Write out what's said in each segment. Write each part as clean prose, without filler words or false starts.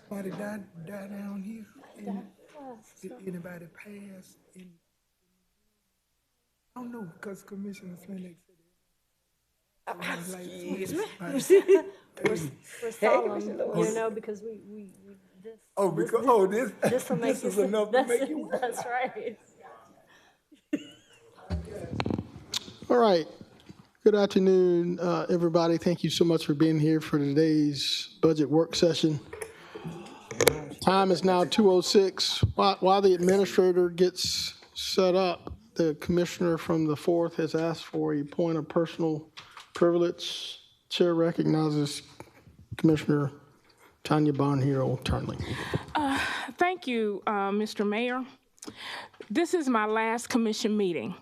Somebody died down here. Did anybody pass? I don't know because Commissioner Flynn said Excuse me. We're solemn, Lewis. because we this. Oh, because This will make this is you. enough to make you. That's right. All right. Good afternoon, everybody. Thank you so much for being here for today's budget work session. Time is now 2:06. While the administrator gets set up, the commissioner from the 4th has asked for a point of personal privilege. Chair recognizes Commissioner Tanya Bonhiro Turnley. Thank you, Mr. Mayor. This is my last commission meeting,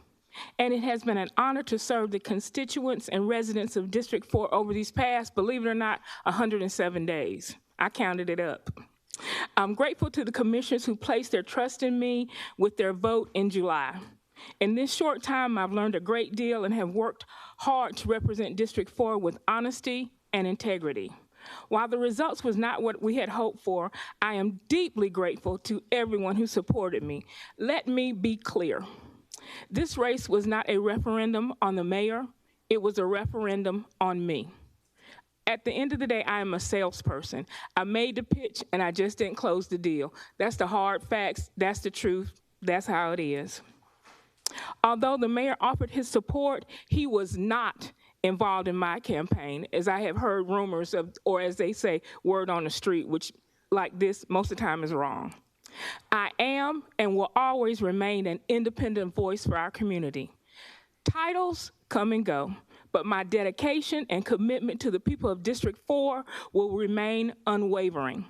and it has been an honor to serve the constituents and residents of District 4 over these past, believe it or not, 107 days. I counted it up. I'm grateful to the commissioners who placed their trust in me with their vote in July. In this short time, I've learned a great deal and have worked hard to represent District 4 with honesty and integrity. While the results was not what we had hoped for, I am deeply grateful to everyone who supported me. Let me be clear. This race was not a referendum on the mayor. It was a referendum on me. At the end of the day, I am a salesperson. I made the pitch and I just didn't close the deal. That's the hard facts. That's the truth. That's how it is. Although the mayor offered his support, he was not involved in my campaign, as I have heard rumors of, or as they say, word on the street, which like this most of the time is wrong. I am and will always remain an independent voice for our community. Titles come and go, but my dedication and commitment to the people of District 4 will remain unwavering.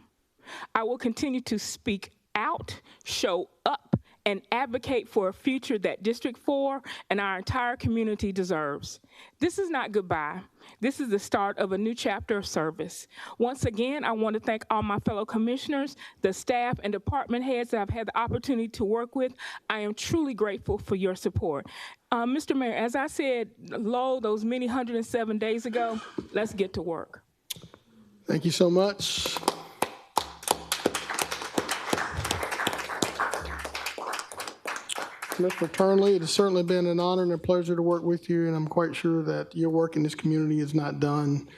I will continue to speak out, show up, and advocate for a future that District 4 and our entire community deserves. This is not goodbye. This is the start of a new chapter of service. Once again, I want to thank all my fellow commissioners, the staff, and department heads that I've had the opportunity to work with. I am truly grateful for your support. Mr. Mayor, as I said, those many 107 days ago, let's get to work. Thank you so much. Mr. Turnley, it has certainly been an honor and a pleasure to work with you, and I'm quite sure that your work in this community is not done,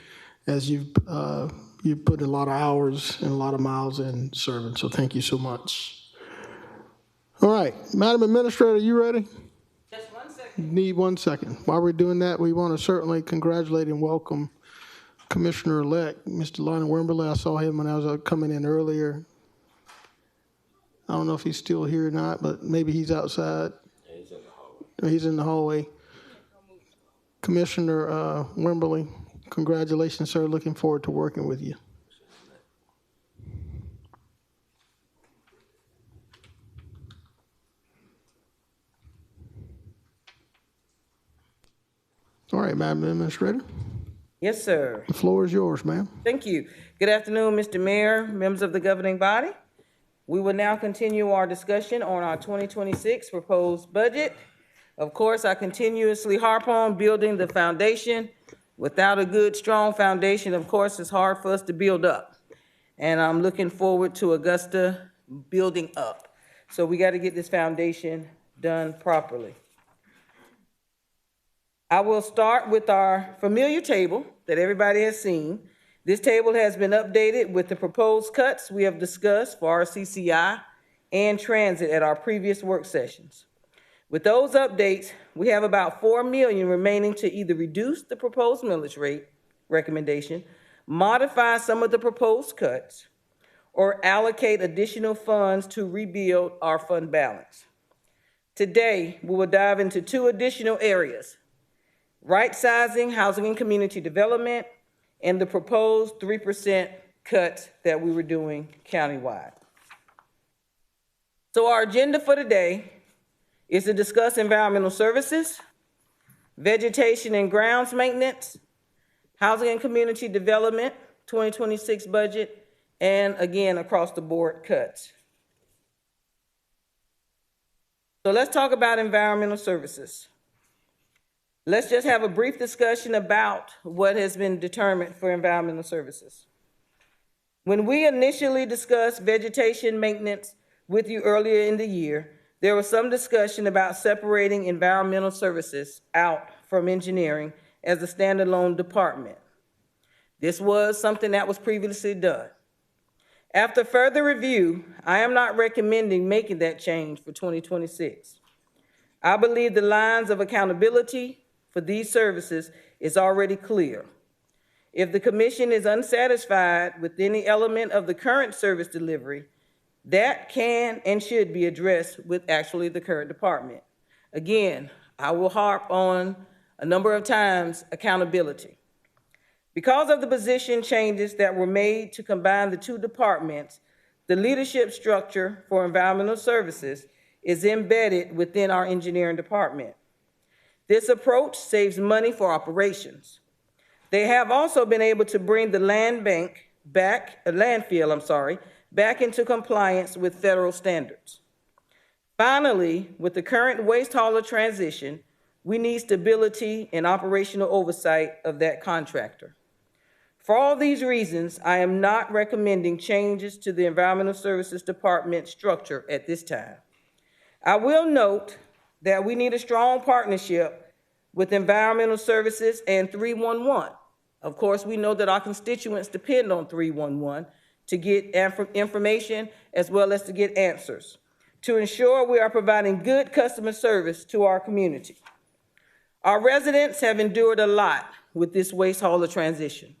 as you've put a lot of hours and a lot of miles in serving, so thank you so much. All right, Madam Administrator, you ready? Just 1 second. Need 1 second. While we're doing that, we want to certainly congratulate and welcome Commissioner-elect, Mr. Lionel Wimberly. I saw him when I was coming in earlier. I don't know if he's still here or not, but maybe he's outside. Yeah, he's in the hallway. He's in the hallway. Commissioner Wimberly, congratulations, sir. Looking forward to working with you. All right, Madam Administrator. Yes, sir. The floor is yours, ma'am. Thank you. Good afternoon, Mr. Mayor, members of the governing body. We will now continue our discussion on our 2026 proposed budget. Of course, I continuously harp on building the foundation. Without a good, strong foundation, of course, it's hard for us to build up. And I'm looking forward to Augusta building up. So we got to get this foundation done properly. I will start with our familiar table that everybody has seen. This table has been updated with the proposed cuts we have discussed for our CCI and transit at our previous work sessions. With those updates, we have about $4 million remaining to either reduce the proposed millage rate recommendation, modify some of the proposed cuts, or allocate additional funds to rebuild our fund balance. Today, we will dive into 2 additional areas: right-sizing housing and community development, and the proposed 3% cut that we were doing countywide. So our agenda for today is to discuss environmental services, vegetation and grounds maintenance, housing and community development, 2026 budget, and again, across the board cuts. So let's talk about environmental services. Let's just have a brief discussion about what has been determined for environmental services. When we initially discussed vegetation maintenance with you earlier in the year, there was some discussion about separating environmental services out from engineering as a standalone department. This was something that was previously done. After further review, I am not recommending making that change for 2026. I believe the lines of accountability for these services is already clear. If the commission is unsatisfied with any element of the current service delivery, that can and should be addressed with actually the current department. Again, I will harp on a number of times accountability. Because of the position changes that were made to combine the two departments, the leadership structure for environmental services is embedded within our engineering department. This approach saves money for operations. They have also been able to bring the landfill back into compliance with federal standards. Finally, with the current waste hauler transition, we need stability and operational oversight of that contractor. For all these reasons, I am not recommending changes to the Environmental Services Department structure at this time. I will note that we need a strong partnership with environmental services and 311. Of course, we know that our constituents depend on 311 to get information as well as to get answers, to ensure we are providing good customer service to our community. Our residents have endured a lot with this waste hauler transition,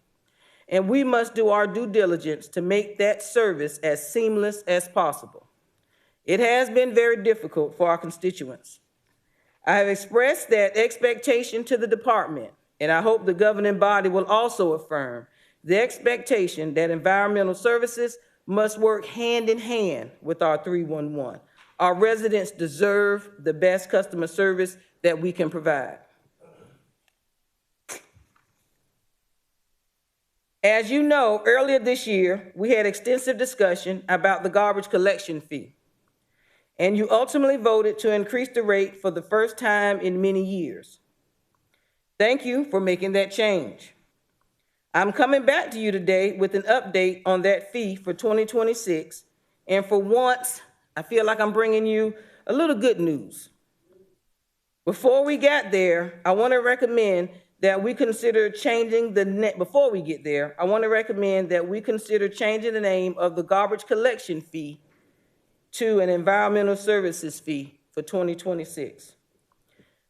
and we must do our due diligence to make that service as seamless as possible. It has been very difficult for our constituents. I have expressed that expectation to the department, and I hope the governing body will also affirm the expectation that environmental services must work hand in hand with our 311. Our residents deserve the best customer service that we can provide. As you know, earlier this year, we had extensive discussion about the garbage collection fee, and you ultimately voted to increase the rate for the first time in many years. Thank you for making that change. I'm coming back to you today with an update on that fee for 2026, and for once, I feel like I'm bringing you a little good news. Before we get there, I want to recommend that we consider changing the name of the garbage collection fee to an environmental services fee for 2026.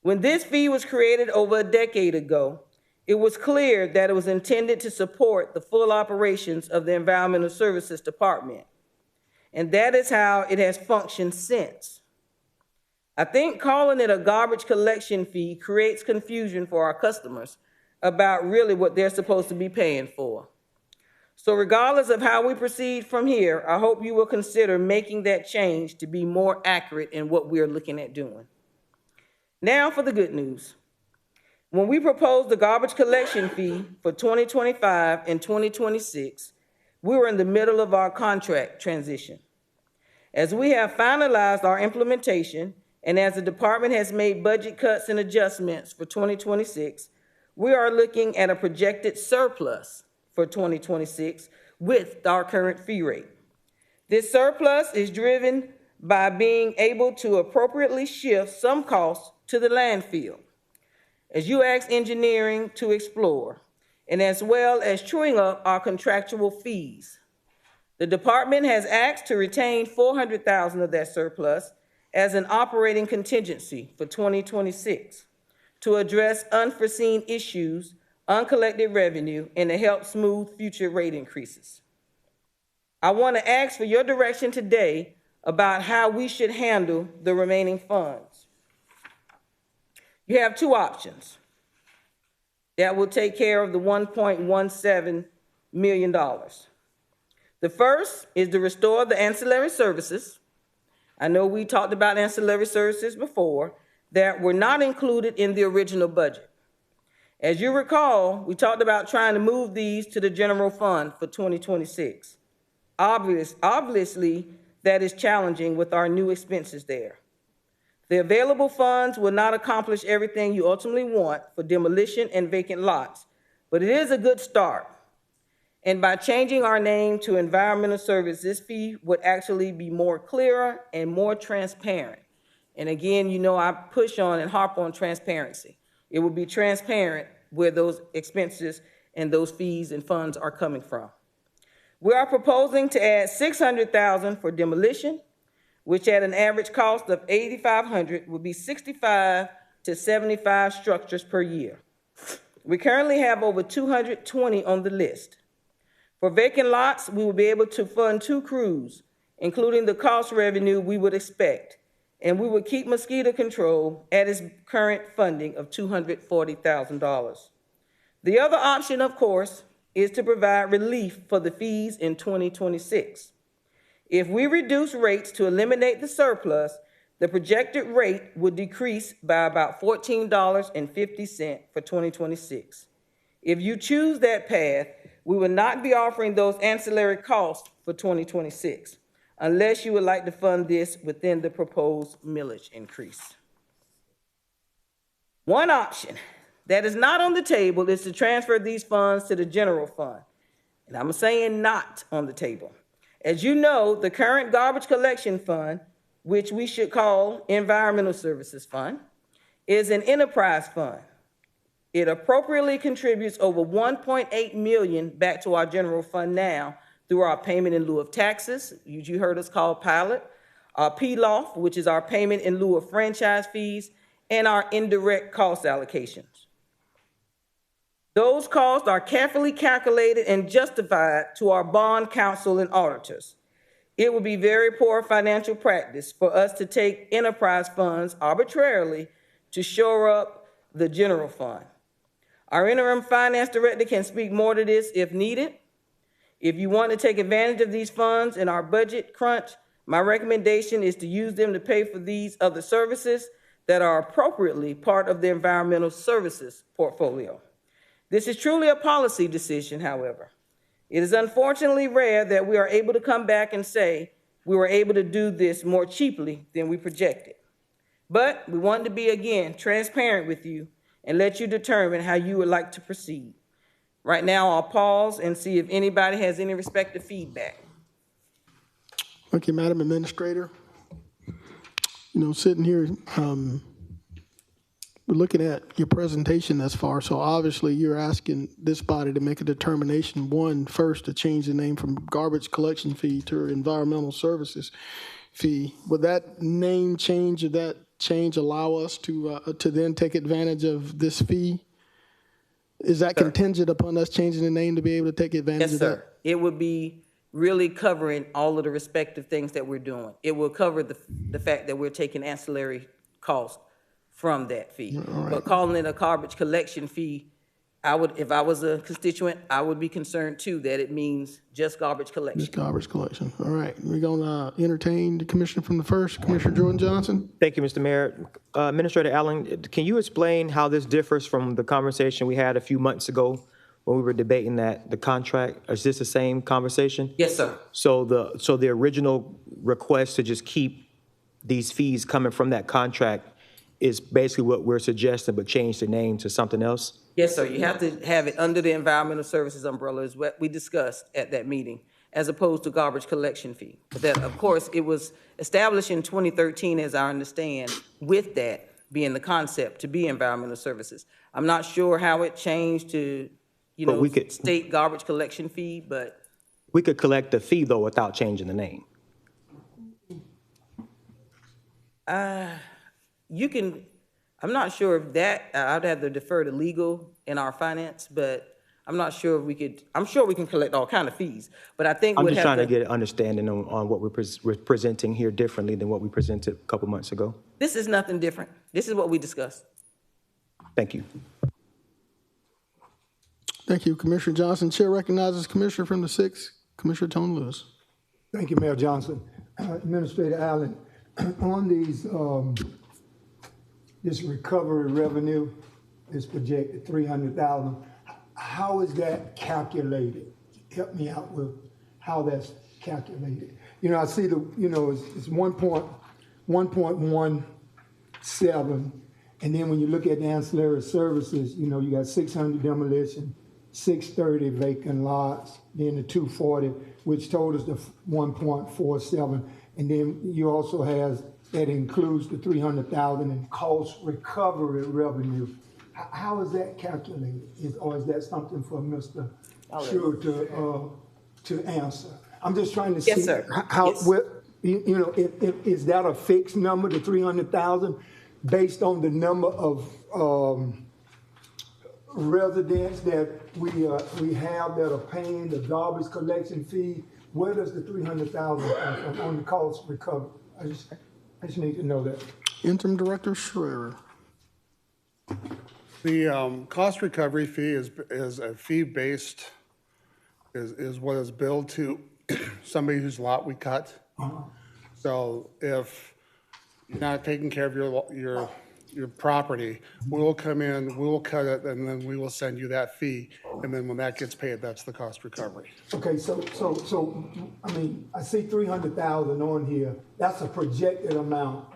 When this fee was created over a decade ago, it was clear that it was intended to support the full operations of the Environmental Services Department, and that is how it has functioned since. I think calling it a garbage collection fee creates confusion for our customers about really what they're supposed to be paying for. So regardless of how we proceed from here, I hope you will consider making that change to be more accurate in what we're looking at doing. Now for the good news. When we proposed the garbage collection fee for 2025 and 2026, we were in the middle of our contract transition. As we have finalized our implementation, and as the department has made budget cuts and adjustments for 2026, we are looking at a projected surplus for 2026 with our current fee rate. This surplus is driven by being able to appropriately shift some costs to the landfill, as you asked engineering to explore, and as well as truing up our contractual fees. The department has asked to retain $400,000 of that surplus as an operating contingency for 2026 to address unforeseen issues, uncollected revenue, and to help smooth future rate increases. I want to ask for your direction today about how we should handle the remaining funds. You have two options that will take care of the $1.17 million. The first is to restore the ancillary services. I know we talked about ancillary services before that were not included in the original budget. As you recall, we talked about trying to move these to the general fund for 2026. Obviously, that is challenging with our new expenses there. The available funds will not accomplish everything you ultimately want for demolition and vacant lots, but it is a good start. And by changing our name to Environmental Service, this fee would actually be more clearer and more transparent. And again, you know, I push on and harp on transparency. It will be transparent where those expenses and those fees and funds are coming from. We are proposing to add $600,000 for demolition, which at an average cost of $8,500 would be 65 to 75 structures per year. We currently have over 220 on the list. For vacant lots, we will be able to fund 2 crews, including the cost revenue we would expect, and we would keep mosquito control at its current funding of $240,000. The other option, of course, is to provide relief for the fees in 2026. If we reduce rates to eliminate the surplus, the projected rate would decrease by about $14.50 for 2026. If you choose that path, we will not be offering those ancillary costs for 2026, unless you would like to fund this within the proposed millage increase. One option that is not on the table is to transfer these funds to the general fund. And I'm saying not on the table. As you know, the current garbage collection fund, which we should call Environmental Services Fund, is an enterprise fund. It appropriately contributes over $1.8 million back to our general fund now through our payment in lieu of taxes, you heard us call pilot, our PLOF, which is our payment in lieu of franchise fees, and our indirect cost allocations. Those costs are carefully calculated and justified to our bond counsel and auditors. It would be very poor financial practice for us to take enterprise funds arbitrarily to shore up the general fund. Our interim finance director can speak more to this if needed. If you want to take advantage of these funds in our budget crunch, my recommendation is to use them to pay for these other services that are appropriately part of the environmental services portfolio. This is truly a policy decision, however. It is unfortunately rare that we are able to come back and say we were able to do this more cheaply than we projected. But we want to be, again, transparent with you and let you determine how you would like to proceed. Right now, I'll pause and see if anybody has any respective feedback. Thank you, Madam Administrator. You know, sitting here, we're looking at your presentation thus far, so obviously you're asking this body to make a determination, one, first, to change the name from garbage collection fee to environmental services fee. Would that name change, or that change allow us to then take advantage of this fee? Is that contingent upon us changing the name to be able to take advantage of that? Yes, sir. It would be really covering all of the respective things that we're doing. It will cover the fact that we're taking ancillary costs from that fee. Right. But calling it a garbage collection fee, I would, if I was a constituent, I would be concerned too that it means just garbage collection. Just garbage collection. All right, we're gonna entertain the commissioner from the first, Commissioner Jordan Johnson. Thank you, Mr. Mayor. Administrator Allen, can you explain how this differs from the conversation we had a few months ago when we were debating the contract? Is this the same conversation? Yes, sir. So the original request to just keep these fees coming from that contract is basically what we're suggesting, but change the name to something else? Yes, sir. You have to have it under the environmental services umbrella, is what we discussed at that meeting, as opposed to garbage collection fee. But that, of course, it was established in 2013, as I understand, with that being the concept to be environmental services. I'm not sure how it changed to, state garbage collection fee, but. We could collect the fee, though, without changing the name. You can, I'm not sure if that, I'd have to defer to legal in our finance, but I'm not sure if we could, I'm sure we can collect all kind of fees, but I think I'm we'd just have trying to get an understanding on what we're presenting here differently than what we presented a couple months ago. This is nothing different. This is what we discussed. Thank you. Thank you, Commissioner Johnson. Chair recognizes Commissioner from the 6th, Commissioner Tony Lewis. Thank you, Mayor Johnson. Administrator Allen, on these, this recovery revenue is projected $300,000. How is that calculated? Help me out with how that's calculated. You know, I see it's 1.1 7. And then when you look at the ancillary services, you know, you got 600 demolition, 630 vacant lots, then the 240, which totals the 1.47. And then you also has, that includes the 300,000 in cost recovery revenue. How is that calculated? Or is that something for Mr. Sure to answer? I'm just trying to see. Yes, sir. How, Yes. you know, is that a fixed number, the 300,000, based on the number of residents that we have that are paying the garbage collection fee? Where does the 300,000 come from on the cost recovery? I just need to know that. Interim Director Schreier. The cost recovery fee is a fee-based, is what is billed to somebody whose lot we cut. So if you're not taking care of your property, we will come in, we will cut it, and then we will send you that fee. And then when that gets paid, that's the cost recovery. Okay, so, I mean, I see 300,000 on here. That's a projected amount.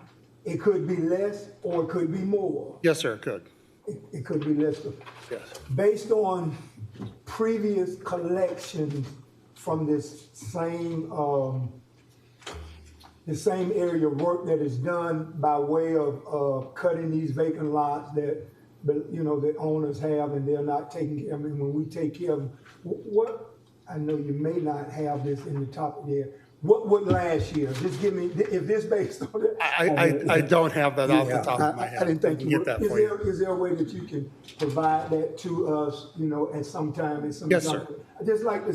It could be less or it could be more. Yes, sir, it could. It could be less. Yes. Based on previous collections from this same area of work that is done by way of cutting these vacant lots that, you know, the owners have and they're not taking care of them. When we take care of them, what, I know you may not have this in the top of your head. What would last year? Just give me, if this based on it. I don't have that off the top of my head. I didn't think can you get would. that for you. Is there a way that you can provide that to us, you know, at some time, at some Yes, juncture? sir. I'd just like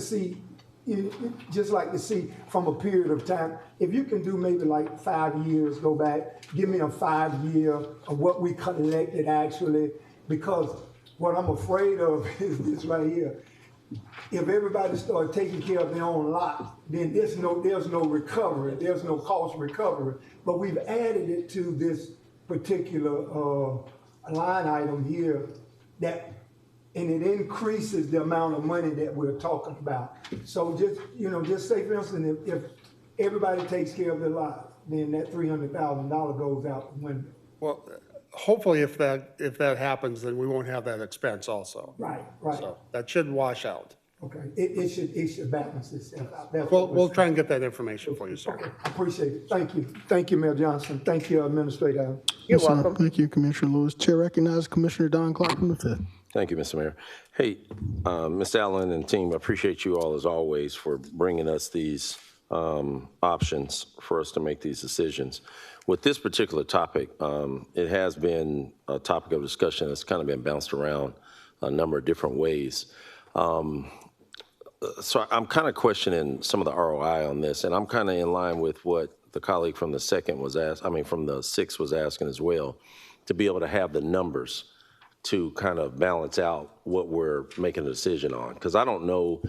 to see, from a period of time, if you can do maybe like 5 years, go back, give me a 5-year of what we collected actually, because what I'm afraid of is this right here. If everybody started taking care of their own lot, then there's no recovery, there's no cost recovery. But we've added it to this particular line item here that, and it increases the amount of money that we're talking about. So just, you know, just say for instance, if everybody takes care of their lot, then that $300,000 goes out the window. Well, hopefully if that happens, then we won't have that expense also. Right. So that should wash out. Okay, it should balance itself out. That's We'll what we're try and get that information for you, sir. saying. I appreciate it. Thank you. Thank you, Mayor Johnson. Thank you, Administrator Allen. You're Yes, sir. welcome. Thank you, Commissioner Lewis. Chair recognizes Commissioner Don Clark from the 5th. Thank you, Mr. Mayor. Hey, Ms. Allen and team, I appreciate you all as always for bringing us these options for us to make these decisions. With this particular topic, it has been a topic of discussion that's kind of been bounced around a number of different ways. So I'm kind of questioning some of the ROI on this, and I'm kind of in line with what the colleague from the 2nd was from the 6th was asking as well, to be able to have the numbers to kind of balance out what we're making a decision on. Because I don't know,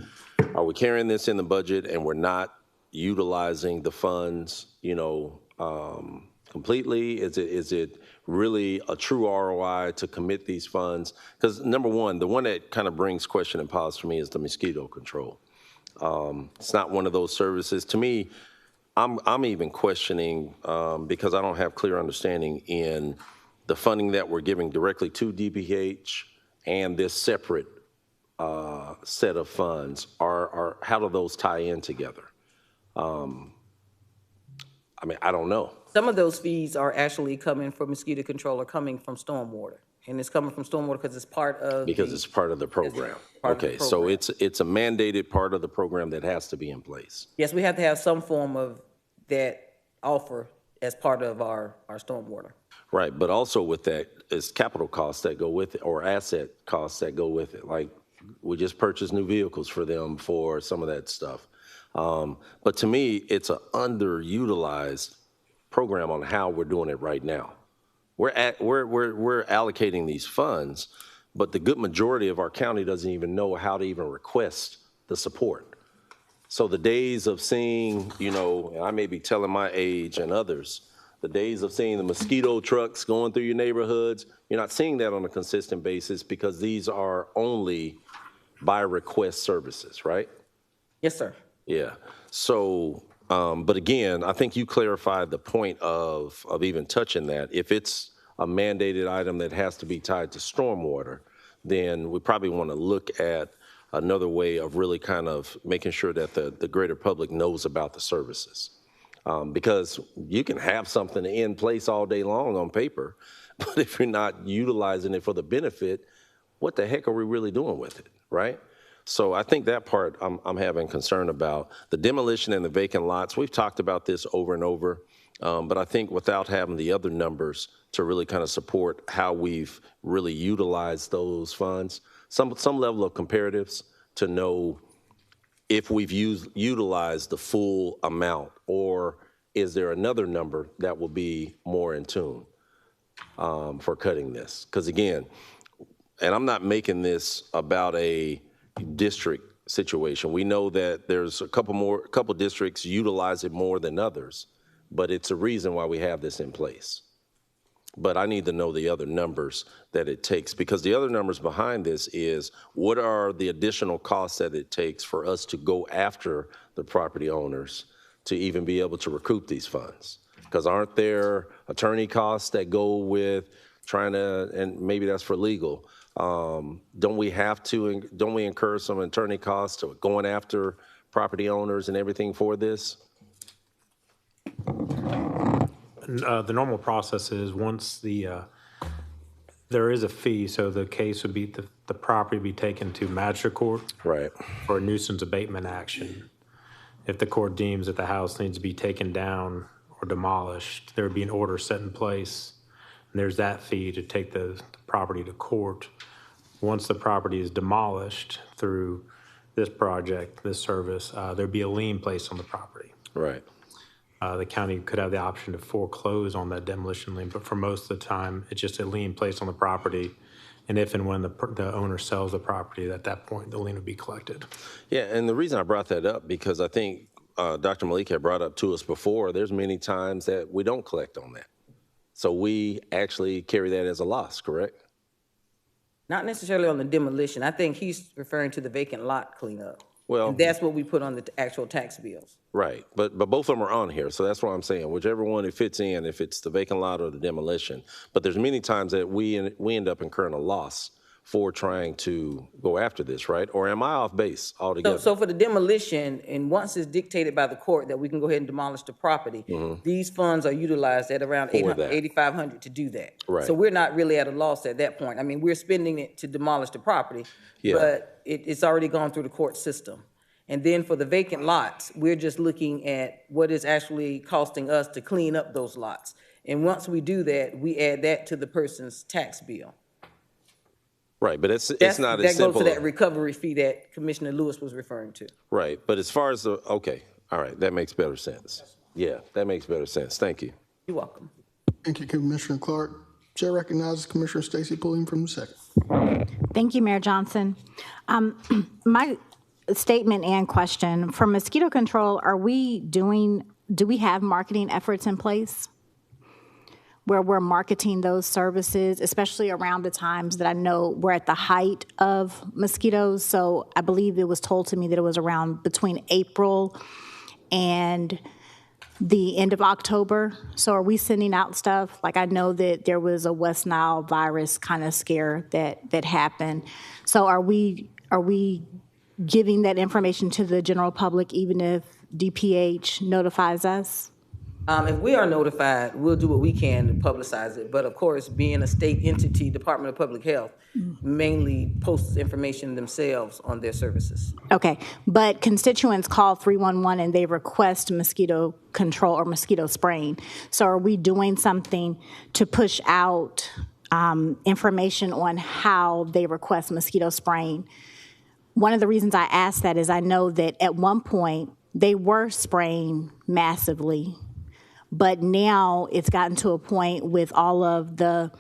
are we carrying this in the budget and we're not utilizing the funds, you know, completely? Is it really a true ROI to commit these funds? Because number one, the one that kind of brings question and pause for me is the mosquito control. It's not one of those services. To me, I'm even questioning because I don't have clear understanding in the funding that we're giving directly to DPH and this separate set of funds. How do those tie in together? I mean, I don't know. Some of those fees are actually coming from mosquito control or coming from stormwater. And it's coming from stormwater because it's part of. Because it's part of the program. part of the Okay, so program. it's a mandated part of the program that has to be in place. Yes, we have to have some form of that offer as part of our stormwater. Right, but also with that is capital costs that go with it or asset costs that go with it. Like we just purchased new vehicles for them for some of that stuff. But to me, it's an underutilized program on how we're doing it right now. We're allocating these funds, but the good majority of our county doesn't even know how to even request the support. So the days of seeing, you know, and I may be telling my age and others, the days of seeing the mosquito trucks going through your neighborhoods, you're not seeing that on a consistent basis because these are only by request services, right? Yes, sir. Yeah. So, but again, I think you clarified the point of even touching that. If it's a mandated item that has to be tied to stormwater, then we probably want to look at another way of really kind of making sure that the greater public knows about the services. Because you can have something in place all day long on paper, but if you're not utilizing it for the benefit, what the heck are we really doing with it, right? So I think that part I'm having concern about. The demolition and the vacant lots, we've talked about this over and over, but I think without having the other numbers to really kind of support how we've really utilized those funds, some level of comparatives to know if we've utilized the full amount, or is there another number that will be more in tune for cutting this? Because again, and I'm not making this about a district situation. We know that there's a couple districts utilize it more than others, but it's a reason why we have this in place. But I need to know the other numbers that it takes, because the other numbers behind this is what are the additional costs that it takes for us to go after the property owners to even be able to recoup these funds? Because aren't there attorney costs that go with trying to, and maybe that's for legal, don't we incur some attorney costs to going after property owners and everything for this? The normal process is once there is a fee, so the case would be the property be taken to magistrate court. Right. For a nuisance abatement action. If the court deems that the house needs to be taken down or demolished, there would be an order set in place. And there's that fee to take the property to court. Once the property is demolished through this project, this service, there'd be a lien placed on the property. Right. The county could have the option to foreclose on that demolition lien, but for most of the time, it's just a lien placed on the property. And if and when the owner sells the property, at that point, the lien would be collected. Yeah, and the reason I brought that up, because I think Dr. Malik had brought up to us before, there's many times that we don't collect on that. So we actually carry that as a loss, correct? Not necessarily on the demolition. I think he's referring to the vacant lot cleanup. Well, And that's what we put on the actual tax bills. right, but both of them are on here, so that's what I'm saying. Whichever one it fits in, if it's the vacant lot or the demolition. But there's many times that we end up incurring a loss for trying to go after this, right? Or am I off base altogether? So for the demolition, and once it's dictated by the court that we can go ahead and demolish the property, these funds are utilized at around For that. $8,500 to do that. Right. So we're not really at a loss at that point. I mean, we're spending it to demolish the property, Yeah. but it's already gone through the court system. And then for the vacant lots, we're just looking at what is actually costing us to clean up those lots. And once we do that, we add that to the person's tax bill. Right, but it's not as That simple. goes to that recovery fee that Commissioner Lewis was referring to. Right, but as far as okay, all right, that makes better sense. Yeah, that makes better sense. Thank you. You're welcome. Thank you, Commissioner Clark. Chair recognizes Commissioner Stacy Pulliam from the second. Thank you, Mayor Johnson. My statement and question, for mosquito control, do we have marketing efforts in place where we're marketing those services, especially around the times that I know we're at the height of mosquitoes? So I believe it was told to me that it was around between April and the end of October. So are we sending out stuff? Like, I know that there was a West Nile virus kind of scare that happened. So are we giving that information to the general public even if DPH notifies us? If we are notified, we'll do what we can to publicize it. But of course, being a state entity, Department of Public Health mainly posts information themselves on their services. Okay, but constituents call 311 and they request mosquito control or mosquito spraying. So are we doing something to push out information on how they request mosquito spraying? One of the reasons I ask that is I know that at one point they were spraying massively, but now it's gotten to a point with all of the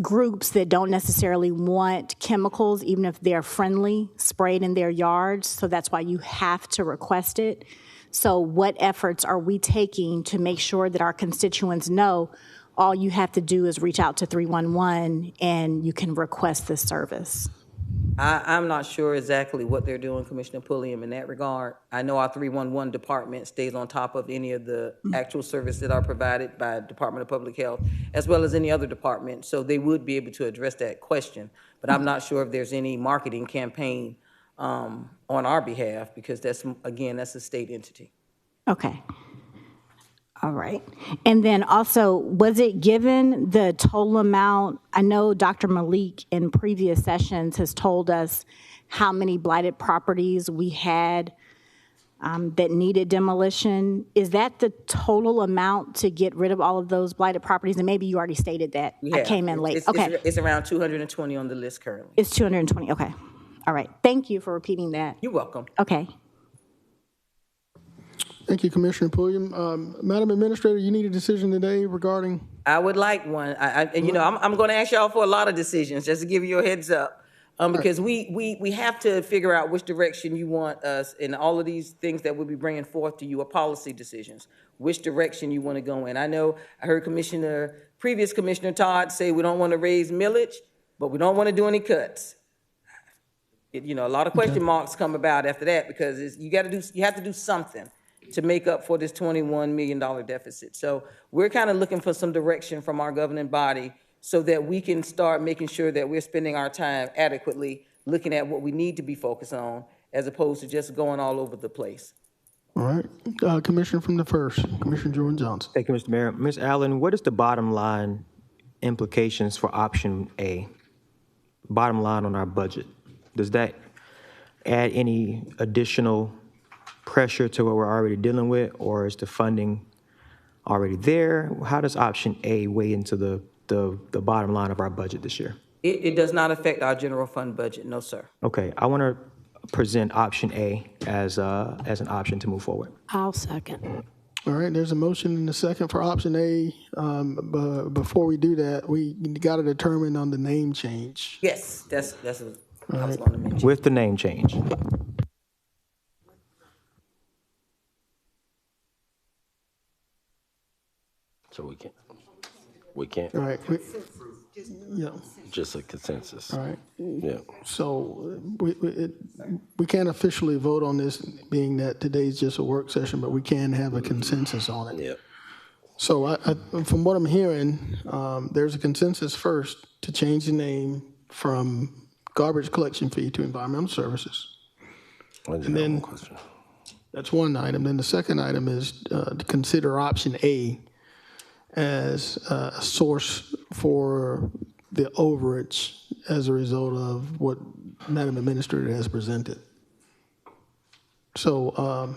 groups that don't necessarily want chemicals, even if they're friendly, sprayed in their yards. So that's why you have to request it. So what efforts are we taking to make sure that our constituents know all you have to do is reach out to 311 and you can request this service? I'm not sure exactly what they're doing, Commissioner Pulliam, in that regard. I know our 311 department stays on top of any of the actual services that are provided by Department of Public Health, as well as any other department, so they would be able to address that question. But I'm not sure if there's any marketing campaign on our behalf, because that's, again, that's a state entity. Okay. All right. And then also, was it given the total amount? I know Dr. Malik in previous sessions has told us how many blighted properties we had that needed demolition. Is that the total amount to get rid of all of those blighted properties? And maybe you already stated that. I came in late. Okay. It's around 220 on the list currently. It's 220. Okay. All right. Thank you for repeating that. You're welcome. Okay. Thank you, Commissioner Pulliam. Madam Administrator, you need a decision today regarding? I would like one. I'm going to ask y'all for a lot of decisions, just to give you a heads up. Because we have to figure out which direction you want us, and all of these things that we'll be bringing forth to you are policy decisions, which direction you want to go in. I know I heard previous Commissioner Todd say we don't want to raise millage, but we don't want to do any cuts. A lot of question marks come about after that, because you have to do something to make up for this $21 million deficit. So we're kind of looking for some direction from our governing body so that we can start making sure that we're spending our time adequately looking at what we need to be focused on, as opposed to just going all over the place. All right. Commissioner from the first, Commissioner Jordan Johnson. Thank you, Mr. Mayor. Ms. Allen, what is the bottom line implications for option A? Bottom line on our budget. Does that add any additional pressure to what we're already dealing with, or is the funding already there? How does option A weigh into the bottom line of our budget this year? It does not affect our general fund budget, no, sir. Okay, I want to present option A as an option to move forward. I'll second. All right, there's a motion and a second for option A. But before we do that, we got to determine on the name change. Yes, that's what I was going to mention. With the name change. So we can't, All right. Yeah. just a consensus. All right. Yeah. So we can't officially vote on this, being that today's just a work session, but we can have a consensus on it. Yeah. So from what I'm hearing, there's a consensus first to change the name from garbage collection fee to environmental services. And then That's one item. Then the second item is to consider option A as a source for the overage as a result of what Madam Administrator has presented. So,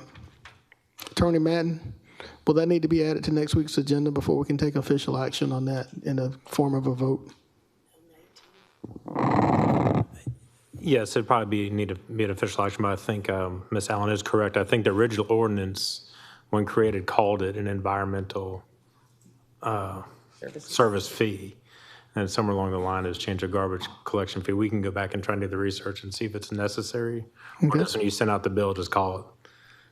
Attorney Madden, will that need to be added to next week's agenda before we can take official action on that in the form of a vote? Yes, it'd probably need to be an official action, but I think Ms. Allen is correct. I think the original ordinance, when created, called it an environmental service fee. And somewhere along the line is change a garbage collection fee. We can go back and try and do the research and see if it's necessary. Or just when you send out the bill, just call it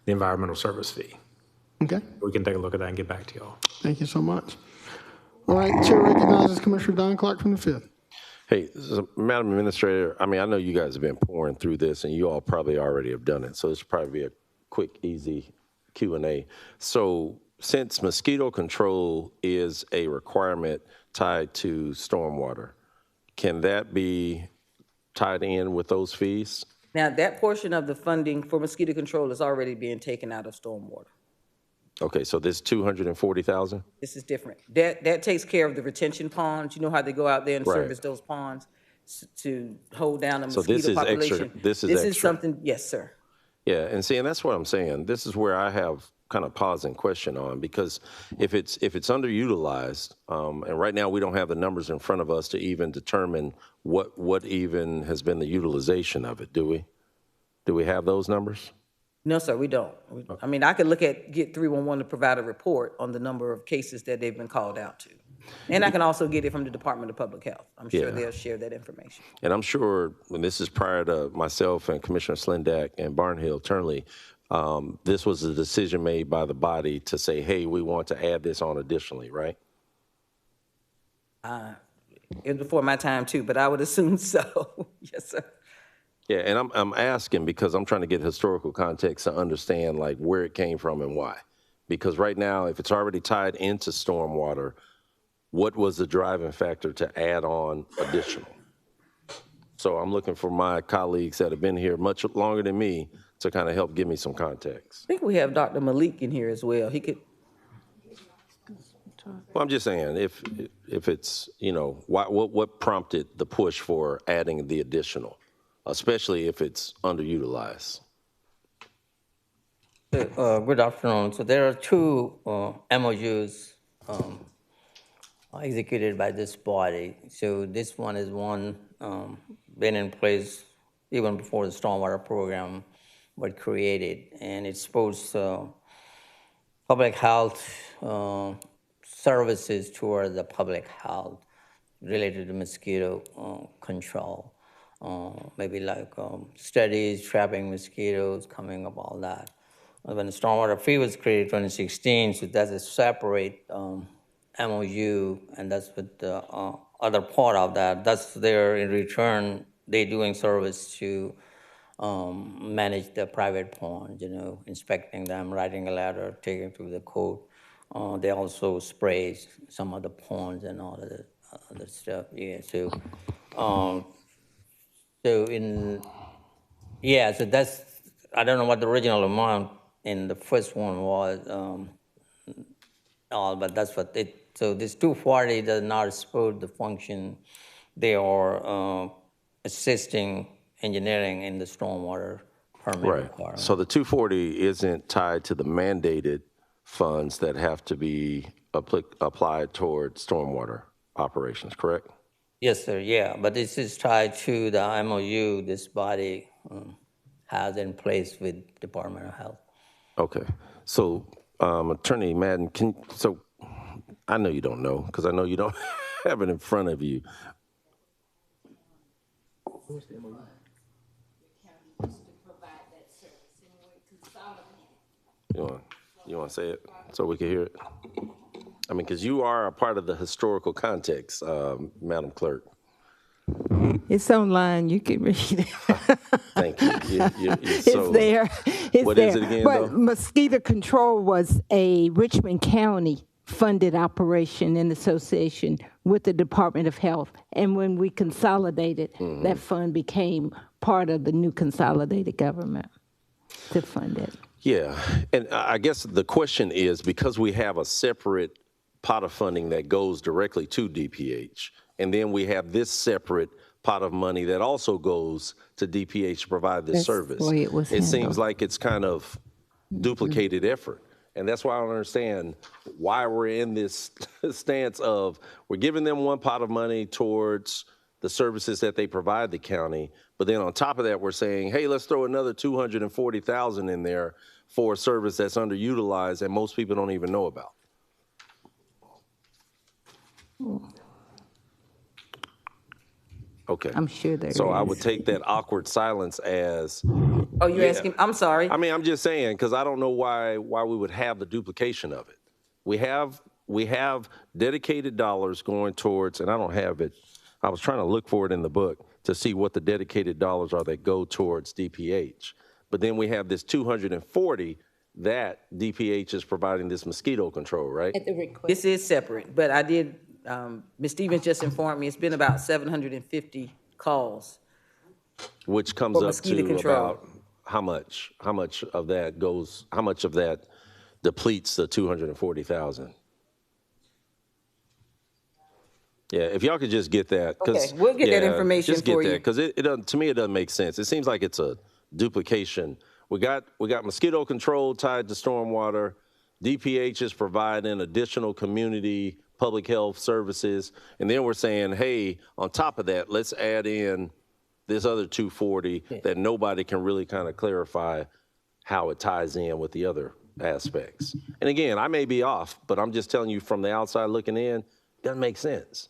the environmental service fee. Okay, We can take a look at that and get back to y'all. thank you so much. All right, Chair recognizes Commissioner Don Clark from the fifth. Hey, so, Madam Administrator, I know you guys have been pouring through this, and you all probably already have done it, so this will probably be a quick, easy Q&A. So since mosquito control is a requirement tied to stormwater, can that be tied in with those fees? Now, that portion of the funding for mosquito control is already being taken out of stormwater. Okay, so this 240,000? This is different. That takes care of the retention ponds. You know how they go out there and Right. service those ponds to hold down the So this mosquito is extra- population. this is This is extra. something, yes, sir. Yeah, and see, and that's what I'm saying. This is where I have kind of pause and question on, because if it's underutilized, and right now we don't have the numbers in front of us to even determine what even has been the utilization of it, do we? Do we have those numbers? No, sir, we don't. I could get 311 to provide a report on the number of cases that they've been called out to. And I can also get it from the Department of Public Health. I'm sure Yeah. they'll share that information. And I'm sure when this is prior to myself and Commissioner Slindak and Barnhill Turnley, this was a decision made by the body to say, hey, we want to add this on additionally, right? It was before my time too, but I would assume so. Yes, sir. Yeah, and I'm asking because I'm trying to get historical context to understand like where it came from and why. Because right now, if it's already tied into stormwater, what was the driving factor to add on additional? So I'm looking for my colleagues that have been here much longer than me to kind of help give me some context. I think we have Dr. Malik in here as well. He could, Well, I'm just saying, if it's, you know, what prompted the push for adding the additional, especially if it's underutilized? Good afternoon. So there are two MOUs executed by this body. So this one is one been in place even before the stormwater program was created, and it supports public health services toward the public health related to mosquito control. Maybe like studies, trapping mosquitoes, coming up, all that. When the stormwater fee was created in 2016, so that's a separate MOU, and that's with the other part of that. That's there in return, they doing service to manage the private ponds, you know, inspecting them, writing a letter, taking to the court. They also spray some of the ponds and all of the other stuff. Yeah, so so that's, I don't know what the original amount in the first one was, but that's what it, so this 240 does not support the function. They are assisting engineering in the stormwater permit requirement. So the 240 isn't tied to the mandated funds that have to be applied towards stormwater operations, correct? Yes, sir, yeah, but this is tied to the MOU this body has in place with Department of Health. Okay, so Attorney Madden, so I know you don't know, because I know you don't have it in front of you. You want to say it so we can hear it? I mean, because you are a part of the historical context, Madam Clerk. It's online. You can read it. Thank you. It's there. It's what there. Is it again, but though? Mosquito control was a Richmond County funded operation in association with the Department of Health. And when we consolidated, that fund became part of the new consolidated government to fund it. Yeah, and I guess the question is, because we have a separate pot of funding that goes directly to DPH, and then we have this separate pot of money that also goes to DPH to provide this service. The way it was handled. Seems like it's kind of duplicated effort. And that's why I don't understand why we're in this stance of we're giving them one pot of money towards the services that they provide the county, but then on top of that, we're saying, hey, let's throw another $240,000 in there for a service that's underutilized and most people don't even know about. Okay. I'm sure there So is. I would take that awkward silence as, oh, you're asking, I'm sorry. I mean, I'm just saying, because I don't know why we would have the duplication of it. We have dedicated dollars going towards, and I don't have it. I was trying to look for it in the book to see what the dedicated dollars are that go towards DPH. But then we have this 240 that DPH is providing this mosquito control, right? At the request. This is separate, but I did, Ms. Stevens just informed me, it's been about 750 calls. Which comes For up mosquito to control. about how much of that depletes the 240,000? Yeah, if y'all could just get that. Okay, we'll get that information just get for that, you. because it doesn't, to me, it doesn't make sense. It seems like it's a duplication. We got mosquito control tied to stormwater. DPH is providing additional community public health services. And then we're saying, hey, on top of that, let's add in this other 240 that nobody can really kind of clarify how it ties in with the other aspects. And again, I may be off, but I'm just telling you from the outside looking in, it doesn't make sense.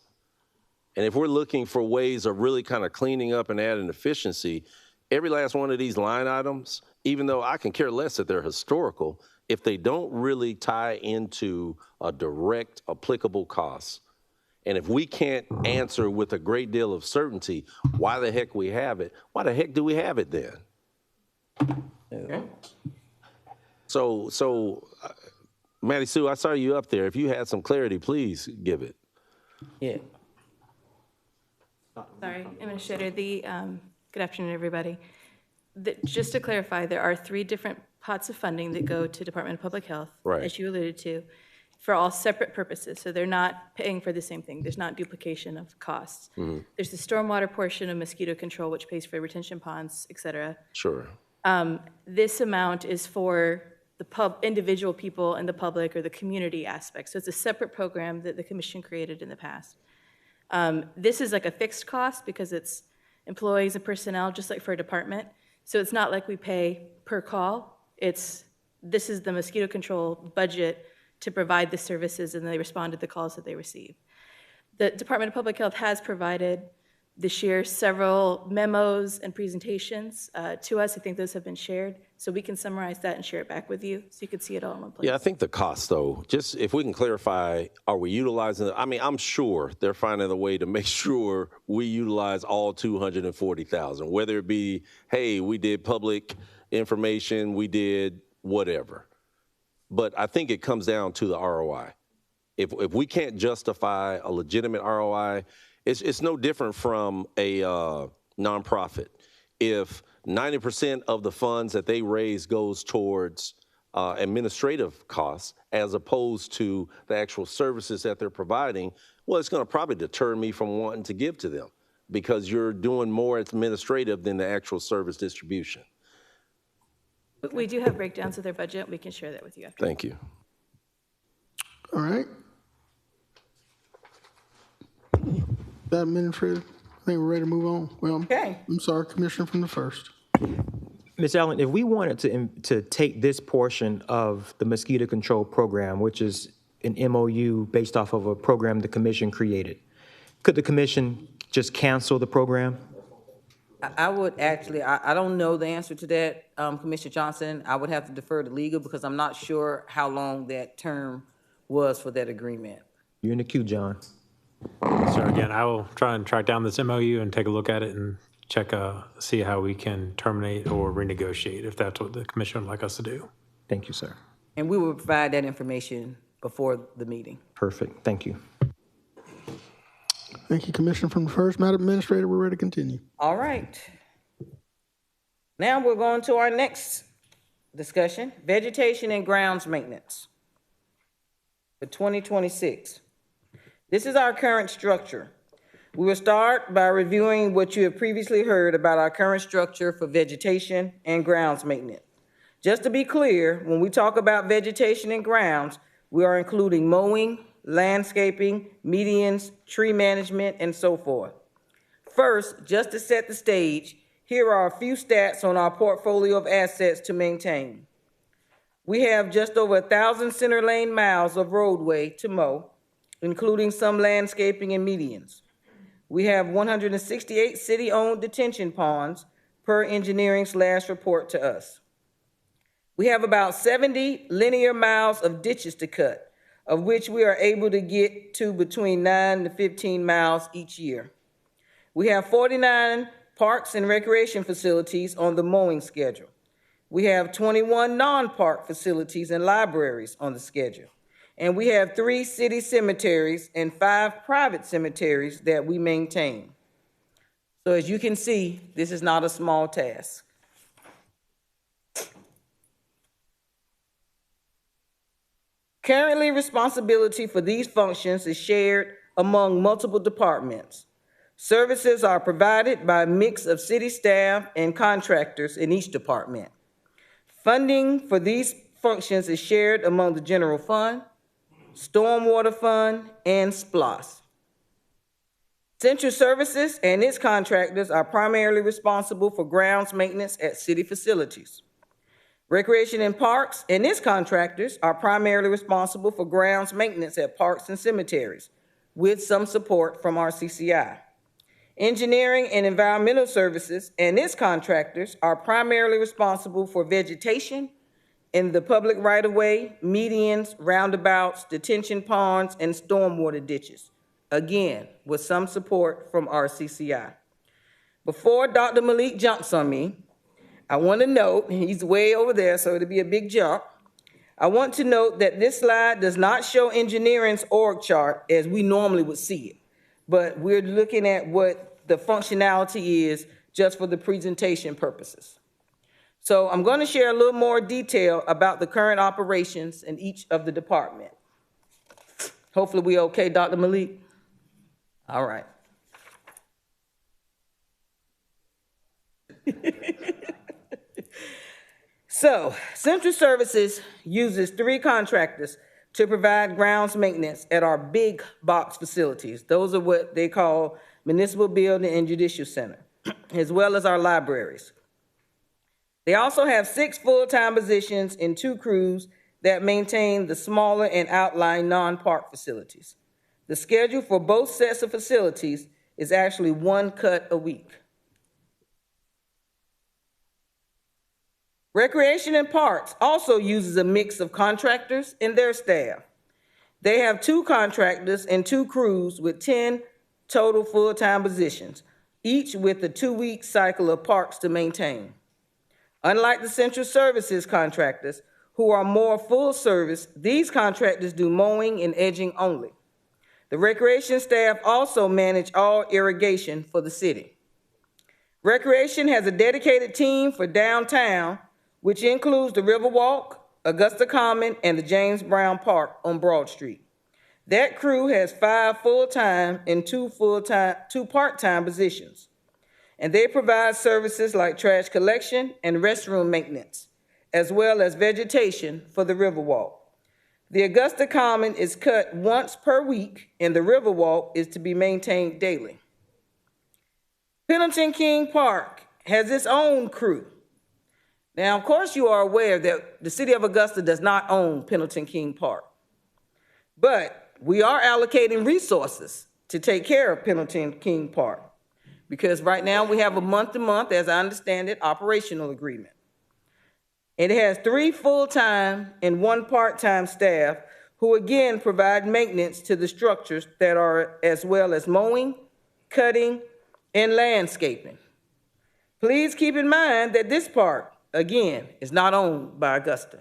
And if we're looking for ways of really kind of cleaning up and adding efficiency, every last one of these line items, even though I can care less that they're historical, if they don't really tie into a direct applicable cost, And if we can't answer with a great deal of certainty why the heck we have it, why the heck do we have it then? Yeah. So, Maddie Sue, I saw you up there. If you had some clarity, please give it. Yeah. Sorry, Administrator. Good afternoon, everybody. Just to clarify, there are 3 different pots of funding that go to Department of Public Health, Right. as you alluded to, for all separate purposes. So they're not paying for the same thing. There's not duplication of costs. There's the stormwater portion of mosquito control, which pays for retention ponds, et cetera. Sure. This amount is for the individual people in the public or the community aspect. So it's a separate program that the commission created in the past. This is like a fixed cost because it's employees and personnel, just like for a department. So it's not like we pay per call. This is the mosquito control budget to provide the services, and they respond to the calls that they receive. The Department of Public Health has provided this year several memos and presentations to us. I think those have been shared. So we can summarize that and share it back with you so you can see it all in one place. Yeah, I think the cost, though, just if we can clarify, are we utilizing it? I mean, I'm sure they're finding a way to make sure we utilize all 240,000, whether it be, hey, we did public information, we did whatever. But I think it comes down to the ROI. If we can't justify a legitimate ROI, it's no different from a nonprofit. If 90% of the funds that they raise goes towards administrative costs as opposed to the actual services that they're providing, well, it's going to probably deter me from wanting to give to them because you're doing more administrative than the actual service distribution. We do have breakdowns of their budget. We can share that with you after. Thank you. All right. That Administrator, I think we're ready to move on. Well, Okay. I'm sorry, Commissioner from the first. Ms. Allen, if we wanted to take this portion of the mosquito control program, which is an MOU based off of a program the commission created, could the commission just cancel the program? I would actually, I don't know the answer to that, Commissioner Johnson. I would have to defer to legal because I'm not sure how long that term was for that agreement. You're in the queue, John. So again, I will try and track down this MOU and take a look at it and check, see how we can terminate or renegotiate if that's what the commission would like us to do. Thank you, sir. And we will provide that information before the meeting. Perfect. Thank you. Thank you, Commissioner from the first. Madam Administrator, we're ready to continue. All right. Now we're going to our next discussion, vegetation and grounds maintenance for 2026. This is our current structure. We will start by reviewing what you have previously heard about our current structure for vegetation and grounds maintenance. Just to be clear, when we talk about vegetation and grounds, we are including mowing, landscaping, medians, tree management, and so forth. First, just to set the stage, here are a few stats on our portfolio of assets to maintain. We have just over 1,000 center lane miles of roadway to mow, including some landscaping and medians. We have 168 city-owned detention ponds per engineering/report to us. We have about 70 linear miles of ditches to cut, of which we are able to get to between 9 to 15 miles each year. We have 49 parks and recreation facilities on the mowing schedule. We have 21 non-park facilities and libraries on the schedule. And we have 3 city cemeteries and 5 private cemeteries that we maintain. So as you can see, this is not a small task. Currently, responsibility for these functions is shared among multiple departments. Services are provided by a mix of city staff and contractors in each department. Funding for these functions is shared among the general fund, stormwater fund, and SPLOST. Central Services and its contractors are primarily responsible for grounds maintenance at city facilities. Recreation and Parks and its contractors are primarily responsible for grounds maintenance at parks and cemeteries, with some support from RCCI. Engineering and Environmental Services and its contractors are primarily responsible for vegetation in the public right-of-way, medians, roundabouts, detention ponds, and stormwater ditches. again, with some support from RCCI. Before Dr. Malik jumps on me, I want to note, he's way over there, so it'll be a big jump. I want to note that this slide does not show engineering's org chart as we normally would see it, but we're looking at what the functionality is just for the presentation purposes. So I'm going to share a little more detail about the current operations in each of the department. Hopefully we okay, Dr. Malik? All right. So, Central Services uses 3 contractors to provide grounds maintenance at our big box facilities. Those are what they call Municipal Building and Judicial Center, as well as our libraries. They also have 6 full-time positions and 2 crews that maintain the smaller and outlying non-park facilities. The schedule for both sets of facilities is actually 1 cut a week. Recreation and Parks also uses a mix of contractors and their staff. They have 2 contractors and 2 crews with 10 total full-time positions, each with a 2-week cycle of parks to maintain. Unlike the Central Services contractors, who are more full service, these contractors do mowing and edging only. The recreation staff also manage all irrigation for the city. Recreation has a dedicated team for downtown, which includes the Riverwalk, Augusta Common, and the James Brown Park on Broad Street. That crew has 5 full-time and 2 part-time positions, and they provide services like trash collection and restroom maintenance, as well as vegetation for the Riverwalk. The Augusta Common is cut once per week, and the Riverwalk is to be maintained daily. Pendleton King Park has its own crew. Now, of course, you are aware that the city of Augusta does not own Pendleton King Park, but we are allocating resources to take care of Pendleton King Park, because right now we have a month-to-month, as I understand it, operational agreement. It has 3 full-time and 1 part-time staff who again provide maintenance to the structures that are, as well as mowing, cutting, and landscaping. Please keep in mind that this park, again, is not owned by Augusta.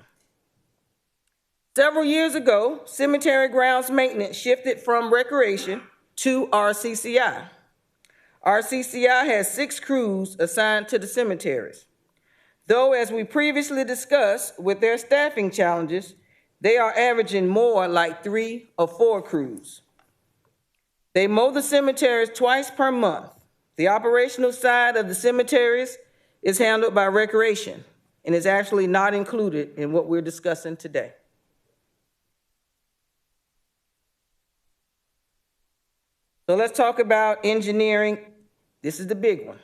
Several years ago, cemetery grounds maintenance shifted from recreation to RCCI. RCCI has 6 crews assigned to the cemeteries. Though, as we previously discussed, with their staffing challenges, they are averaging more like 3 or 4 crews. They mow the cemeteries twice per month. The operational side of the cemeteries is handled by recreation and is actually not included in what we're discussing today. So let's talk about engineering. This is the big one.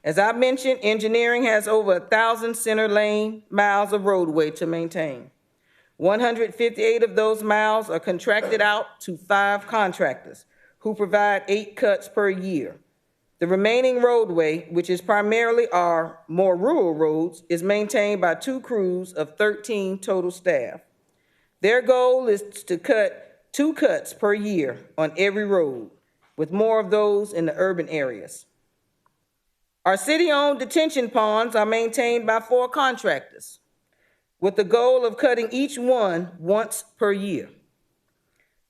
As I mentioned, engineering has over 1,000 center lane miles of roadway to maintain. 158 of those miles are contracted out to 5 contractors who provide 8 cuts per year. The remaining roadway, which is primarily our more rural roads, is maintained by 2 crews of 13 total staff. Their goal is to cut 2 cuts per year on every road, with more of those in the urban areas. Our city-owned detention ponds are maintained by 4 contractors, with the goal of cutting each one once per year,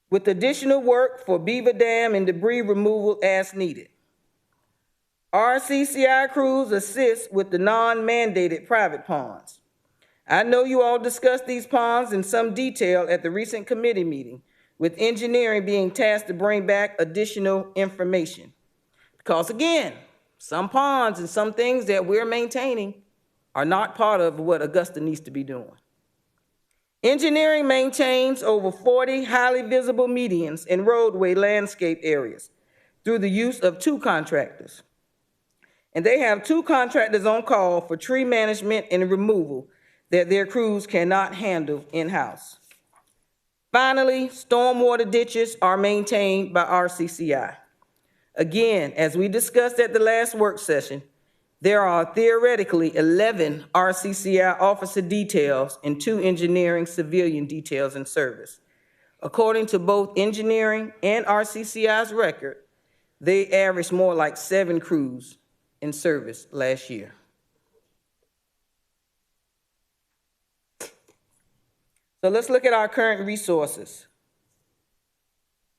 with additional work for beaver dam and debris removal as needed. RCCI crews assist with the non-mandated private ponds. I know you all discussed these ponds in some detail at the recent committee meeting, with engineering being tasked to bring back additional information. Because again, some ponds and some things that we're maintaining are not part of what Augusta needs to be doing. Engineering maintains over 40 highly visible medians and roadway landscape areas through the use of 2 contractors. And they have 2 contractors on call for tree management and removal that their crews cannot handle in-house. Finally, stormwater ditches are maintained by RCCI. Again, as we discussed at the last work session, there are theoretically 11 RCCI officer details and 2 engineering civilian details in service. According to both engineering and RCCI's record, they averaged more like 7 crews in service last year. So let's look at our current resources.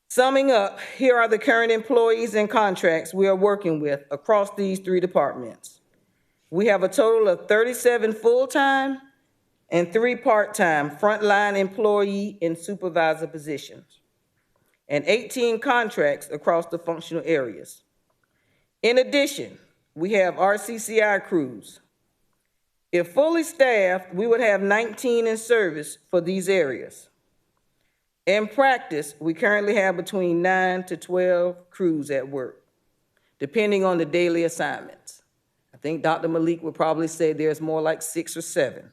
Summing up, here are the current employees and contracts we are working with across these 3 departments. We have a total of 37 full-time and 3 part-time frontline employee and supervisor positions, and 18 contracts across the functional areas. In addition, we have RCCI crews. If fully staffed, we would have 19 in service for these areas. In practice, we currently have between 9 to 12 crews at work, depending on the daily assignments. I think Dr. Malik would probably say there's more like 6 or 7.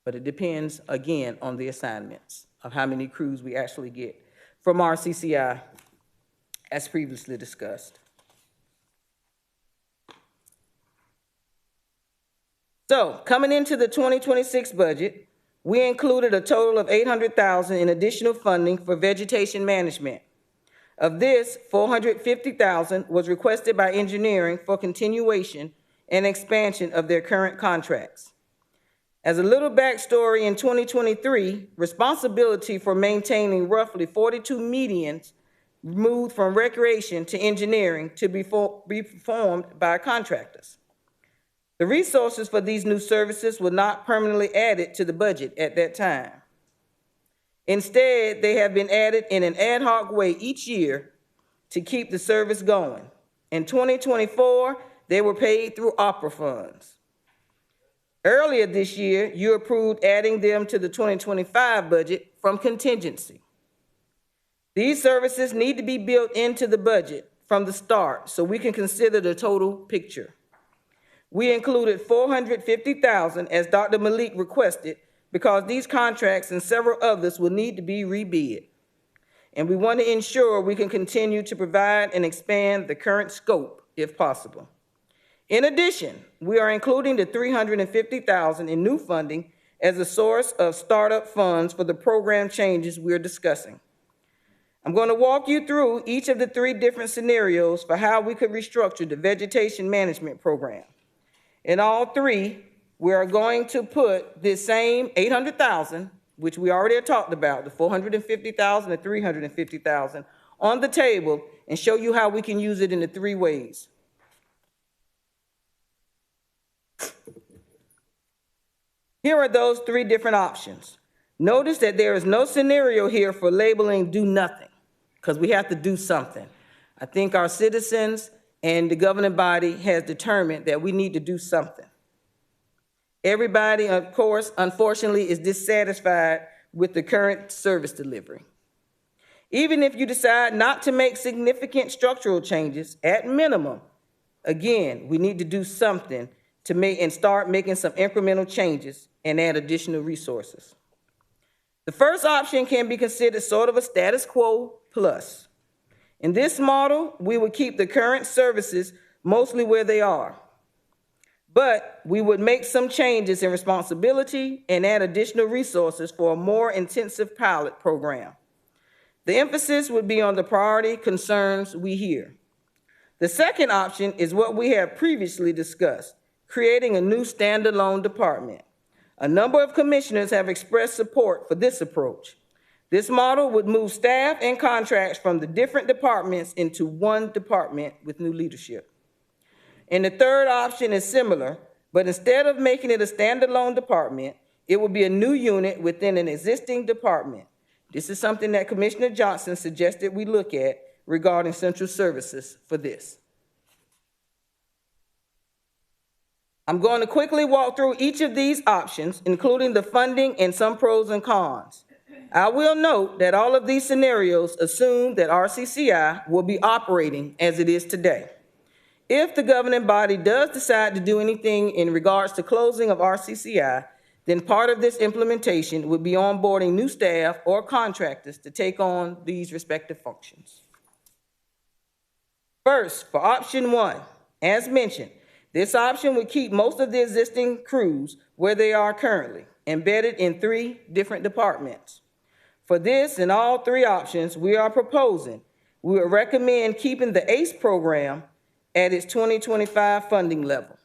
But it depends, again, on the assignments of how many crews we actually get from RCCI, as previously discussed. So, coming into the 2026 budget, we included a total of $800,000 in additional funding for vegetation management. Of this, $450,000 was requested by engineering for continuation and expansion of their current contracts. As a little backstory, in 2023, responsibility for maintaining roughly 42 medians moved from recreation to engineering to be performed by contractors. The resources for these new services were not permanently added to the budget at that time. Instead, they have been added in an ad hoc way each year to keep the service going. In 2024, they were paid through opera funds. Earlier this year, you approved adding them to the 2025 budget from contingency. These services need to be built into the budget from the start so we can consider the total picture. We included $450,000 as Dr. Malik requested because these contracts and several others will need to be rebid. And we want to ensure we can continue to provide and expand the current scope if possible. In addition, we are including the $350,000 in new funding as a source of startup funds for the program changes we're discussing. I'm going to walk you through each of the 3 different scenarios for how we could restructure the vegetation management program. In all 3, we are going to put this same $800,000, which we already had talked about, the $450,000 and $350,000, on the table and show you how we can use it in the 3 ways. Here are those 3 different options. Notice that there is no scenario here for labeling do nothing, because we have to do something. I think our citizens and the governing body has determined that we need to do something. Everybody, of course, unfortunately, is dissatisfied with the current service delivery. Even if you decide not to make significant structural changes, at minimum, again, we need to do something to make and start making some incremental changes and add additional resources. The first option can be considered sort of a status quo plus. In this model, we would keep the current services mostly where they are, but we would make some changes in responsibility and add additional resources for a more intensive pilot program. The emphasis would be on the priority concerns we hear. The second option is what we have previously discussed, creating a new standalone department. A number of commissioners have expressed support for this approach. This model would move staff and contracts from the different departments into one department with new leadership. And the third option is similar, but instead of making it a standalone department, it would be a new unit within an existing department. This is something that Commissioner Johnson suggested we look at regarding central services for this. I'm going to quickly walk through each of these options, including the funding and some pros and cons. I will note that all of these scenarios assume that RCCI will be operating as it is today. If the governing body does decide to do anything in regards to closing of RCCI, then part of this implementation would be onboarding new staff or contractors to take on these respective functions. First, for option 1, as mentioned, this option would keep most of the existing crews where they are currently, embedded in 3 different departments. For this and all three options we are proposing, we would recommend keeping the ACE program at its 2025 funding level,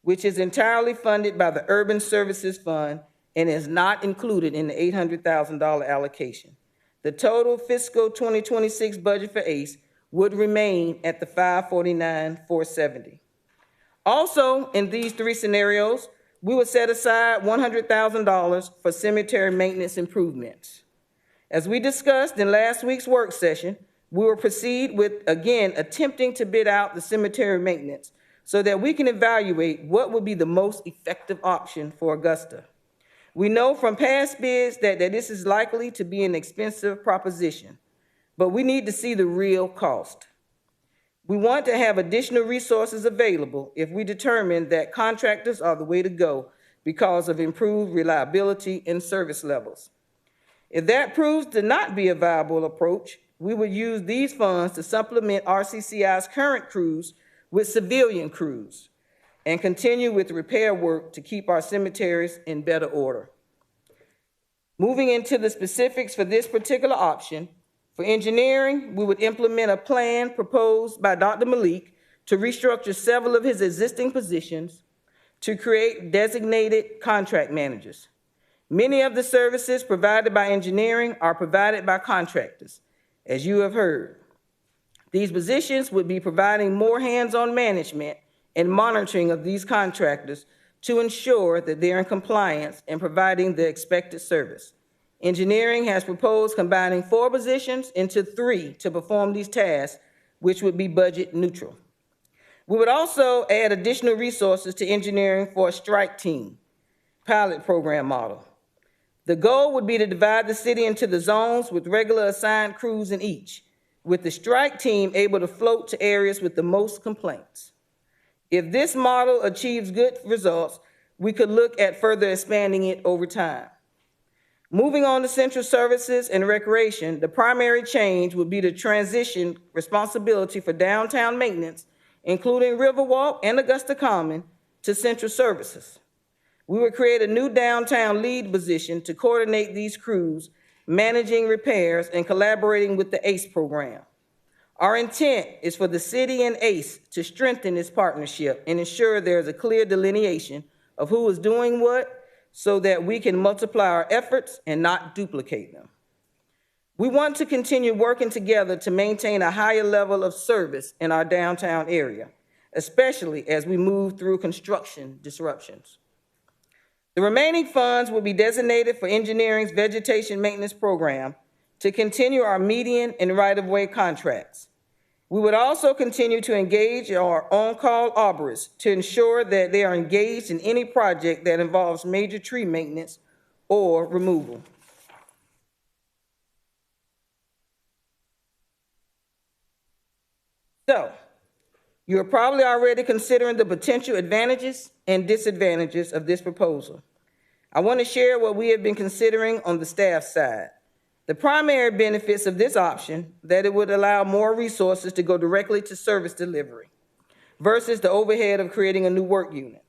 which is entirely funded by the Urban Services Fund and is not included in the $800,000 allocation. The total fiscal 2026 budget for ACE would remain at the $549,470. Also, in these three scenarios, we would set aside $100,000 for cemetery maintenance improvements. As we discussed in last week's work session, we will proceed with, again, attempting to bid out the cemetery maintenance so that we can evaluate what would be the most effective option for Augusta. We know from past bids that this is likely to be an expensive proposition, but we need to see the real cost. We want to have additional resources available if we determine that contractors are the way to go because of improved reliability and service levels. If that proves to not be a viable approach, we would use these funds to supplement RCCI's current crews with civilian crews and continue with repair work to keep our cemeteries in better order. Moving into the specifics for this particular option, for engineering, we would implement a plan proposed by Dr. Malik to restructure several of his existing positions to create designated contract managers. Many of the services provided by engineering are provided by contractors, as you have heard. These positions would be providing more hands-on management and monitoring of these contractors to ensure that they're in compliance and providing the expected service. Engineering has proposed combining 4 positions into 3 to perform these tasks, which would be budget neutral. We would also add additional resources to engineering for a strike team pilot program model. The goal would be to divide the city into the zones with regular assigned crews in each, with the strike team able to float to areas with the most complaints. If this model achieves good results, we could look at further expanding it over time. Moving on to central services and recreation, the primary change would be to transition responsibility for downtown maintenance, including Riverwalk and Augusta Common, to central services. We would create a new downtown lead position to coordinate these crews, managing repairs and collaborating with the ACE program. Our intent is for the city and ACE to strengthen this partnership and ensure there is a clear delineation of who is doing what so that we can multiply our efforts and not duplicate them. We want to continue working together to maintain a higher level of service in our downtown area, especially as we move through construction disruptions. The remaining funds will be designated for engineering's vegetation maintenance program to continue our median and right-of-way contracts. We would also continue to engage our on-call arborists to ensure that they are engaged in any project that involves major tree maintenance or removal. So, you are probably already considering the potential advantages and disadvantages of this proposal. I want to share what we have been considering on the staff side. The primary benefits of this option, that it would allow more resources to go directly to service delivery versus the overhead of creating a new work unit.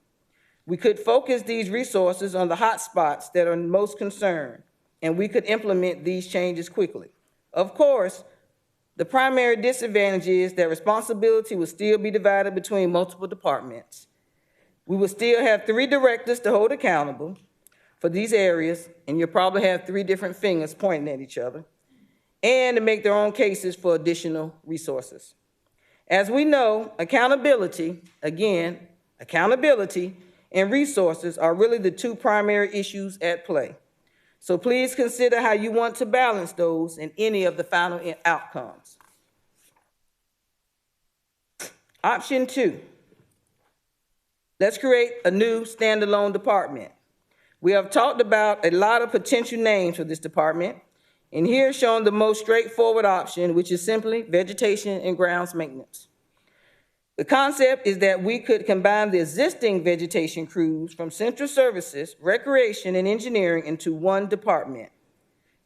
We could focus these resources on the hot spots that are most concerned, and we could implement these changes quickly. Of course, the primary disadvantage is that responsibility will still be divided between multiple departments. We will still have 3 directors to hold accountable for these areas, and you'll probably have 3 different fingers pointing at each other, and to make their own cases for additional resources. As we know, accountability, again, accountability and resources are really the 2 primary issues at play. So please consider how you want to balance those in any of the final outcomes. Option 2, let's create a new standalone department. We have talked about a lot of potential names for this department, and here is shown the most straightforward option, which is simply vegetation and grounds maintenance. The concept is that we could combine the existing vegetation crews from central services, recreation, and engineering into one department.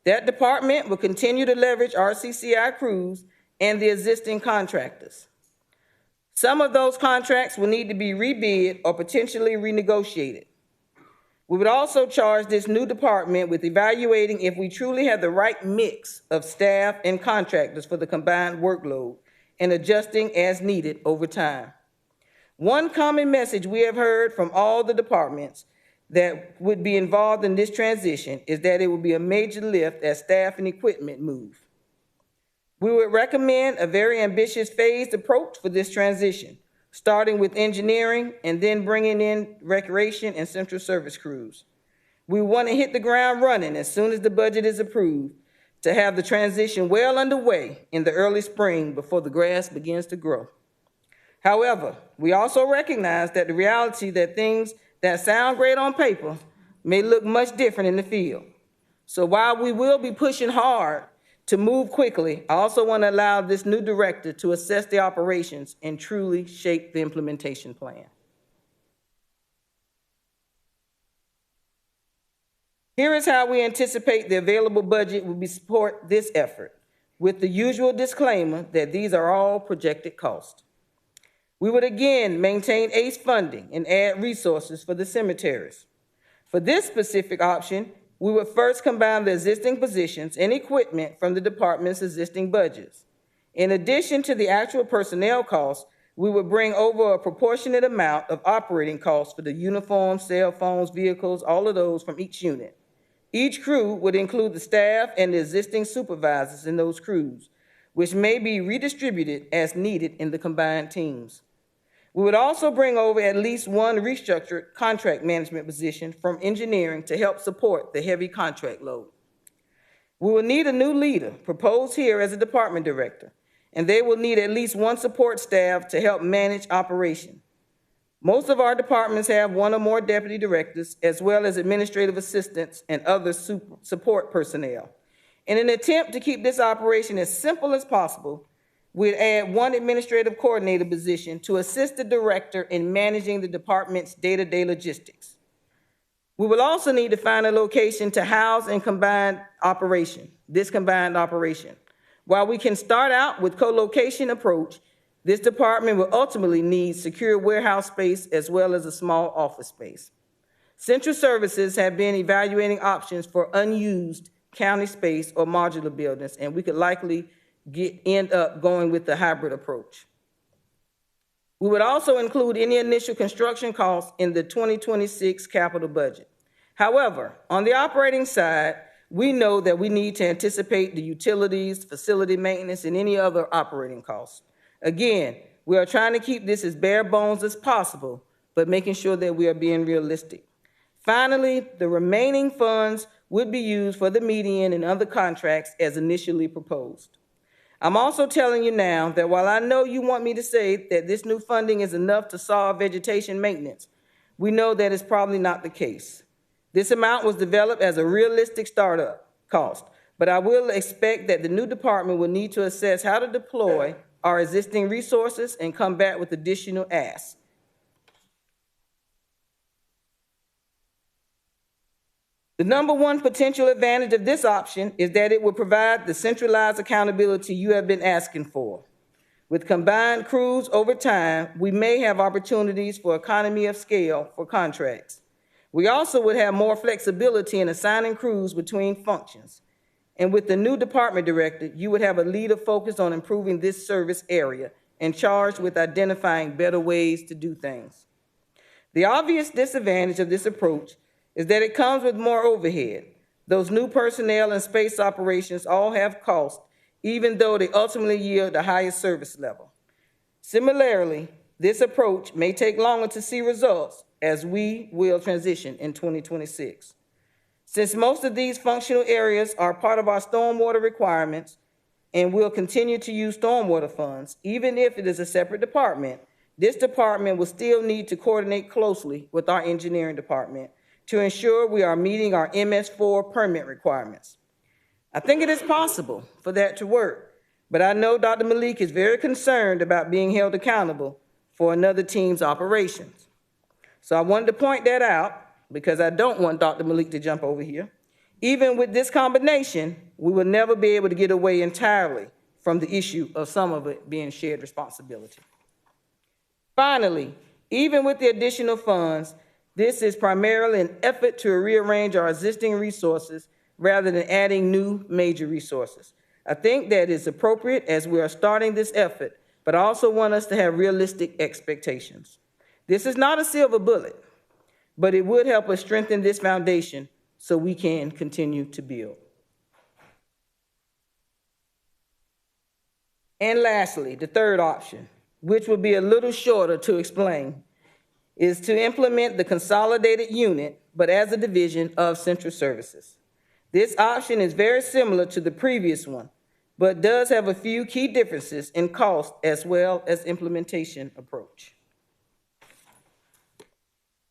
That department will continue to leverage RCCI crews and the existing contractors. Some of those contracts will need to be rebid or potentially renegotiated. We would also charge this new department with evaluating if we truly have the right mix of staff and contractors for the combined workload and adjusting as needed over time. One common message we have heard from all the departments that would be involved in this transition is that it will be a major lift as staff and equipment move. We would recommend a very ambitious phased approach for this transition, starting with engineering and then bringing in recreation and central service crews. We want to hit the ground running as soon as the budget is approved to have the transition well underway in the early spring before the grass begins to grow. However, we also recognize that the reality that things that sound great on paper may look much different in the field. So while we will be pushing hard to move quickly, I also want to allow this new director to assess the operations and truly shape the implementation plan. Here is how we anticipate the available budget will support this effort, with the usual disclaimer that these are all projected costs. We would again maintain ACE funding and add resources for the cemeteries. For this specific option, we would first combine the existing positions and equipment from the department's existing budgets. In addition to the actual personnel costs, we would bring over a proportionate amount of operating costs for the uniforms, cell phones, vehicles, all of those from each unit. Each crew would include the staff and the existing supervisors in those crews, which may be redistributed as needed in the combined teams. We would also bring over at least one restructured contract management position from engineering to help support the heavy contract load. We will need a new leader, proposed here as a department director, and they will need at least one support staff to help manage operation. Most of our departments have one or more deputy directors, as well as administrative assistants and other support personnel. In an attempt to keep this operation as simple as possible, we'd add one administrative coordinator position to assist the director in managing the department's day-to-day logistics. We will also need to find a location to house and this combined operation. While we can start out with co-location approach, this department will ultimately need secure warehouse space as well as a small office space. Central Services have been evaluating options for unused county space or modular buildings, and we could likely end up going with the hybrid approach. We would also include any initial construction costs in the 2026 capital budget. However, on the operating side, we know that we need to anticipate the utilities, facility maintenance, and any other operating costs. Again, we are trying to keep this as bare bones as possible, but making sure that we are being realistic. Finally, the remaining funds would be used for the median and other contracts as initially proposed. I'm also telling you now that while I know you want me to say that this new funding is enough to solve vegetation maintenance, we know that is probably not the case. This amount was developed as a realistic startup cost, but I will expect that the new department will need to assess how to deploy our existing resources and come back with additional asks. The number one potential advantage of this option is that it will provide the centralized accountability you have been asking for. With combined crews over time, we may have opportunities for economy of scale for contracts. We also would have more flexibility in assigning crews between functions. And with the new department director, you would have a leader focused on improving this service area and charged with identifying better ways to do things. The obvious disadvantage of this approach is that it comes with more overhead. Those new personnel and space operations all have cost, even though they ultimately yield the highest service level. Similarly, this approach may take longer to see results as we will transition in 2026. Since most of these functional areas are part of our stormwater requirements and will continue to use stormwater funds, even if it is a separate department, this department will still need to coordinate closely with our engineering department to ensure we are meeting our MS4 permit requirements. I think it is possible for that to work, but I know Dr. Malik is very concerned about being held accountable for another team's operations. So I wanted to point that out because I don't want Dr. Malik to jump over here. Even with this combination, we will never be able to get away entirely from the issue of some of it being shared responsibility. Finally, even with the additional funds, This is primarily an effort to rearrange our existing resources rather than adding new major resources. I think that is appropriate as we are starting this effort, but I also want us to have realistic expectations. This is not a silver bullet, but it would help us strengthen this foundation so we can continue to build. And lastly, the third option, which would be a little shorter to explain, is to implement the consolidated unit, but as a division of central services. This option is very similar to the previous one, but does have a few key differences in cost as well as implementation approach.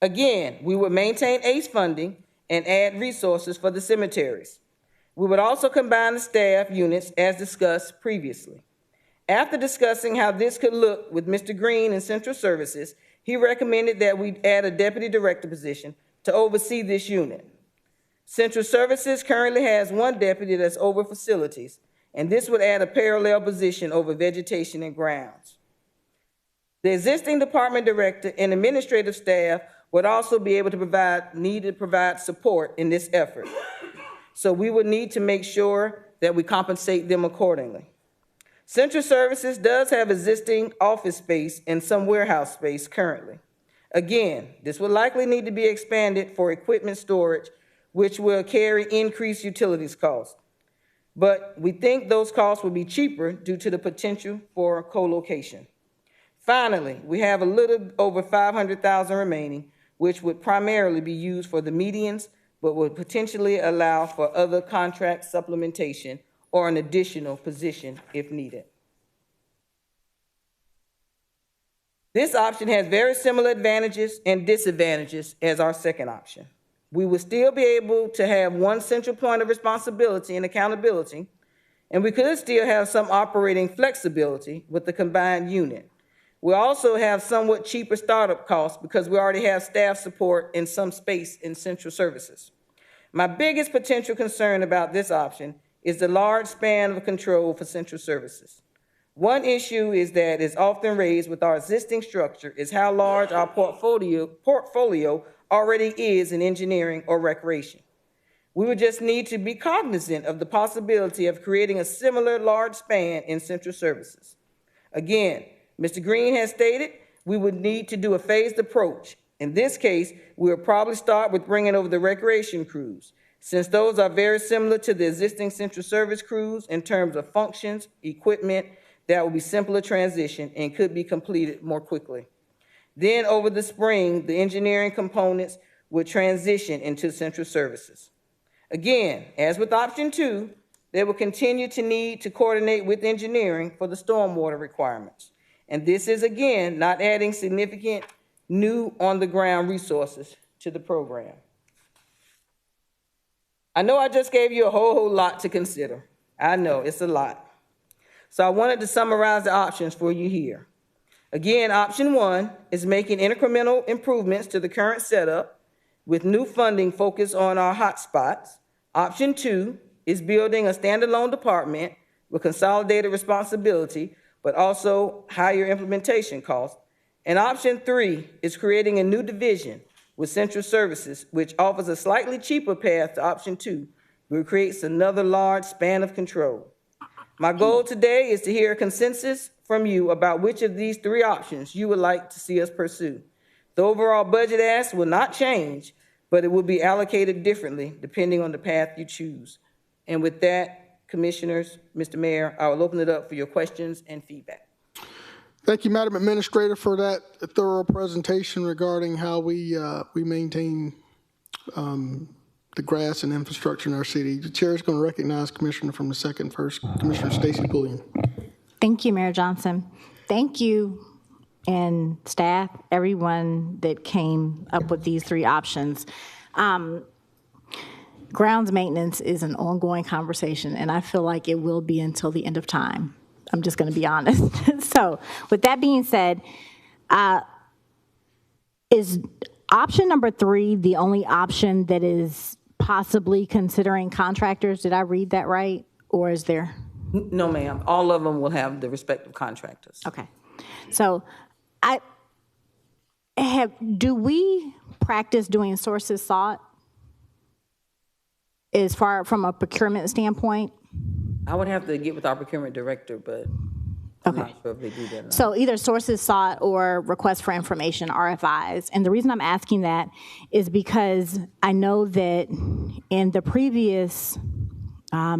Again, we would maintain ACE funding and add resources for the cemeteries. We would also combine the staff units as discussed previously. After discussing how this could look with Mr. Green in Central Services, he recommended that we add a deputy director position to oversee this unit. Central Services currently has one deputy that's over facilities, and this would add a parallel position over vegetation and grounds. The existing department director and administrative staff would also be able to provide support in this effort. So we would need to make sure that we compensate them accordingly. Central Services does have existing office space and some warehouse space currently. Again, this will likely need to be expanded for equipment storage, which will carry increased utilities costs. But we think those costs will be cheaper due to the potential for co-location. Finally, we have a little over $500,000 remaining, which would primarily be used for the medians, but would potentially allow for other contract supplementation or an additional position if needed. This option has very similar advantages and disadvantages as our second option. We would still be able to have one central point of responsibility and accountability, and we could still have some operating flexibility with the combined unit. We also have somewhat cheaper startup costs because we already have staff support and some space in Central Services. My biggest potential concern about this option is the large span of control for Central Services. One issue is that is often raised with our existing structure is how large our portfolio already is in engineering or recreation. We would just need to be cognizant of the possibility of creating a similar large span in Central Services. Again, Mr. Green has stated we would need to do a phased approach. In this case, we'll probably start with bringing over the recreation crews, since those are very similar to the existing Central Service crews in terms of functions, equipment, that will be simpler transition and could be completed more quickly. Then over the spring, the engineering components would transition into Central Services. Again, as with option 2, they will continue to need to coordinate with engineering for the stormwater requirements. And this is, again, not adding significant new on-the-ground resources to the program. I know I just gave you a whole lot to consider. I know, it's a lot. So I wanted to summarize the options for you here. Again, option 1 is making incremental improvements to the current setup with new funding focused on our hotspots. Option 2 is building a standalone department with consolidated responsibility, but also higher implementation costs. And option 3 is creating a new division with Central Services, which offers a slightly cheaper path to option 2, but creates another large span of control. My goal today is to hear a consensus from you about which of these 3 options you would like to see us pursue. The overall budget ask will not change, but it will be allocated differently depending on the path you choose. And with that, Commissioners, Mr. Mayor, I will open it up for your questions and feedback. Thank you, Madam Administrator, for that thorough presentation regarding how we maintain the grass and infrastructure in our city. The chair is going to recognize Commissioner from the second first, Commissioner Stacy Pulliam. Thank you, Mayor Johnson. Thank you and staff, everyone that came up with these 3 options. Grounds maintenance is an ongoing conversation, and I feel like it will be until the end of time. I'm just going to be honest. So with that being said, is option number 3 the only option that is possibly considering contractors? Did I read that right? Or is there? No, ma'am. All of them will have the respective contractors. Okay. So Do we practice doing sources sought as far from a procurement standpoint? I would have to get with our procurement director, but I'm not sure if they do that or not. So either sources sought or request for information, RFIs. And the reason I'm asking that is because I know that in the previous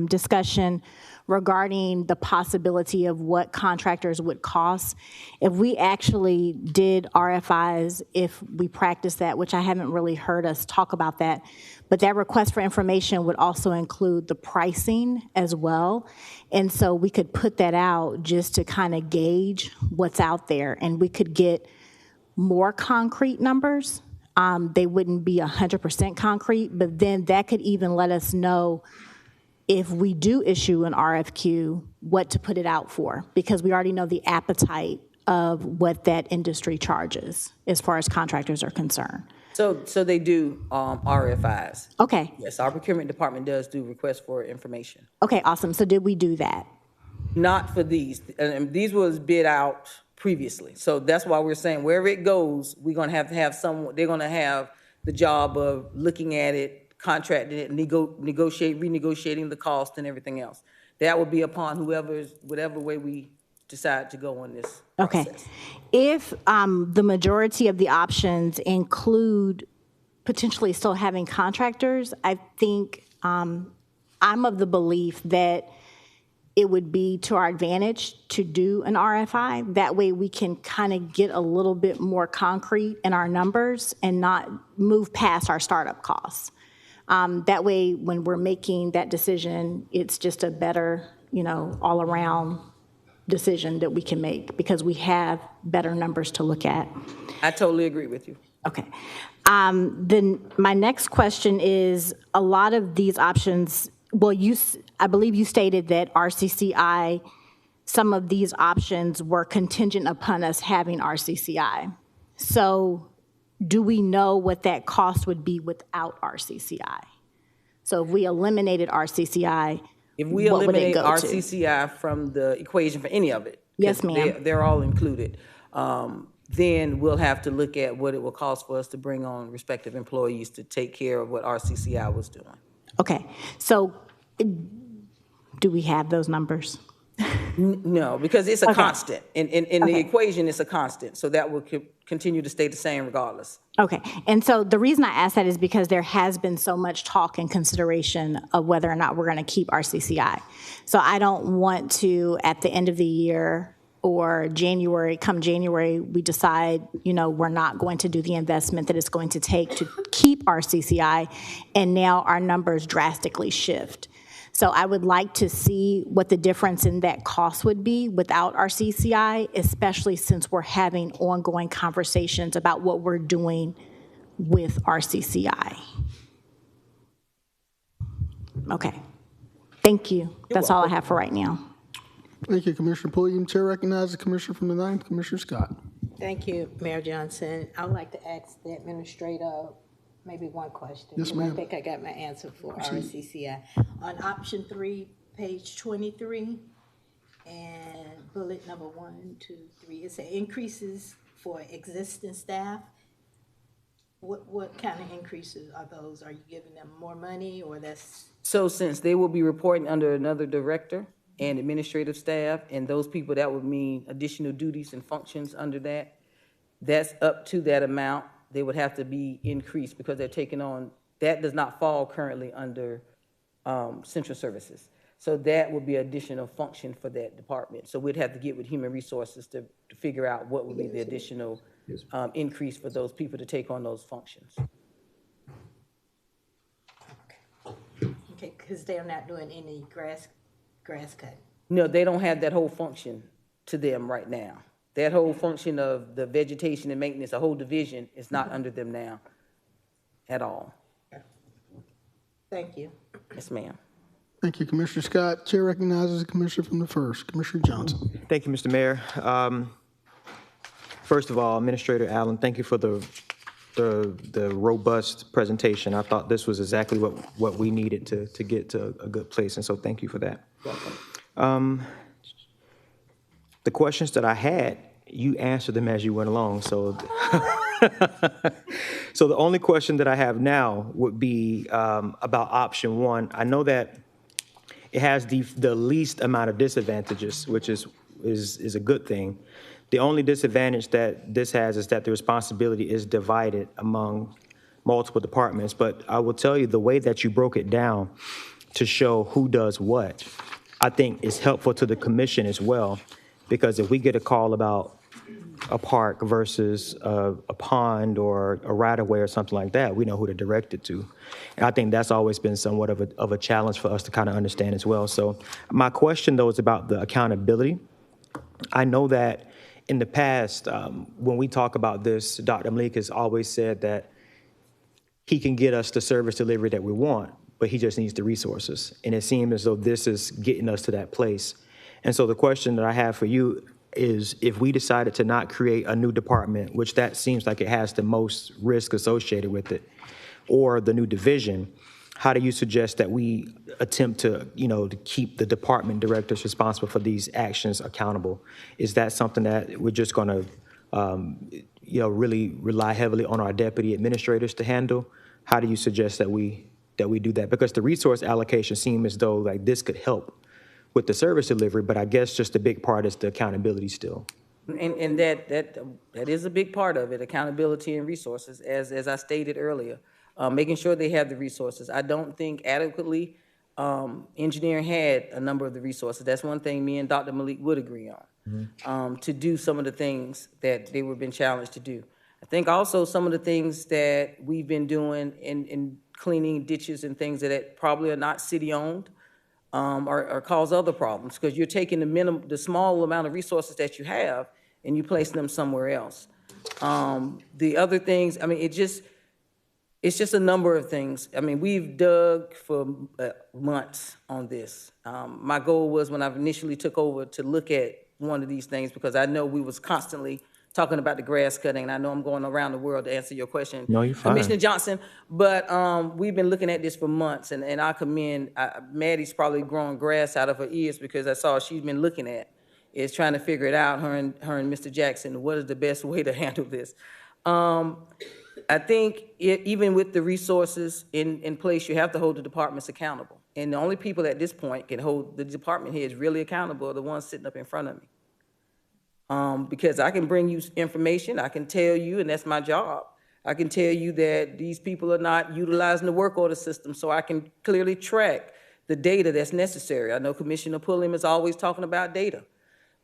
discussion regarding the possibility of what contractors would cost, if we actually did RFIs, if we practice that, which I haven't really heard us talk about that, but that request for information would also include the pricing as well. And so we could put that out just to kind of gauge what's out there, and we could get more concrete numbers. They wouldn't be 100% concrete, but then that could even let us know if we do issue an RFQ, what to put it out for, because we already know the appetite of what that industry charges as far as contractors are concerned. So they do RFIs. Okay. Yes, our procurement department does do requests for information. Okay, awesome. So did we do that? Not for these. And these was bid out previously. So that's why we're saying wherever it goes, we're going to have someone, they're going to have the job of looking at it, contracting it, renegotiating the cost and everything else. That would be upon whatever way we decide to go on this process. Okay. If the majority of the options include potentially still having contractors, I think I'm of the belief that it would be to our advantage to do an RFI. That way we can kind of get a little bit more concrete in our numbers and not move past our startup costs. That way, when we're making that decision, it's just a better, all-around decision that we can make because we have better numbers to look at. I totally agree with you. Okay. Then my next question is, a lot of these options, well, I believe you stated that RCCI, some of these options were contingent upon us having RCCI. So do we know what that cost would be without RCCI? So if we eliminated RCCI, if we what would it eliminate go to? RCCI from the equation for any of it, Yes, ma'am. they're all included, then we'll have to look at what it will cost for us to bring on respective employees to take care of what RCCI was doing. Okay. So do we have those numbers? No, because it's a constant. In the equation, it's a constant. So that will continue to stay the same regardless. Okay. And so the reason I ask that is because there has been so much talk and consideration of whether or not we're going to keep RCCI. So I don't want to, at the end of the year or come January, we decide, we're not going to do the investment that it's going to take to keep RCCI, and now our numbers drastically shift. So I would like to see what the difference in that cost would be without our CCI, especially since we're having ongoing conversations about what we're doing with our CCI. Okay. Thank you. That's all I have for right now. Thank you, Commissioner Pulliam. Chair recognizes the Commissioner from the 9th, Commissioner Scott. Thank you, Mayor Johnson. I would like to ask the administrator maybe one question. Yes, ma'am. I think I got my answer for RCCI. On option 3, page 23, and bullet number 1, 2, 3, it says increases for existing staff. What kind of increases are those? Are you giving them more money, or that's? So since they will be reporting under another director and administrative staff, and those people, that would mean additional duties and functions under that, that's up to that amount. They would have to be increased because they're taking on, that does not fall currently under central services. So that would be additional function for that department. So we'd have to get with human resources to figure out what would be the additional increase for those people to take on those functions. Okay, because they're not doing any grass cutting. No, they don't have that whole function to them right now. That whole function of the vegetation and maintenance, a whole division, is not under them now at all. Thank you. Yes, ma'am. Thank you, Commissioner Scott. Chair recognizes the Commissioner from the 1st, Commissioner Johnson. Thank you, Mr. Mayor. First of all, Administrator Allen, thank you for the robust presentation. I thought this was exactly what we needed to get to a good place, and so thank you for that. The questions that I had, you answered them as you went along, so So the only question that I have now would be about option one. I know that it has the least amount of disadvantages, which is a good thing. The only disadvantage that this has is that the responsibility is divided among multiple departments. But I will tell you, the way that you broke it down to show who does what, I think is helpful to the commission as well. Because if we get a call about a park versus a pond or a right-of-way or something like that, we know who to direct it to. And I think that's always been somewhat of a challenge for us to kind of understand as well. So my question, though, is about the accountability. I know that in the past, when we talk about this, Dr. Malik has always said that he can get us the service delivery that we want, but he just needs the resources. And it seems as though this is getting us to that place. And so the question that I have for you is, if we decided to not create a new department, which that seems like it has the most risk associated with it, or the new division, how do you suggest that we attempt to, to keep the department directors responsible for these actions accountable? Is that something that we're just going to, really rely heavily on our deputy administrators to handle? How do you suggest that we do that? Because the resource allocation seems as though like this could help with the service delivery, but I guess just the big part is the accountability still. And that is a big part of it, accountability and resources, as I stated earlier. Making sure they have the resources. I don't think adequately engineering had a number of the resources. That's one thing me and Dr. Malik would agree on, to do some of the things that they were being challenged to do. I think also some of the things that we've been doing in cleaning ditches and things that probably are not city-owned or cause other problems, because you're taking the small amount of resources that you have and you place them somewhere else. The other things, I mean, it's just a number of things. I mean, we've dug for months on this. My goal was, when I initially took over, to look at one of these things, because I know we was constantly talking about the grass cutting, and I know I'm going around the world to answer your question, No, you're fine. Commissioner Johnson, but we've been looking at this for months, and I commend, Maddie's probably growing grass out of her ears, because I saw she's been looking at, is trying to figure it out, her and Mr. Jackson, what is the best way to handle this. I think even with the resources in place, you have to hold the departments accountable. And the only people at this point can hold the department heads really accountable are the ones sitting up in front of me. Because I can bring you information, I can tell you, and that's my job, I can tell you that these people are not utilizing the work order system, so I can clearly track the data that's necessary. I know Commissioner Pulliam is always talking about data,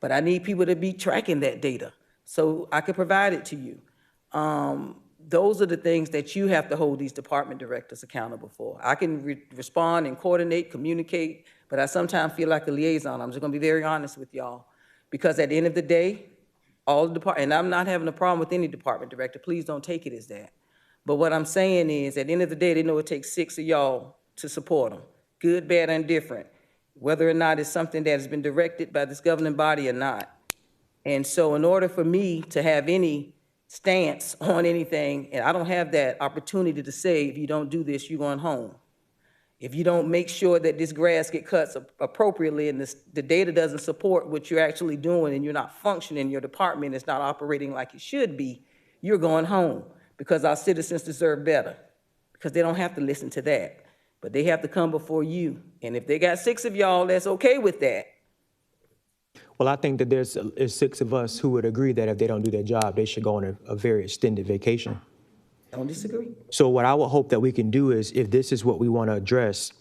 but I need people to be tracking that data so I can provide it to you. Those are the things that you have to hold these department directors accountable for. I can respond and coordinate, communicate, but I sometimes feel like a liaison. I'm just gonna be very honest with y'all. Because at the end of the day, all the department, and I'm not having a problem with any department director, please don't take it as that. But what I'm saying is, at the end of the day, they know it takes 6 of y'all to support them, good, bad, and indifferent, whether or not it's something that has been directed by this governing body or not. And so in order for me to have any stance on anything, and I don't have that opportunity to say, if you don't do this, you're going home. If you don't make sure that this grass get cut appropriately and the data doesn't support what you're actually doing, and you're not functioning, your department is not operating like it should be, you're going home, because our citizens deserve better, because they don't have to listen to that, but they have to come before you. And if they got 6 of y'all that's okay with that. Well, I think that there's 6 of us who would agree that if they don't do their job, they should go on a very extended vacation. Don't disagree. So what I would hope that we can do is, if this is what we want to address,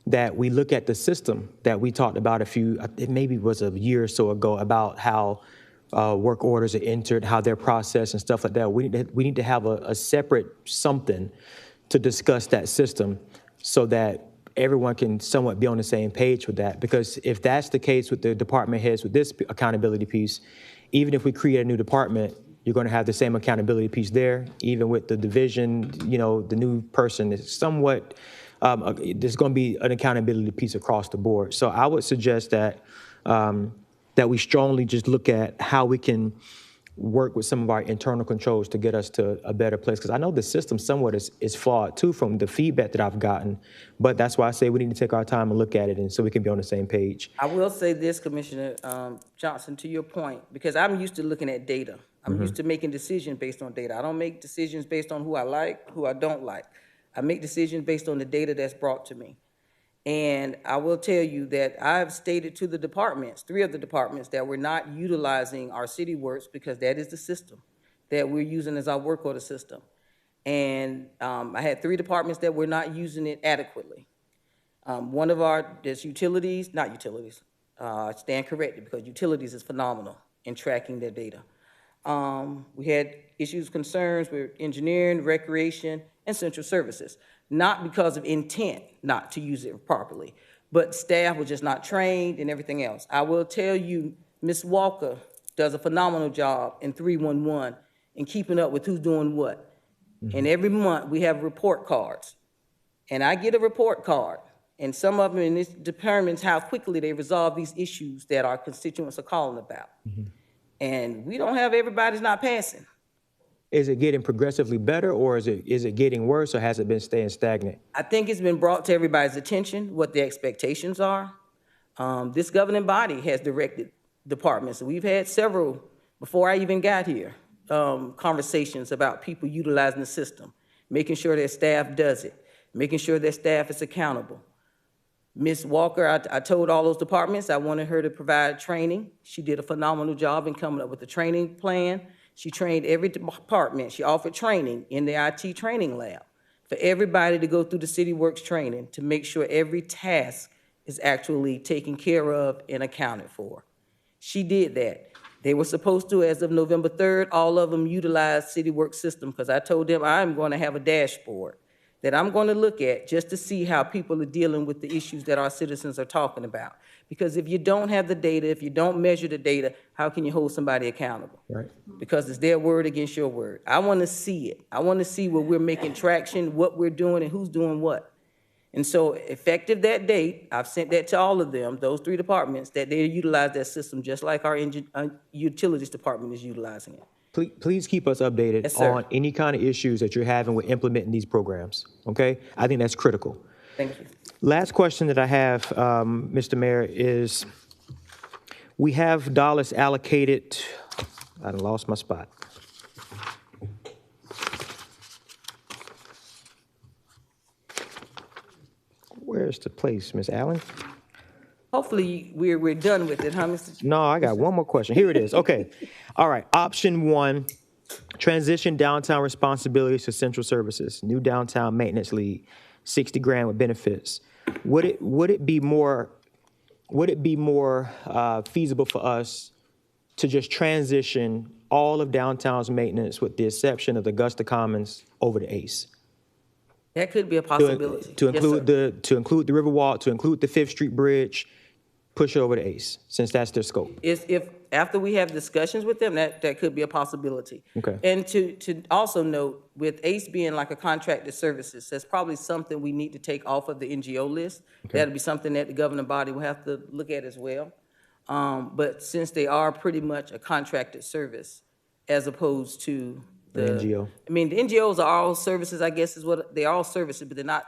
that we look at the system that we talked about it maybe was a year or so ago, about how work orders are entered, how they're processed and stuff like that. We need to have a separate something to discuss that system, so that everyone can somewhat be on the same page with that. Because if that's the case with the department heads with this accountability piece, even if we create a new department, you're going to have the same accountability piece there. Even with the division, the new person is somewhat, there's going to be an accountability piece across the board. So I would suggest that that we strongly just look at how we can work with some of our internal controls to get us to a better place? Because I know the system somewhat is flawed too from the feedback that I've gotten, but that's why I say we need to take our time and look at it and so we can be on the same page. I will say this, Commissioner Johnson, to your point, because I'm used to looking at data. I'm used to making decisions based on data. I don't make decisions based on who I like, who I don't like. I make decisions based on the data that's brought to me. And I will tell you that I've stated to the departments, 3 of the departments, that we're not utilizing our CityWorks because that is the system that we're using as our work order system. And I had 3 departments that were not using it adequately. One of there's utilities, not utilities, stand corrected because utilities is phenomenal in tracking their data. We had issues, concerns with engineering, recreation, and central services. Not because of intent not to use it properly, but staff was just not trained and everything else. I will tell you, Ms. Walker does a phenomenal job in 311 in keeping up with who's doing what. And every month we have report cards. And I get a report card, and some of them, and this determines how quickly they resolve these issues that our constituents are calling about. And we don't have everybody's not passing. Is it getting progressively better, or is it getting worse, or has it been staying stagnant? I think it's been brought to everybody's attention what the expectations are. This governing body has directed departments. We've had several, before I even got here, conversations about people utilizing the system, making sure their staff does it, making sure their staff is accountable. Ms. Walker, I told all those departments I wanted her to provide training. She did a phenomenal job in coming up with a training plan. She trained every department. She offered training in the IT training lab for everybody to go through the CityWorks training to make sure every task is actually taken care of and accounted for. She did that. They were supposed to, as of November 3rd, all of them utilize CityWorks system because I told them I'm going to have a dashboard that I'm going to look at just to see how people are dealing with the issues that our citizens are talking about. Because if you don't have the data, if you don't measure the data, how can you hold somebody accountable? Right. Because it's their word against your word. I want to see it. I want to see where we're making traction, what we're doing, and who's doing what. And so effective that date, I've sent that to all of them, those 3 departments, that they utilize that system just like our utilities department is utilizing it. Please keep us updated on any kind of issues that you're having with implementing these programs, okay? I think that's critical. Thank you. Last question that I have, Mr. Mayor, is we have dollars allocated, I done lost my spot. Where's the place, Ms. Allen? Hopefully we're done with it, huh, Mr. No, I got one more question. Here it is. Okay. All right. Option 1, transition downtown responsibilities to central services, new downtown maintenance lead, $60,000 with benefits. Would it be more feasible for us to just transition all of downtown's maintenance, with the exception of the Augusta Commons, over to ACE? That could be a possibility. To include the Riverwalk, to include the 5th Street Bridge, push it over to ACE, since that's their scope. If after we have discussions with them, that could be a possibility. Okay. And to also note, with ACE being like a contracted services, that's probably something we need to take off of the NGO list. Okay. That'll be something that the governing body will have to look at as well. But since they are pretty much a contracted service, as opposed to the NGO. I mean, the NGOs are all services, I guess, is what they're all services, but they're not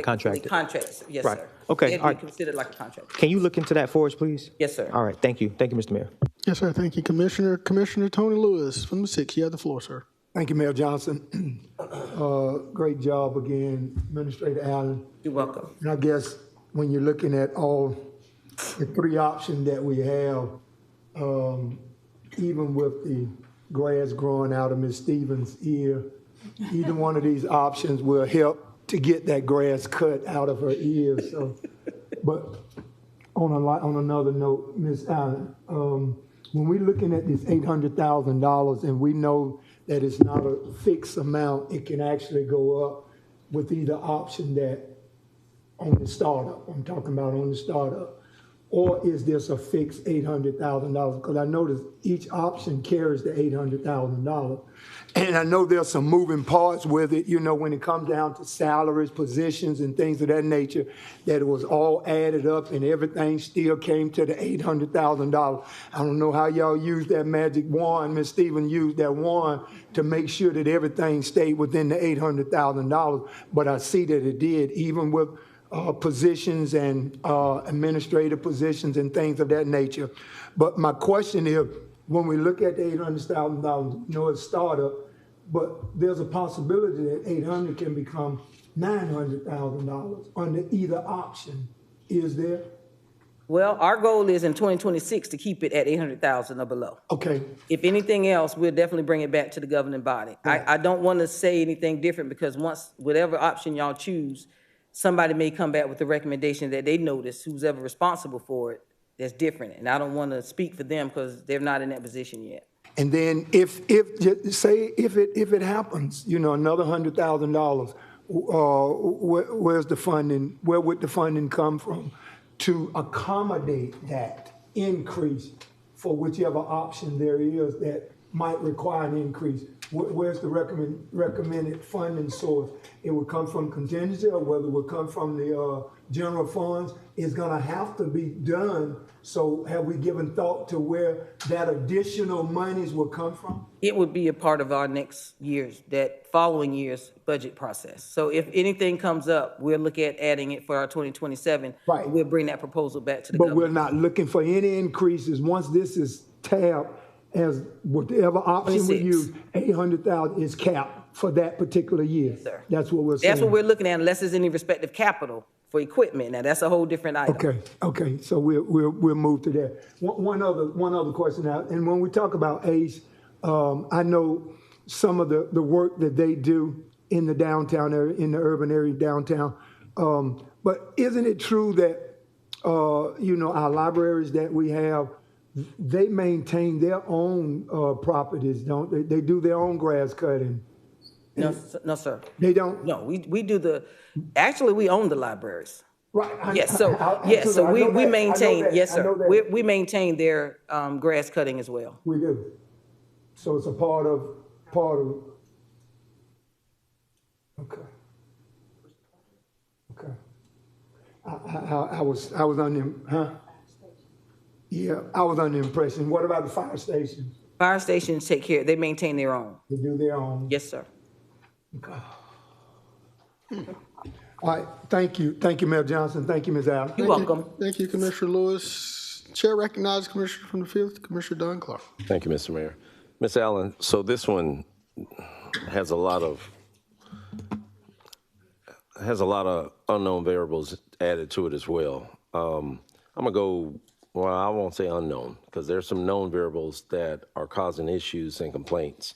contracted. Contracts, yes, right. Sir. Okay. They'd be considered like a contract. Can you look into that for us, please? Yes, sir. All right. Thank you. Thank you, Mr. Mayor. Yes, sir. Thank you, Commissioner. Commissioner Tony Lewis from the 6th. You have the floor, sir. Thank you, Mayor Johnson. Great job again, Administrator Allen. You're welcome. And I guess when you're looking at all the 3 options that we have, even with the grass growing out of Ms. Stevens' ear, either one of these options will help to get that grass cut out of her ear. So, but on another note, Ms. Allen, when we're looking at this $800,000 and we know that it's not a fixed amount, it can actually go up with either option that on the startup. I'm talking about on the startup. or is this a fixed $800,000? Because I noticed each option carries the $800,000. And I know there's some moving parts with it, you know, when it comes down to salaries, positions, and things of that nature, that it was all added up and everything still came to the $800,000. I don't know how y'all used that magic wand, Ms. Stevens used that wand to make sure that everything stayed within the $800,000, but I see that it did, even with positions and administrative positions and things of that nature. But my question is, when we look at the $800,000, you know, it's startup, but there's a possibility that 800 can become $900,000 under either option. Is there? Well, our goal is in 2026 to keep it at 800,000 or below. Okay. If anything else, we'll definitely bring it back to the governing body. I don't want to say anything different because once, whatever option y'all choose, somebody may come back with the recommendation that they notice, who's ever responsible for it, that's different. And I don't want to speak for them because they're not in that position yet. And then if it happens, you know, another $100,000, where's the funding? Where would the funding come from to accommodate that increase for whichever option there is that might require an increase? Where's the recommended funding source? It would come from contingency, or whether it would come from the general funds. It's gonna have to be done. So have we given thought to where that additional monies will come from? It would be a part of our next year's, that following year's budget process. So if anything comes up, we'll look at adding it for our 2027. Right. We'll bring that proposal back to the But government. we're not looking for any increases. Once this is tabbed as whatever option we 26. use, 800,000 is capped for that particular year. Sir. That's what we're saying. That's what we're looking at, unless there's any respective capital for equipment. Now, that's a whole different item. Okay, so we'll move to that. One other question now, and when we talk about ACE, I know some of the work that they do in the downtown area, in the urban area downtown, but isn't it true that, you know, our libraries that we have, they maintain their own properties, don't they? They do their own grass cutting. No, sir. They don't? No, we do actually, we own the libraries. Right. Yes, so we maintain, yes, sir. We maintain their grass cutting as well. We do. So it's a part of, okay. I was under, Yeah, I was under the impression. What about the fire station? Fire stations take care, they maintain their own. They do their own? Yes, sir. Okay. All right, thank you, Mayor Johnson, thank you, Ms. Allen. You're welcome. Thank you, Commissioner Lewis. Chair recognizes Commissioner from the 5th, Commissioner Don Clark. Thank you, Mr. Mayor. Ms. Allen, so this one has a lot of unknown variables added to it as well. I'm gonna go, well, I won't say unknown, because there's some known variables that are causing issues and complaints.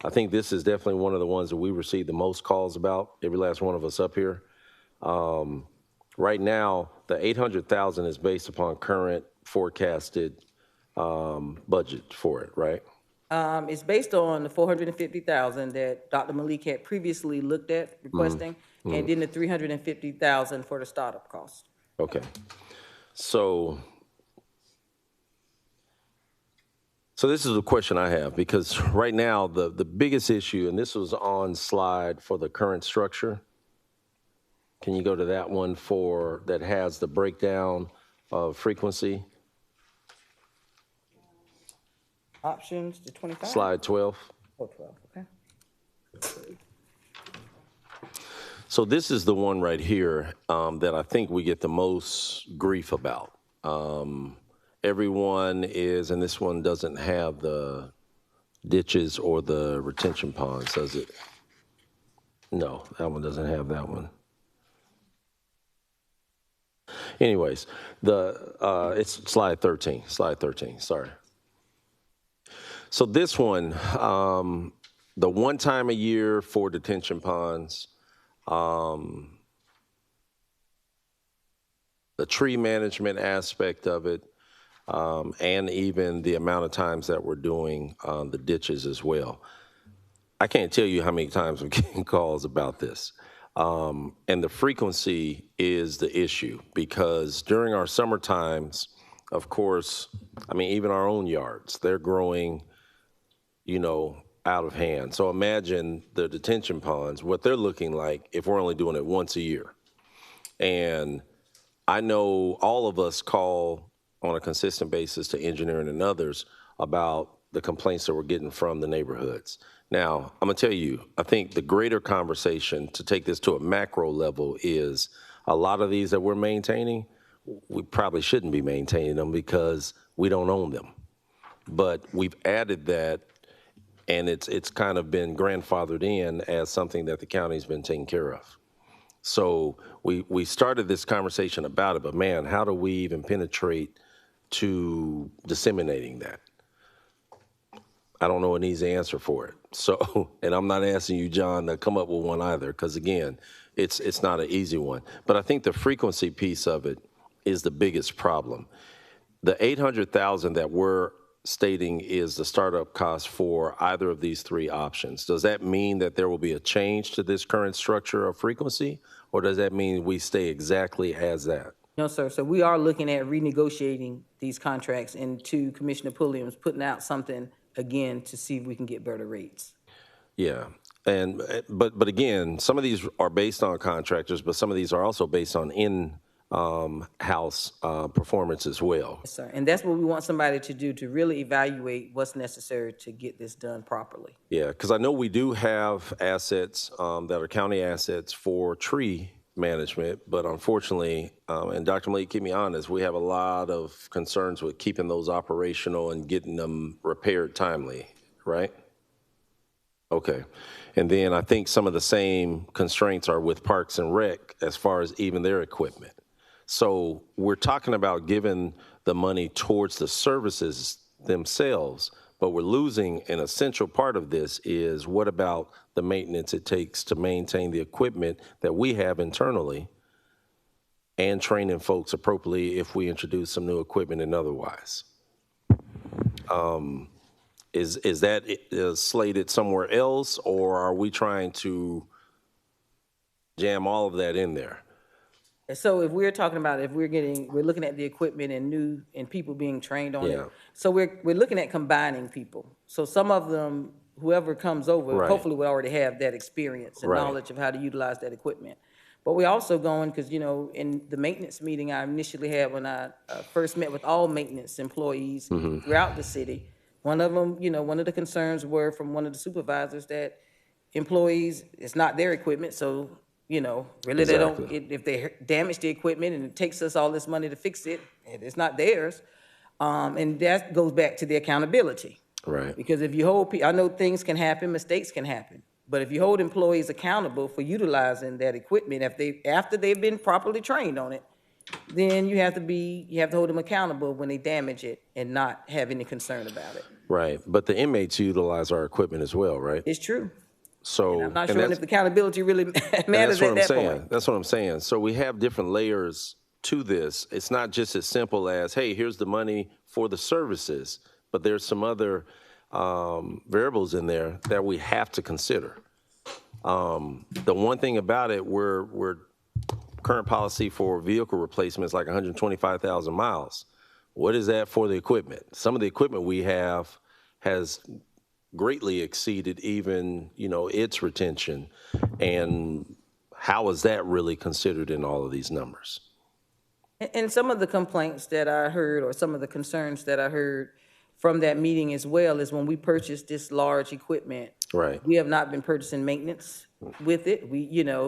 I think this is definitely one of the ones that we receive the most calls about, every last one of us up here. Right now, the 800,000 is based upon current forecasted budget for it, right? It's based on the 450,000 that Dr. Malik had previously looked at requesting, and then the 350,000 for the startup cost. Okay. So this is a question I have, because right now, the biggest issue, and this was on slide for the current structure. Can you go to that one that has the breakdown of frequency? Options to 25? Slide 12. Oh, 12, okay. So this is the one right here that I think we get the most grief about. Everyone is, and this one doesn't have the ditches or the retention ponds, does it? No, that one doesn't have that one. Anyways, it's slide 13, sorry. So this one, the one time a year for detention ponds, the tree management aspect of it, and even the amount of times that we're doing the ditches as well. I can't tell you how many times I'm getting calls about this. And the frequency is the issue, because during our summer times, of course, I mean, even our own yards, they're growing, out of hand. So imagine the detention ponds, what they're looking like if we're only doing it once a year. And I know all of us call on a consistent basis to engineering and others about the complaints that we're getting from the neighborhoods. Now, I'm gonna tell you, I think the greater conversation to take this to a macro level is a lot of these that we're maintaining, we probably shouldn't be maintaining them because we don't own them. But we've added that, and it's kind of been grandfathered in as something that the county's been taking care of. So we started this conversation about it, but man, how do we even penetrate to disseminating that? I don't know an easy answer for it. So, and I'm not asking you, John, to come up with one either, because again, it's not an easy one. But I think the frequency piece of it is the biggest problem. The $800,000 that we're stating is the startup cost for either of these three options. Does that mean that there will be a change to this current structure of frequency, or does that mean we stay exactly as that? No, sir. So we are looking at renegotiating these contracts, and to Commissioner Pulliam's putting out something again to see if we can get better rates. Yeah, and but again, some of these are based on contractors, but some of these are also based on in-house performance as well. Yes, sir. And that's what we want somebody to do, to really evaluate what's necessary to get this done properly. Yeah, because I know we do have assets that are county assets for tree management, but unfortunately, and Dr. Malik, keep me honest, we have a lot of concerns with keeping those operational and getting them repaired timely, right? Okay. And then I think some of the same constraints are with Parks and Rec as far as even their equipment. So we're talking about giving the money towards the services themselves, but we're losing an essential part of this is what about the maintenance it takes to maintain the equipment that we have internally and training folks appropriately if we introduce some new equipment and otherwise. Is that slated somewhere else, or are we trying to jam all of that in there? So if we're talking about, we're looking at the equipment and people being trained on it. So we're looking at combining people. So some of them, whoever comes over, hopefully will already have that experience and knowledge of how to utilize that equipment. But we're also going, because, in the maintenance meeting I initially had when I first met with all maintenance employees throughout the city, one of them, one of the concerns were from one of the supervisors that employees, it's not their equipment, so really they don't, if they damage the equipment and it takes us all this money to fix it, it's not theirs. And that goes back to the accountability. Right. Because if you hold, I know things can happen, mistakes can happen, but if you hold employees accountable for utilizing that equipment, after they've been properly trained on it, then you have to hold them accountable when they damage it and not have any concern about it. Right. But the inmates utilize our equipment as well, right? It's true. So and I'm not sure if the accountability really matters at that point. That's what I'm saying. So we have different layers to this. It's not just as simple as, hey, here's the money for the services, but there's some other variables in there that we have to consider. The one thing about it, we're current policy for vehicle replacement is like 125,000 miles. What is that for the equipment? Some of the equipment we have has greatly exceeded even, its retention. And how is that really considered in all of these numbers? And some of the complaints that I heard, or some of the concerns that I heard from that meeting as well, is when we purchased this large equipment, we have not been purchasing maintenance with it.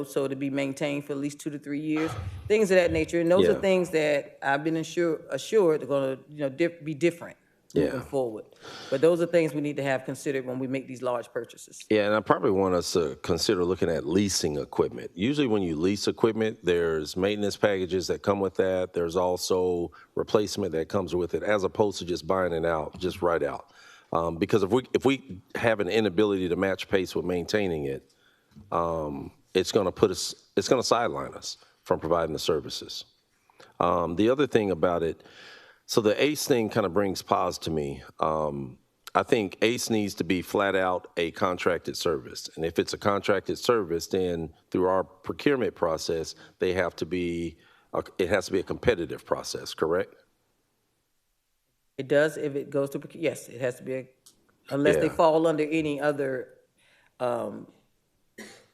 So to be maintained for at least 2 to 3 years, things of that nature. And those are things that I've been assured are going to, be different moving forward. But those are things we need to have considered when we make these large purchases. Yeah, and I probably want us to consider looking at leasing equipment. Usually when you lease equipment, there's maintenance packages that come with that. There's also replacement that comes with it, as opposed to just buying it out, just right out. Because if we have an inability to match pace with maintaining it, it's going to sideline us from providing the services. The other thing about it, so the ACE thing kind of brings pause to me. I think ACE needs to be flat out a contracted service. And if it's a contracted service, then through our procurement process, it has to be a competitive process, correct? It does if it goes to, yes, it has to be, unless they Yeah. fall under any other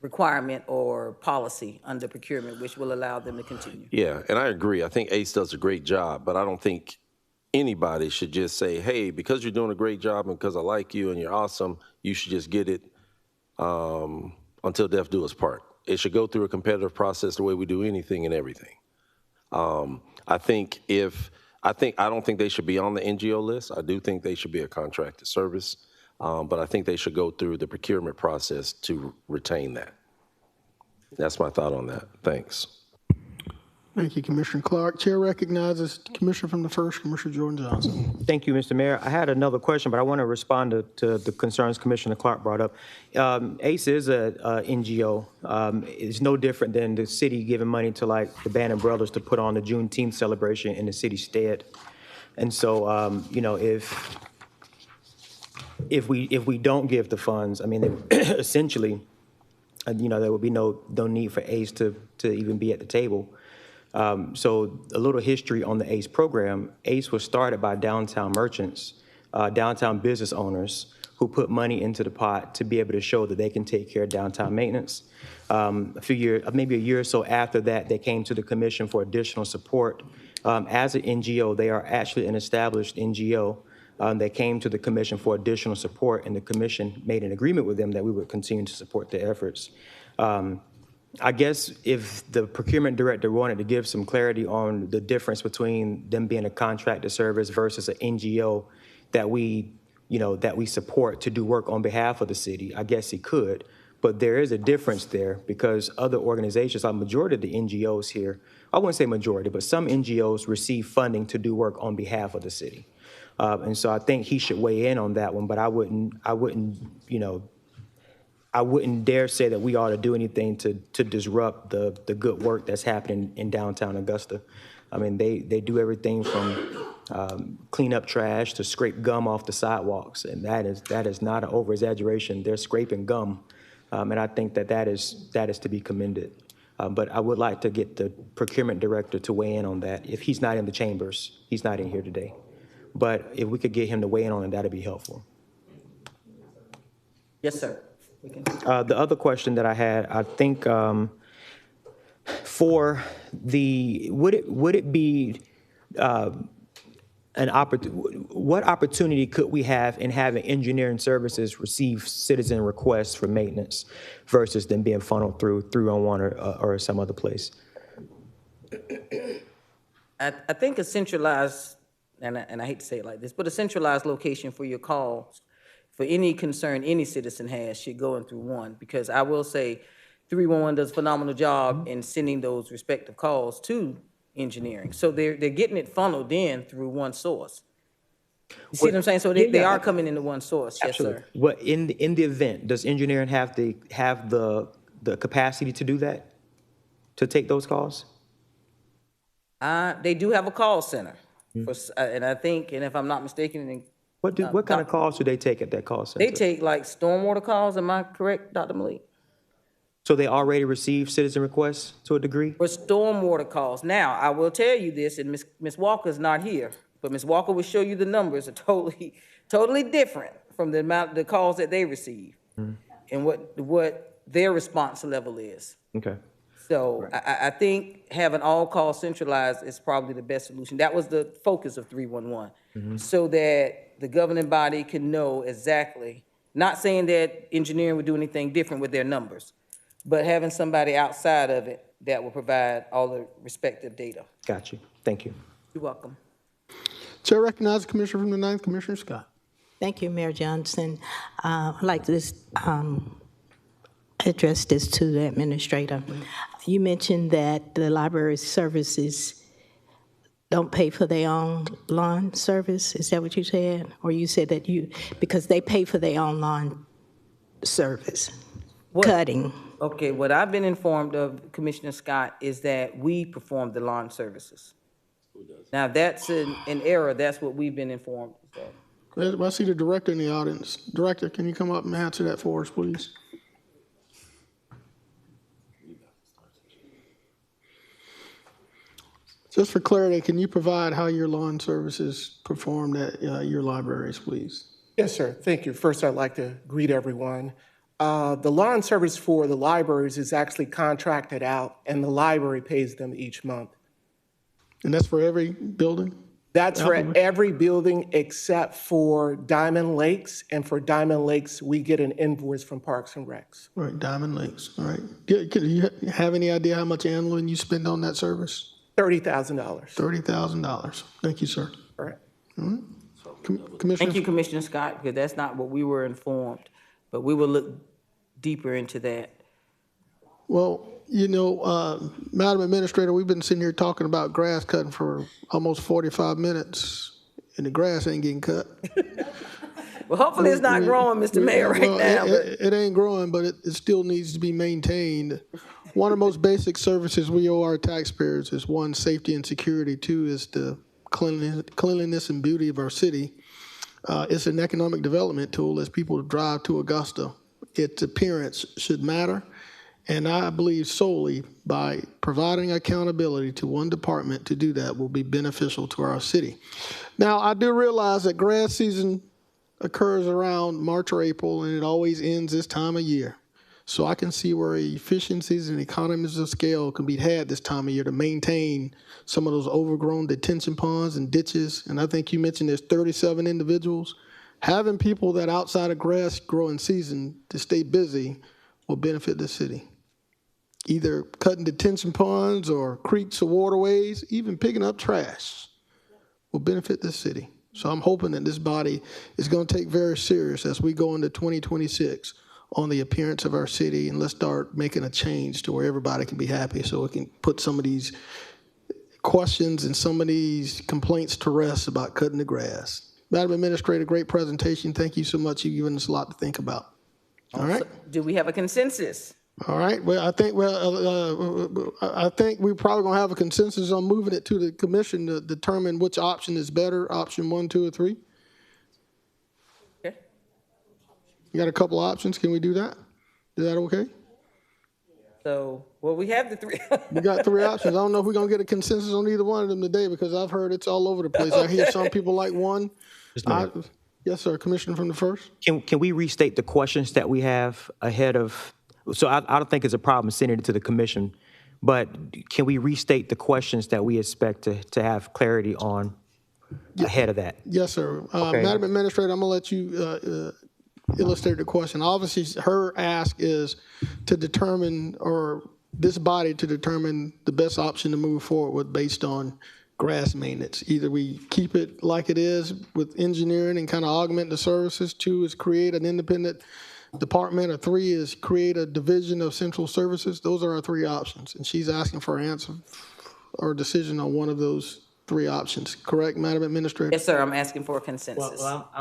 requirement or policy under procurement, which will allow them to continue. Yeah, and I agree. I think ACE does a great job, but I don't think anybody should just say, hey, because you're doing a great job and because I like you and you're awesome, you should just get it until death do us part. It should go through a competitive process the way we do anything and everything. I don't think they should be on the NGO list. I do think they should be a contracted service, but I think they should go through the procurement process to retain that. That's my thought on that. Thanks. Thank you, Commissioner Clark. Chair recognizes Commissioner from the 1st, Commissioner Jordan Johnson. Thank you, Mr. Mayor. I had another question, but I want to respond to the concerns Commissioner Clark brought up. ACE is a NGO. It's no different than the city giving money to like the Bannon Brothers to put on the Juneteenth celebration in the city's stead. And so, you know, if we don't give the funds, I mean, essentially, you know, there would be no need for ACE to even be at the table. So a little history on the ACE program. ACE was started by downtown merchants, downtown business owners who put money into the pot to be able to show that they can take care of downtown maintenance. Maybe a year or so after that, they came to the commission for additional support. As an NGO, they are actually an established NGO. They came to the commission for additional support, and the commission made an agreement with them that we would continue to support their efforts. I guess if the procurement director wanted to give some clarity on the difference between them being a contracted service versus an NGO that we support to do work on behalf of the city, I guess he could. But there is a difference there because other organizations, a majority of the NGOs here, I wouldn't say majority, but some NGOs receive funding to do work on behalf of the city. And so I think he should weigh in on that one, but I wouldn't dare say that we ought to do anything to disrupt the good work that's happening in downtown Augusta. I mean, they do everything from clean up trash to scrape gum off the sidewalks, and that is not an over-exaggeration. They're scraping gum, and I think that is to be commended. But I would like to get the procurement director to weigh in on that. If he's not in the chambers, he's not in here today. But if we could get him to weigh in on it, that'd be helpful. Yes, sir. The other question that I had, I think, for the would it be what opportunity could we have in having engineering services receive citizen requests for maintenance versus them being funneled through 311 or some other place? I think a centralized, and I hate to say it like this, but a centralized location for your calls for any concern any citizen has should go in through one, because I will say 311 does a phenomenal job in sending those respective calls to engineering. So they're getting it funneled in through one source. You see what I'm saying? So they are coming into one source. Absolutely. Yes, sir. What in the event, does engineering have the capacity to do that? To take those calls? They do have a call center. And I think, and if I'm not mistaken, What kind of calls do they take at that call center? they take like stormwater calls. Am I correct, Dr. Malik? So they already receive citizen requests to a degree? For stormwater calls. Now, I will tell you this, and Ms. Walker's not here, but Ms. Walker will show you the numbers are totally different from the amount of the calls that they receive and what their response level is. Okay. So I think having all calls centralized is probably the best solution. That was the focus of 311, so that the governing body can know exactly, not saying that engineering would do anything different with their numbers, but having somebody outside of it that will provide all the respective data. Got you. Thank you. You're welcome. Chair recognizes Commissioner from the 9th, Commissioner Scott. Thank you, Mayor Johnson. I'd like to address this to the administrator. You mentioned that the library services don't pay for their own lawn service. Is that what you said? Or you said that because they pay for their own lawn service, cutting. Okay, what I've been informed of, Commissioner Scott, is that we perform the lawn services. Now, that's an error. That's what we've been informed of. I see the director in the audience. Director, can you come up and answer that for us, please? Just for clarity, can you provide how your lawn services performed at your libraries, please? Yes, sir. Thank you. First, I'd like to greet everyone. The lawn service for the libraries is actually contracted out, and the library pays them each month. And that's for every building? That's for every building except for Diamond Lakes, and for Diamond Lakes, we get an invoice from Parks and Recs. Right, Diamond Lakes, all right. Do you have any idea how much annually you spend on that service? $30,000. $30,000. Thank you, sir. All right. All right. Commissioner? Thank you, Commissioner Scott, because that's not what we were informed, but we will look deeper into that. Well, you know, Madam Administrator, we've been sitting here talking about grass cutting for almost 45 minutes, and the grass ain't getting cut. Well, hopefully it's not growing, Mr. Mayor, right now. It ain't growing, but it still needs to be maintained. One of the most basic services we owe our taxpayers is, one, safety and security. Two is the cleanliness and beauty of our city. It's an economic development tool as people drive to Augusta. Its appearance should matter. And I believe solely by providing accountability to one department to do that will be beneficial to our city. Now, I do realize that grass season occurs around March or April, and it always ends this time of year. So I can see where efficiencies and economies of scale can be had this time of year to maintain some of those overgrown detention ponds and ditches. And I think you mentioned there's 37 individuals. Having people that outside of grass growing season to stay busy will benefit the city. Either cutting detention ponds or creeks or waterways, even picking up trash will benefit the city. So I'm hoping that this body is going to take very serious as we go into 2026 on the appearance of our city, and let's start making a change to where everybody can be happy so we can put some of these questions and some of these complaints to rest about cutting the grass. Madam Administrator, great presentation. Thank you so much. You've given us a lot to think about. All right. Do we have a consensus? All right. Well, I think we're probably going to have a consensus on moving it to the commission to determine which option is better, option 1, 2, or 3. Okay. You got a couple options. Can we do that? Is that okay? So, well, we have the three. We got 3 options. I don't know if we're going to get a consensus on either one of them today because I've heard it's all over the place. I hear some people like one. Yes, sir. Commissioner from the first. Can we restate the questions that we have ahead of? So I don't think it's a problem sending it to the commission, but can we restate the questions that we expect to have clarity on ahead of that? Yes, sir. Okay. Madam Administrator, I'm going to let you illustrate the question. Obviously, her ask is to determine, or this body to determine the best option to move forward with based on grass maintenance. Either we keep it like it is with engineering and kind of augment the services. 2 is create an independent department, or 3 is create a division of central services. Those are our 3 options, and she's asking for an answer or decision on one of those 3 options. Correct, Madam Administrator? Yes, sir. I'm asking for a consensus. Well,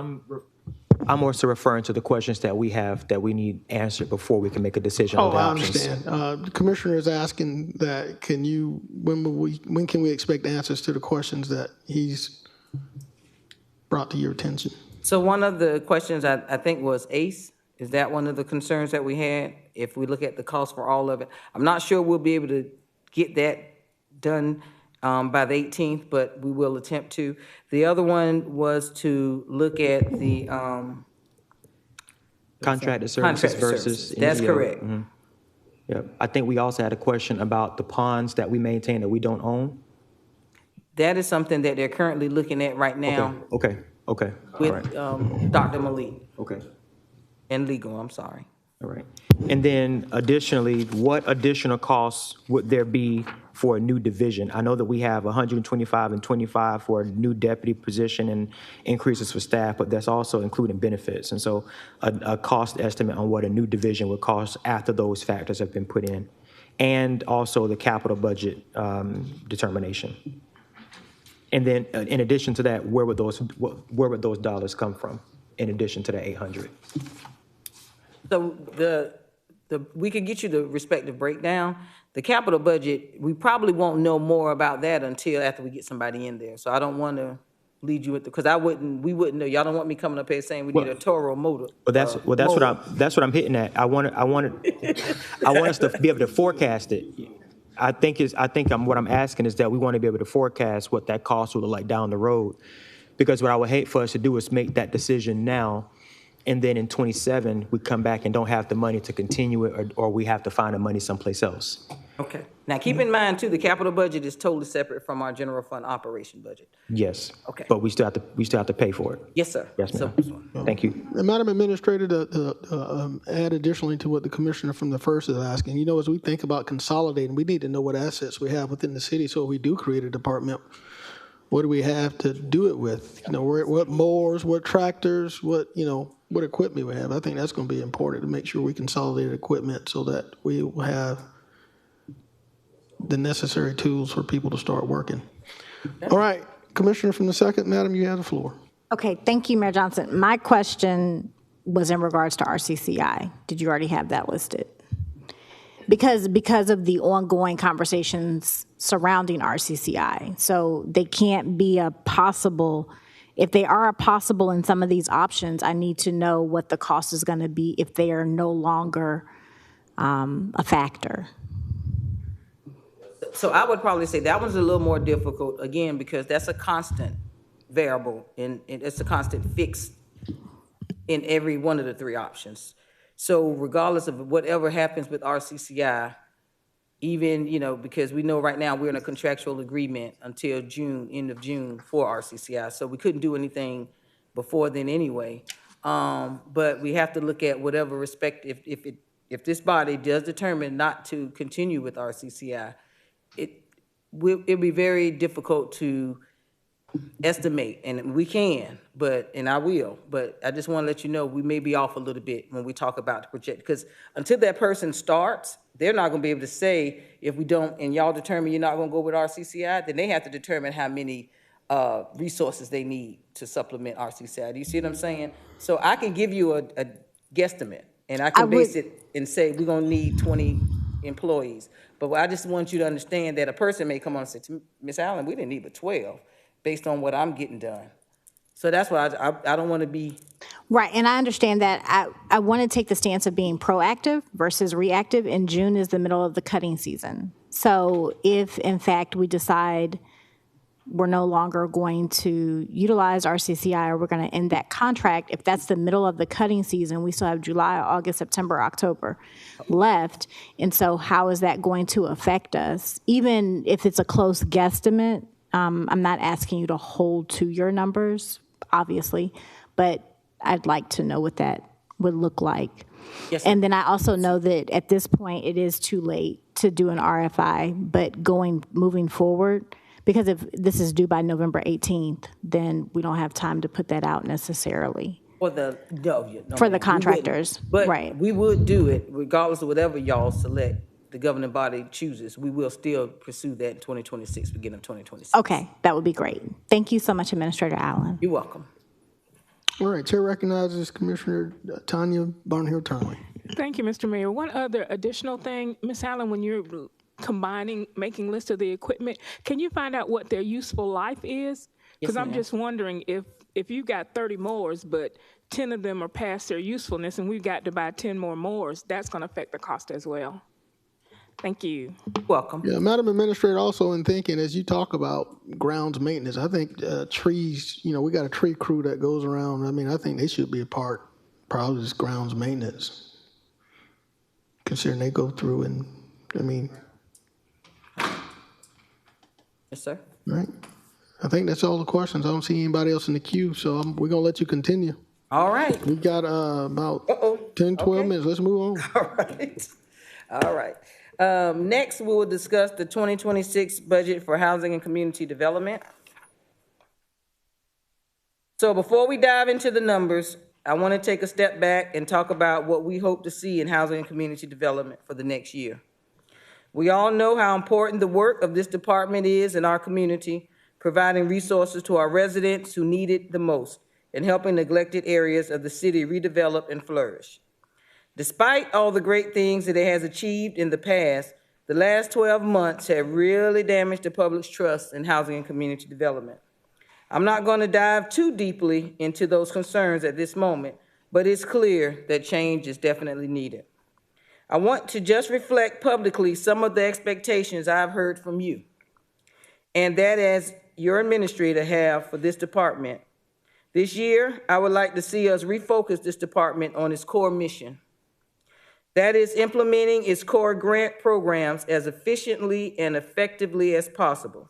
I'm also referring to the questions that we have that we need answered before we can make a decision on the options. I understand. The commissioner is asking that when can we expect answers to the questions that he's brought to your attention? So one of the questions I think was ACE. Is that one of the concerns that we had? If we look at the cost for all of it, I'm not sure we'll be able to get that done by the 18th, but we will attempt to. The other one was to look at the contracted services versus. That's NGO. correct. Mm-hmm. Yep. I think we also had a question about the ponds that we maintain that we don't own. That is something that they're currently looking at right now. Okay. With Dr. Malik. Okay. And legal, I'm sorry. All right. And then additionally, what additional costs would there be for a new division? I know that we have 125 and 25 for a new deputy position and increases for staff, but that's also including benefits. And so a cost estimate on what a new division would cost after those factors have been put in, and also the capital budget determination. And then in addition to that, where would those dollars come from in addition to the 800? So we could get you the respective breakdown. The capital budget, we probably won't know more about that until after we get somebody in there. So I don't want to lead you with because we wouldn't know. Y'all don't want me coming up here saying we need a Toro motor. Well, that's what I'm hitting at. I want us to be able to forecast it. what I'm asking is that we want to be able to forecast what that cost will look like down the road. Because what I would hate for us to do is make that decision now, and then in 27, we come back and don't have the money to continue it, or we have to find the money someplace else. Okay. Now, keep in mind, too, the capital budget is totally separate from our general fund operation budget. Yes. Okay. But we still have to pay for it. Yes, sir. Yes, ma'am. Thank you. And Madam Administrator, to add additionally to what the commissioner from the first is asking, you know, as we think about consolidating, we need to know what assets we have within the city. So if we do create a department, what do we have to do it with? You know, what mowers, what tractors, what equipment we have. I think that's going to be important to make sure we consolidate equipment so that we will have the necessary tools for people to start working. All right, Commissioner from the second, Madam, you have the floor. Okay, thank you, Mayor Johnson. My question was in regards to RCCI. Did you already have that listed? Because of the ongoing conversations surrounding RCCI. So they can't be a possible, if they are a possible in some of these options, I need to know what the cost is going to be if they are no longer a factor. So I would probably say that one's a little more difficult, again, because that's a constant variable, and it's a constant fix in every one of the three options. So regardless of whatever happens with RCCI, even, because we know right now we're in a contractual agreement until June, end of June for RCCI, so we couldn't do anything before then anyway. But we have to look at whatever respect, if this body does determine not to continue with RCCI, it'd be very difficult to estimate, and we can, and I will, but I just want to let you know we may be off a little bit when we talk about the project, because until that person starts, they're not going to be able to say, if we don't, and y'all determine you're not going to go with RCCI, then they have to determine how many resources they need to supplement RCCI. Do you see what I'm saying? So I can give you a guesstimate, and I can base it and say we're going to need 20 employees. But I just want you to understand that a person may come on and say, Ms. Allen, we didn't need but 12 based on what I'm getting done. So that's why I don't want to be. Right, and I understand that. I want to take the stance of being proactive versus reactive, and June is the middle of the cutting season. So if, in fact, we decide we're no longer going to utilize RCCI or we're going to end that contract, if that's the middle of the cutting season, we still have July, August, September, October left. And so how is that going to affect us? Even if it's a close guesstimate, I'm not asking you to hold to your numbers, obviously, but I'd like to know what that would look like. Yes, and then I also know that at this point, it is too late to do an RFI, but moving forward, because if this is due by November 18th, then we don't have time to put that out necessarily. For the contractors, but right. We would do it regardless of whatever y'all select, the governing body chooses. We will still pursue that in 2026, beginning of 2026. Okay, that would be great. Thank you so much, Administrator Allen. You're welcome. All right, Chair recognizes Commissioner Tanya Barnhill-Turnley. Thank you, Mr. Mayor. One other additional thing, Ms. Allen, when you're making lists of the equipment, can you find out what their useful life is? Because I'm just wondering if you got 30 mowers, but 10 of them are past their usefulness and we've got to buy 10 more mowers, that's going to affect the cost as well. Thank you. Welcome. Yeah, Madam Administrator, also in thinking, as you talk about grounds maintenance, I think trees, we got a tree crew that goes around. I mean, I think they should be a part, probably just grounds maintenance, considering they go through and, Yes, sir. Right. I think that's all the questions. I don't see anybody else in the queue, so we're going to let you continue. All right. We've got about 10, 12 minutes. Let's move on. All right. Next, we will discuss the 2026 budget for housing and community development. So before we dive into the numbers, I want to take a step back and talk about what we hope to see in housing and community development for the next year. We all know how important the work of this department is in our community, providing resources to our residents who need it the most and helping neglected areas of the city redevelop and flourish. Despite all the great things that it has achieved in the past, the last 12 months have really damaged the public's trust in housing and community development. I'm not going to dive too deeply into those concerns at this moment, but it's clear that change is definitely needed. I want to just reflect publicly some of the expectations I've heard from you, and that as your administrator have for this department. This year, I would like to see us refocus this department on its core mission. That is implementing its core grant programs as efficiently and effectively as possible.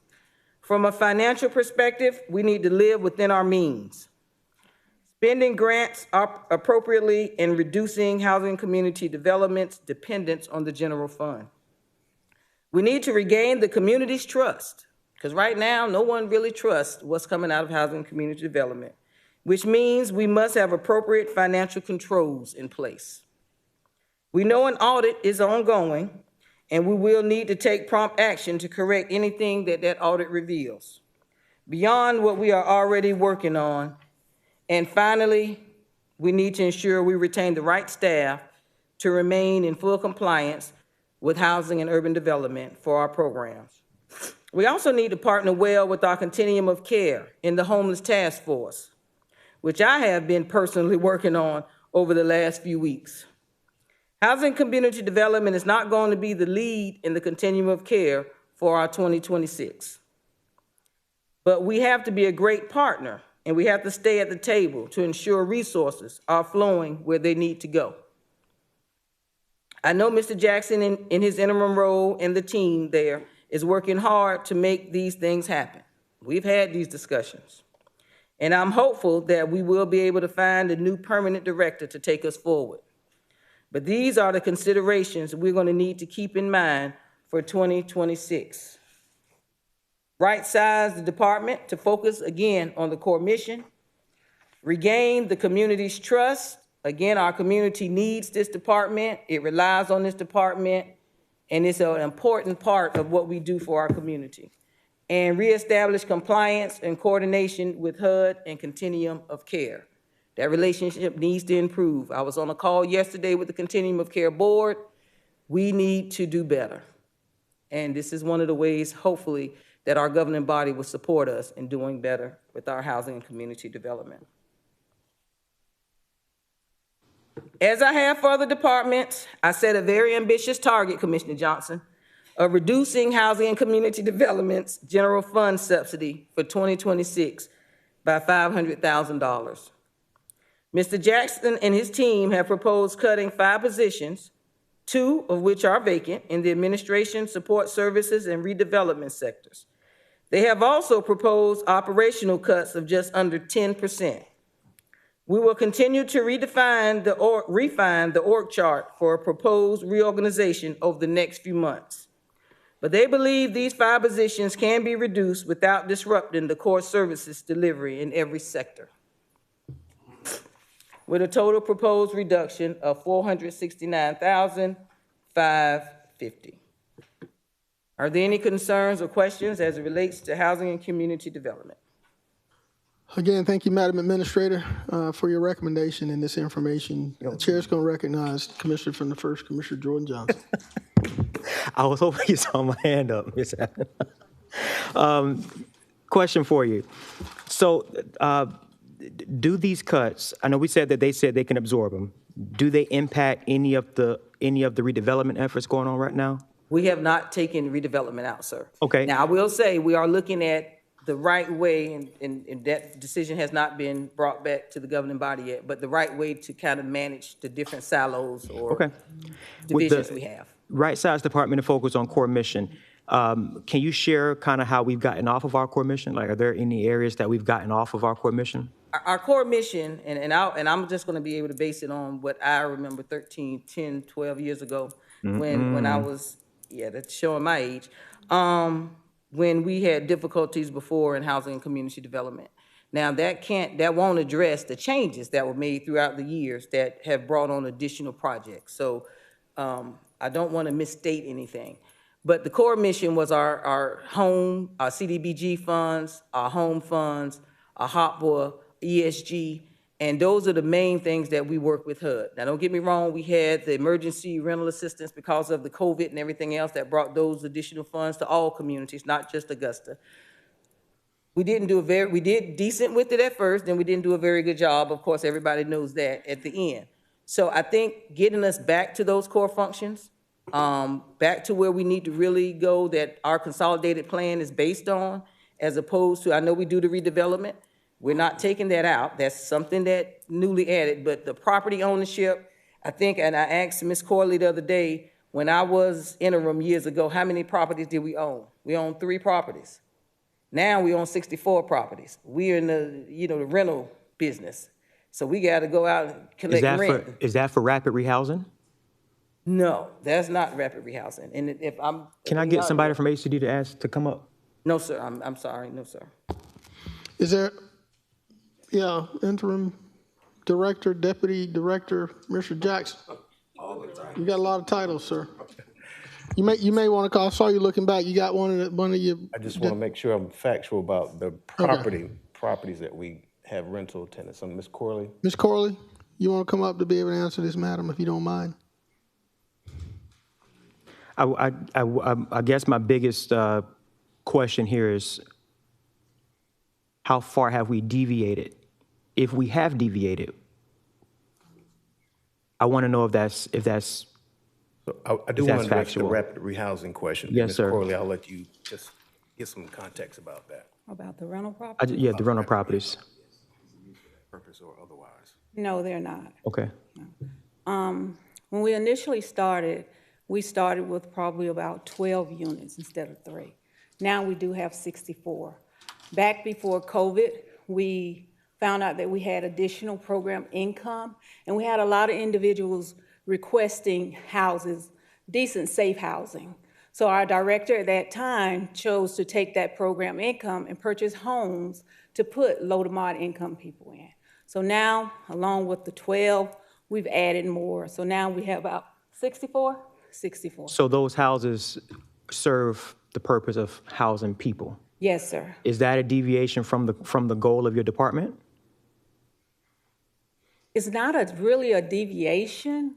From a financial perspective, we need to live within our means. Spending grants appropriately and reducing housing and community development's dependence on the general fund. We need to regain the community's trust, because right now, no one really trusts what's coming out of housing and community development, which means we must have appropriate financial controls in place. We know an audit is ongoing, and we will need to take prompt action to correct anything that audit reveals, beyond what we are already working on. And finally, we need to ensure we retain the right staff to remain in full compliance with housing and urban development for our programs. We also need to partner well with our continuum of care in the homeless task force, which I have been personally working on over the last few weeks. Housing and community development is not going to be the lead in the continuum of care for our 2026. But we have to be a great partner, and we have to stay at the table to ensure resources are flowing where they need to go. I know Mr. Jackson, in his interim role and the team there, is working hard to make these things happen. We've had these discussions. And I'm hopeful that we will be able to find a new permanent director to take us forward. But these are the considerations we're going to need to keep in mind for 2026. Right-size the department to focus again on the core mission, regain the community's trust. Again, our community needs this department. It relies on this department, and it's an important part of what we do for our community. And reestablish compliance and coordination with HUD and Continuum of Care. That relationship needs to improve. I was on a call yesterday with the Continuum of Care board. We need to do better. And this is one of the ways, hopefully, that our governing body will support us in doing better with our housing and community development. As I have for other departments, I set a very ambitious target, Commissioner Johnson, of reducing housing and community development's general fund subsidy for 2026 by $500,000. Mr. Jackson and his team have proposed cutting 5 positions, 2 of which are vacant in the administration, support services, and redevelopment sectors. They have also proposed operational cuts of just under 10%. We will continue to refine the org chart for a proposed reorganization over the next few months. But they believe these 5 positions can be reduced without disrupting the core services delivery in every sector, with a total proposed reduction of $469,550. Are there any concerns or questions as it relates to housing and community development? Again, thank you, Madam Administrator, for your recommendation and this information. The Chair's going to recognize Commissioner from the 1st, Commissioner Jordan Johnson. I was hoping you saw my hand up, Ms. Allen. Question for you. So do these cuts, I know we said that they said they can absorb them. Do they impact any of the redevelopment efforts going on right now? We have not taken redevelopment out, sir. Okay. Now, I will say we are looking at the right way, and that decision has not been brought back to the governing body yet, but the right way to kind of manage the different silos or divisions we have. Right size department to focus on core mission. Can you share kind of how we've gotten off of our core mission? Like, are there any areas that we've gotten off of our core mission? Our core mission, and I'm just going to be able to base it on what I remember 10, 12 years ago when I was, that's showing my age, when we had difficulties before in housing and community development. Now, that won't address the changes that were made throughout the years that have brought on additional projects. So I don't want to misstate anything. But the core mission was our home, our CDBG funds, our home funds, our HOPWA, ESG, and those are the main things that we work with HUD. Now, don't get me wrong, we had the emergency rental assistance because of the COVID and everything else that brought those additional funds to all communities, not just Augusta. We did decent with it at first, then we didn't do a very good job. Of course, everybody knows that at the end. So I think getting us back to those core functions, back to where we need to really go, that our consolidated plan is based on, as opposed to, I know we do the redevelopment, we're not taking that out, that's something that newly added, but the property ownership, I think, and I asked Ms. Corley the other day, when I was interim years ago, how many properties did we own? We owned 3 properties. Now we own 64 properties. We're in the, the rental business. So we got to go out and collect rent. Is that for rapid rehousing? No, that's not rapid rehousing. And if I'm. Can I get somebody from HCD to come up? No, sir, I'm sorry, no, sir. Is there, interim director, deputy director, Mr. Jackson? You got a lot of titles, sir. You may want to call. I saw you looking back. You got one of your. I just want to make sure I'm factual about the properties that we have rental tenants. So Ms. Corley. Ms. Corley, you want to come up to be able to answer this, madam, if you don't mind? I guess my biggest question here is, how far have we deviated? If we have deviated, I want to know if that's So I do want to address the rapid rehousing question. Yes, Ms. sir. Corley, I'll let you just get some context about that. About the rental property? Yeah, the rental properties. Purpose or otherwise. No, they're not. Okay. When we initially started, we started with probably about 12 units instead of 3. Now we do have 64. Back before COVID, we found out that we had additional program income, and we had a lot of individuals requesting houses, decent, safe housing. So our director at that time chose to take that program income and purchase homes to put low to moderate income people in. So now, along with the 12, we've added more. So now we have about 64. So those houses serve the purpose of housing people? Yes, sir. Is that a deviation from the goal of your department? It's not really a deviation,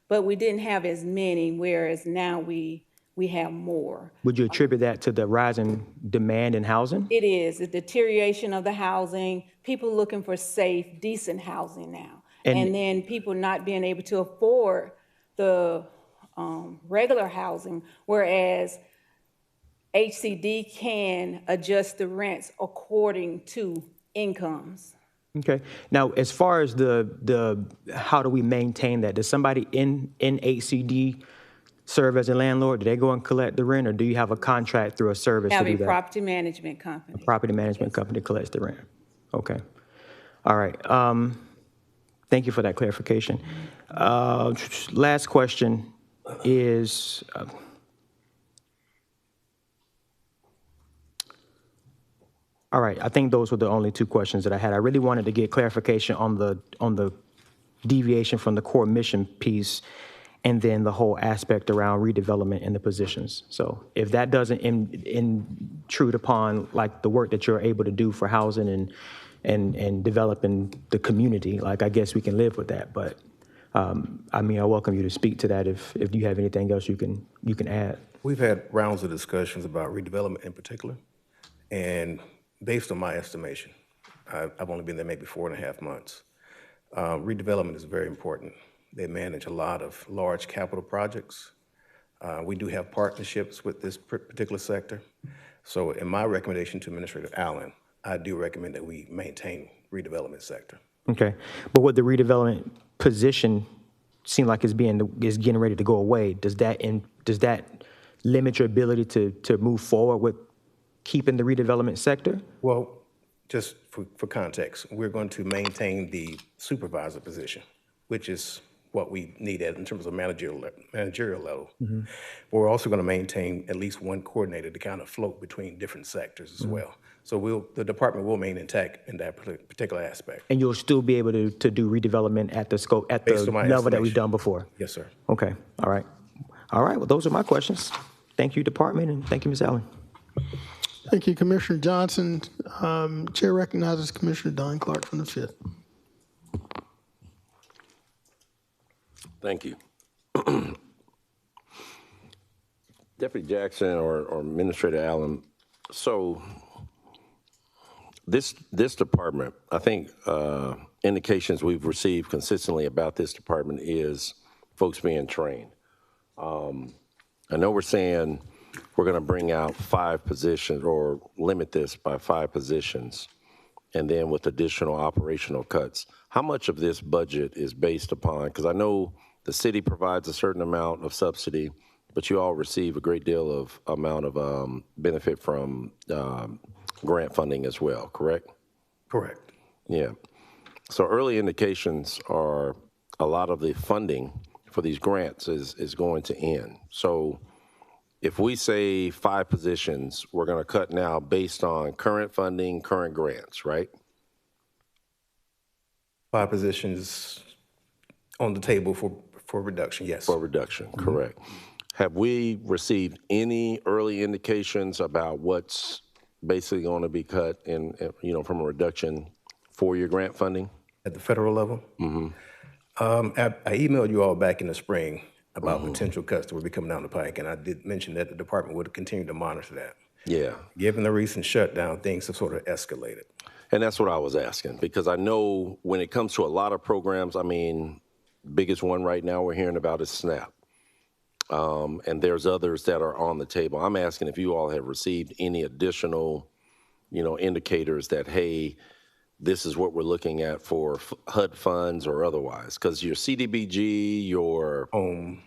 but we didn't have as many, whereas now we have more. Would you attribute that to the rising demand in housing? It is the deterioration of the housing, people looking for safe, decent housing now. And then people not being able to afford the regular housing, whereas HCD can adjust the rents according to incomes. Okay. Now, as far as the how do we maintain that? Does somebody in HCD serve as a landlord? Do they go and collect the rent, or do you have a contract through a service to do that? Have a property management company. A property management company collects the rent. Okay. All right. Thank you for that clarification. Last question is, all right, I think those were the only 2 questions that I had. I really wanted to get clarification on the deviation from the core mission piece, and then the whole aspect around redevelopment in the positions. So if that doesn't intrude upon like the work that you're able to do for housing and developing the community, like I guess we can live with that. But I mean, I welcome you to speak to that if you have anything else you can add. We've had rounds of discussions about redevelopment in particular, and based on my estimation, I've only been there maybe 4.5 months. Redevelopment is very important. They manage a lot of large capital projects. We do have partnerships with this particular sector. So in my recommendation to Administrator Allen, I do recommend that we maintain redevelopment sector. Okay, but what the redevelopment position seem like is getting ready to go away, does that limit your ability to move forward with keeping the redevelopment sector? Well, just for context, we're going to maintain the supervisor position, which is what we need in terms of managerial level. Mm-hmm. But we're also going to maintain at least one coordinator to kind of float between different sectors as well. So the department will remain intact in that particular aspect. And you'll still be able to do redevelopment at the scope, at the level that we've done before? Yes, sir. Okay, all right. All right, well, those are my questions. Thank you, department, and thank you, Ms. Allen. Thank you, Commissioner Johnson. Chair recognizes Commissioner Don Clark from the 5th. Thank you. Deputy Jackson or Administrator Allen, so this department, I think indications we've received consistently about this department is folks being trained. I know we're saying we're going to bring out 5 positions or limit this by 5 positions, and then with additional operational cuts. How much of this budget is based upon, because I know the city provides a certain amount of subsidy, but you all receive a great deal of amount of benefit from grant funding as well, correct? Correct. Yeah. So early indications are a lot of the funding for these grants is going to end. So if we say 5 positions, we're going to cut now based on current funding, current grants, right? 5 positions on the table for reduction, yes. For reduction, correct. Have we received any early indications about what's basically going to be cut in, from a reduction for your grant funding? At the federal level? I emailed you all back in the spring about potential cuts that would be coming down the pike, and I did mention that the department would continue to monitor that. Yeah. Given the recent shutdown, things have sort of escalated. And that's what I was asking, because I know when it comes to a lot of programs, I mean, biggest one right now we're hearing about is SNAP. And there's others that are on the table. I'm asking if you all have received any additional, indicators that, hey, this is what we're looking at for HUD funds or otherwise, because your CDBG, your home,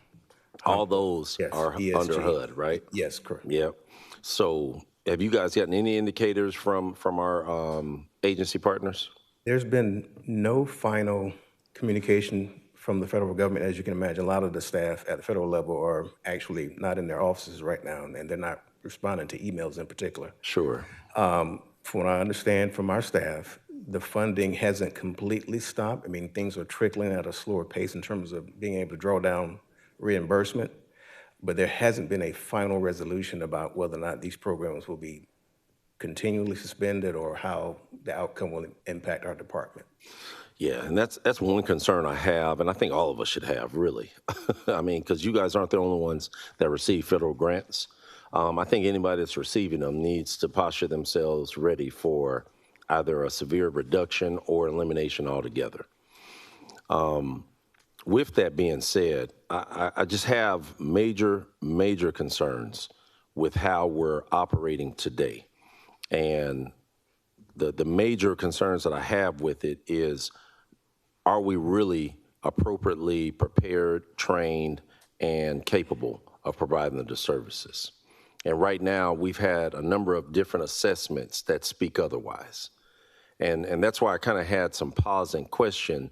all those are ESG. under HUD, right? Yes, correct. Yep. So have you guys gotten any indicators from our agency partners? There's been no final communication from the federal government. As you can imagine, a lot of the staff at the federal level are actually not in their offices right now, and they're not responding to emails in particular. Sure. From what I understand from our staff, the funding hasn't completely stopped. I mean, things are trickling at a slower pace in terms of being able to draw down reimbursement, but there hasn't been a final resolution about whether or not these programs will be continually suspended or how the outcome will impact our department. Yeah, and that's one concern I have, and I think all of us should have, really. I mean, because you guys aren't the only ones that receive federal grants. I think anybody that's receiving them needs to posture themselves ready for either a severe reduction or elimination altogether. With that being said, I just have major concerns with how we're operating today. And the major concerns that I have with it is, are we really appropriately prepared, trained, and capable of providing the services? And right now, we've had a number of different assessments that speak otherwise. And that's why I kind of had some pause and question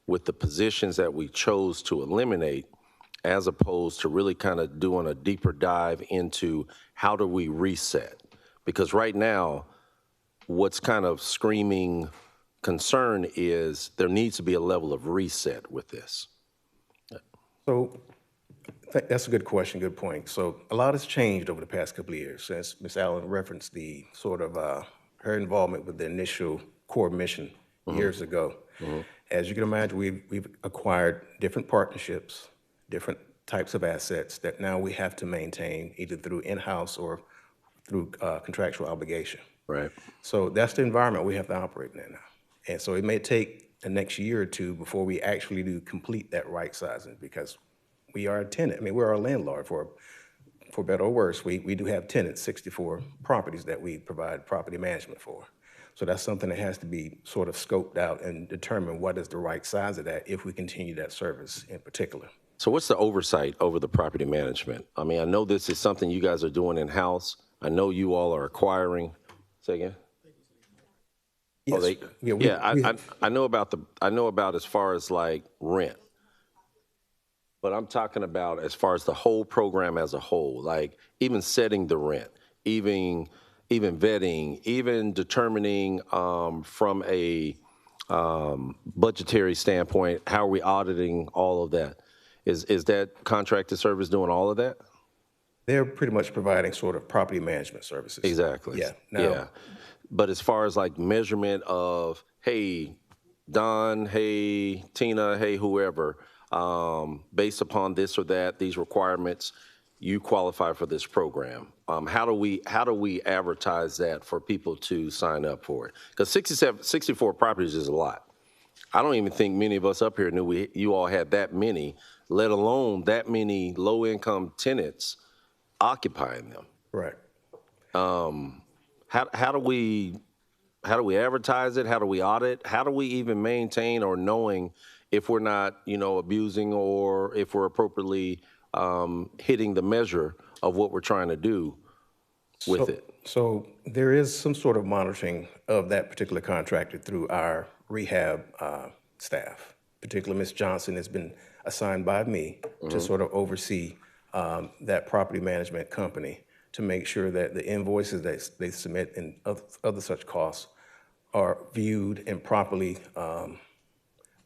with the positions that we chose to eliminate, as opposed to really kind of doing a deeper dive into how do we reset? Because right now, what's kind of screaming concern is there needs to be a level of reset with this. So that's a good question, good point. So a lot has changed over the past couple of years since Ms. Allen referenced the sort of her involvement with the initial core mission years ago. As you can imagine, we've acquired different partnerships, different types of assets that now we have to maintain either through in-house or through contractual obligation. Right. So that's the environment we have to operate in now. And so it may take the next year or two before we actually do complete that right sizing, because we are a tenant. I mean, we're our landlord for better or worse. We do have tenants, 64 properties that we provide property management for. So that's something that has to be sort of scoped out and determine what is the right size of that if we continue that service in particular. So what's the oversight over the property management? I mean, I know this is something you guys are doing in-house. I know you all are acquiring. Say again? Yes. Oh, I know about as far as like rent. But I'm talking about as far as the whole program as a whole, like even setting the rent, even vetting, even determining from a budgetary standpoint, how are we auditing all of that? Is that contracted service doing all of that? They're pretty much providing sort of property management services. Exactly. Yeah. Yeah. But as far as like measurement of, hey, Don, hey, Tina, hey, whoever, based upon this or that, these requirements, you qualify for this program. How do we advertise that for people to sign up for it? Because 64 properties is a lot. I don't even think many of us up here knew you all had that many, let alone that many low-income tenants occupying them. Right. How do we advertise it? How do we audit? How do we even maintain or knowing if we're not, abusing or if we're appropriately hitting the measure of what we're trying to do with it? So there is some sort of monitoring of that particular contractor through our rehab staff. Particularly Ms. Johnson has been assigned by me to sort of oversee that property management company to make sure that the invoices that they submit and other such costs are viewed and properly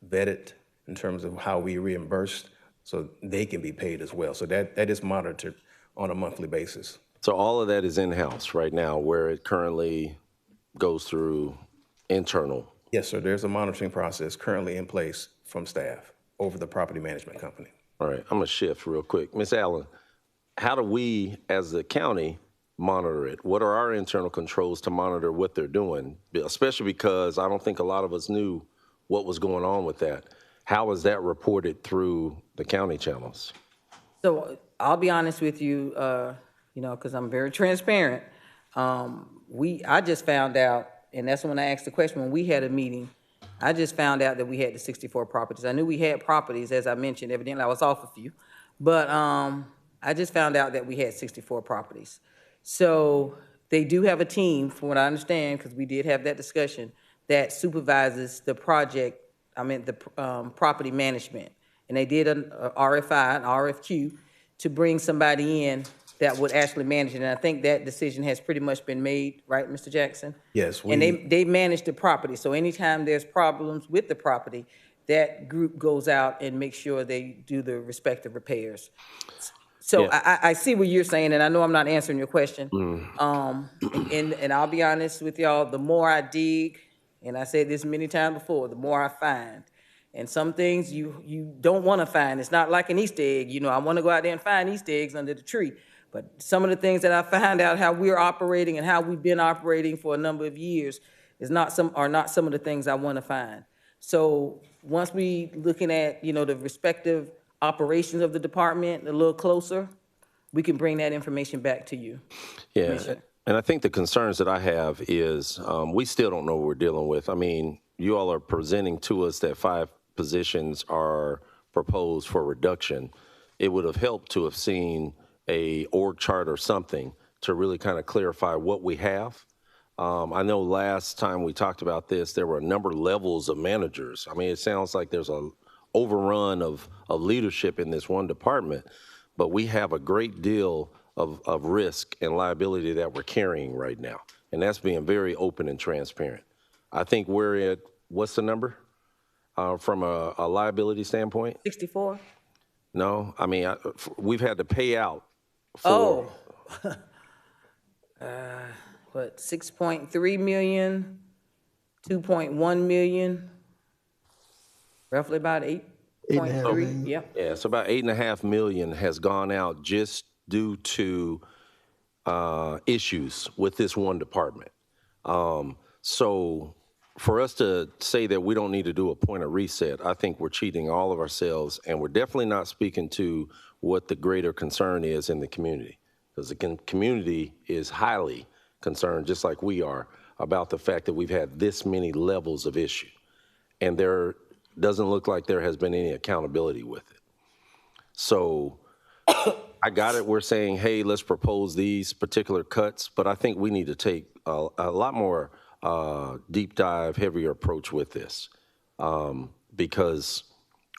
vetted in terms of how we reimburse so they can be paid as well. So that is monitored on a monthly basis. So all of that is in-house right now, where it currently goes through internal. Yes, sir. There's a monitoring process currently in place from staff over the property management company. All right, I'm gonna shift real quick. Ms. Allen, how do we, as the county, monitor it? What are our internal controls to monitor what they're doing? Especially because I don't think a lot of us knew what was going on with that. How is that reported through the county channels? So I'll be honest with you, because I'm very transparent. I just found out, and that's when I asked the question, when we had a meeting, I just found out that we had the 64 properties. I knew we had properties, as I mentioned, evidently I was off a few, but I just found out that we had 64 properties. So they do have a team, from what I understand, because we did have that discussion, that supervises the project, the property management. And they did an RFI, an RFQ, to bring somebody in that would actually manage it. And I think that decision has pretty much been made, right, Mr. Jackson? Yes. And they manage the property. So anytime there's problems with the property, that group goes out and makes sure they do the respective repairs. So yeah. I see what you're saying, and I know I'm not answering your question. And I'll be honest with y'all, the more I dig, and I said this many times before, the more I find. And some things you don't want to find. It's not like an Easter egg. I want to go out there and find Easter eggs under the tree. But some of the things that I found out how we're operating and how we've been operating for a number of years are not some of the things I want to find. So once we looking at, the respective operations of the department a little closer, we can bring that information back to you. Yeah, and I think the concerns that I have is we still don't know what we're dealing with. I mean, you all are presenting to us that 5 positions are proposed for reduction. It would have helped to have seen a org chart or something to really kind of clarify what we have. I know last time we talked about this, there were a number of levels of managers. I mean, it sounds like there's a overrun of leadership in this one department, but we have a great deal of risk and liability that we're carrying right now. And that's being very open and transparent. I think we're at, what's the number from a liability standpoint? 64? No, I mean, we've had to pay out for. What, 6.3 million, 2.1 million, roughly about 8.3, yep. Yeah, so about 8.5 million has gone out just due to issues with this one department. So for us to say that we don't need to do a point of reset, I think we're cheating all of ourselves, and we're definitely not speaking to what the greater concern is in the community, because the community is highly concerned, just like we are, about the fact that we've had this many levels of issue, and there doesn't look like there has been any accountability with it. So I got it. We're saying, hey, let's propose these particular cuts, but I think we need to take a lot more deep dive, heavier approach with this, because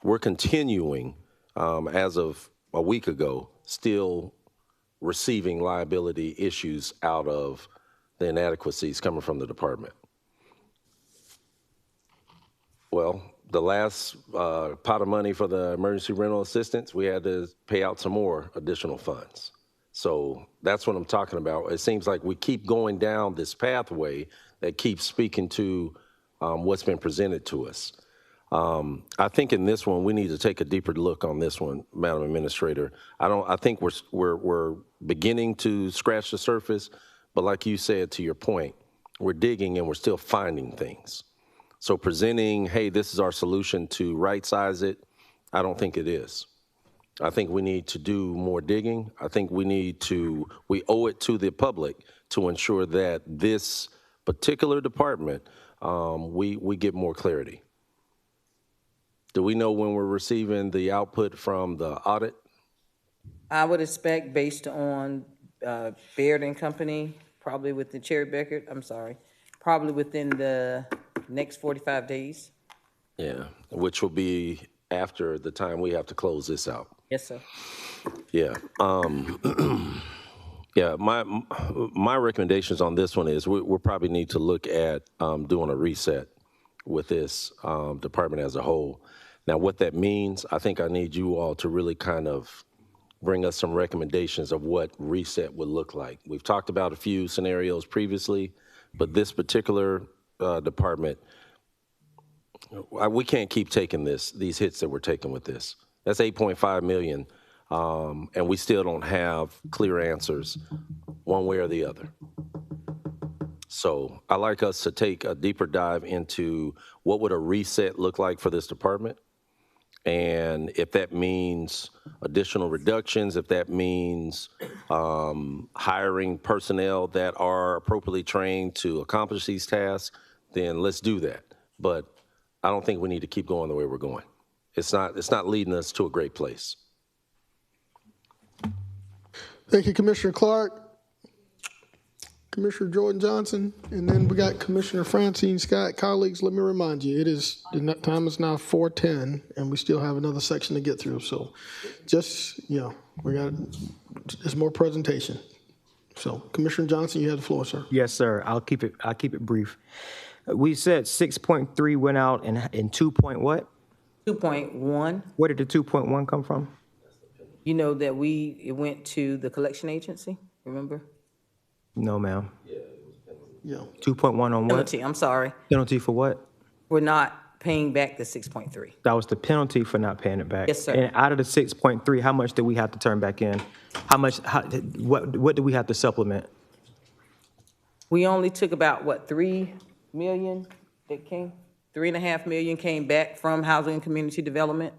we're continuing, as of a week ago, still receiving liability issues out of the inadequacies coming from the department. Well, the last pot of money for the emergency rental assistance, we had to pay out some more additional funds. So that's what I'm talking about. It seems like we keep going down this pathway that keeps speaking to what's been presented to us. I think in this one, we need to take a deeper look on this one, Madam Administrator. I think we're beginning to scratch the surface, but like you said, to your point, we're digging and we're still finding things. So presenting, hey, this is our solution to right-size it, I don't think it is. I think we need to do more digging. I think we owe it to the public to ensure that this particular department, we get more clarity. Do we know when we're receiving the output from the audit? I would expect, based on Baird and Company, probably within probably within the next 45 days. Yeah, which will be after the time we have to close this out. Yes, sir. Yeah. Yeah, my recommendations on this one is we'll probably need to look at doing a reset with this department as a whole. Now, what that means, I think I need you all to really kind of bring us some recommendations of what reset would look like. We've talked about a few scenarios previously, but this particular department, we can't keep taking these hits that we're taking with this. That's $8.5 million, and we still don't have clear answers one way or the other. So I'd like us to take a deeper dive into what would a reset look like for this department, and if that means additional reductions, if that means hiring personnel that are appropriately trained to accomplish these tasks, then let's do that. But I don't think we need to keep going the way we're going. It's not leading us to a great place. Thank you, Commissioner Clark. Commissioner Jordan Johnson, and then we got Commissioner Francine Scott. Colleagues, let me remind you, the time is now 4:10, and we still have another section to get through. So just, there's more presentation. So Commissioner Johnson, you have the floor, sir. Yes, sir. I'll keep it brief. We said 6.3 went out in 2 point what? 2.1. Where did the 2.1 come from? You know that it went to the collection agency, remember? No, ma'am. Yeah. 2.1 on what? Penalty, I'm sorry. Penalty for what? We're not paying back the 6.3. That was the penalty for not paying it back. Yes, sir. And out of the 6.3, how much did we have to turn back in? What do we have to supplement? We only took about, 3 million that came? 3.5 million came back from Housing and Community Development.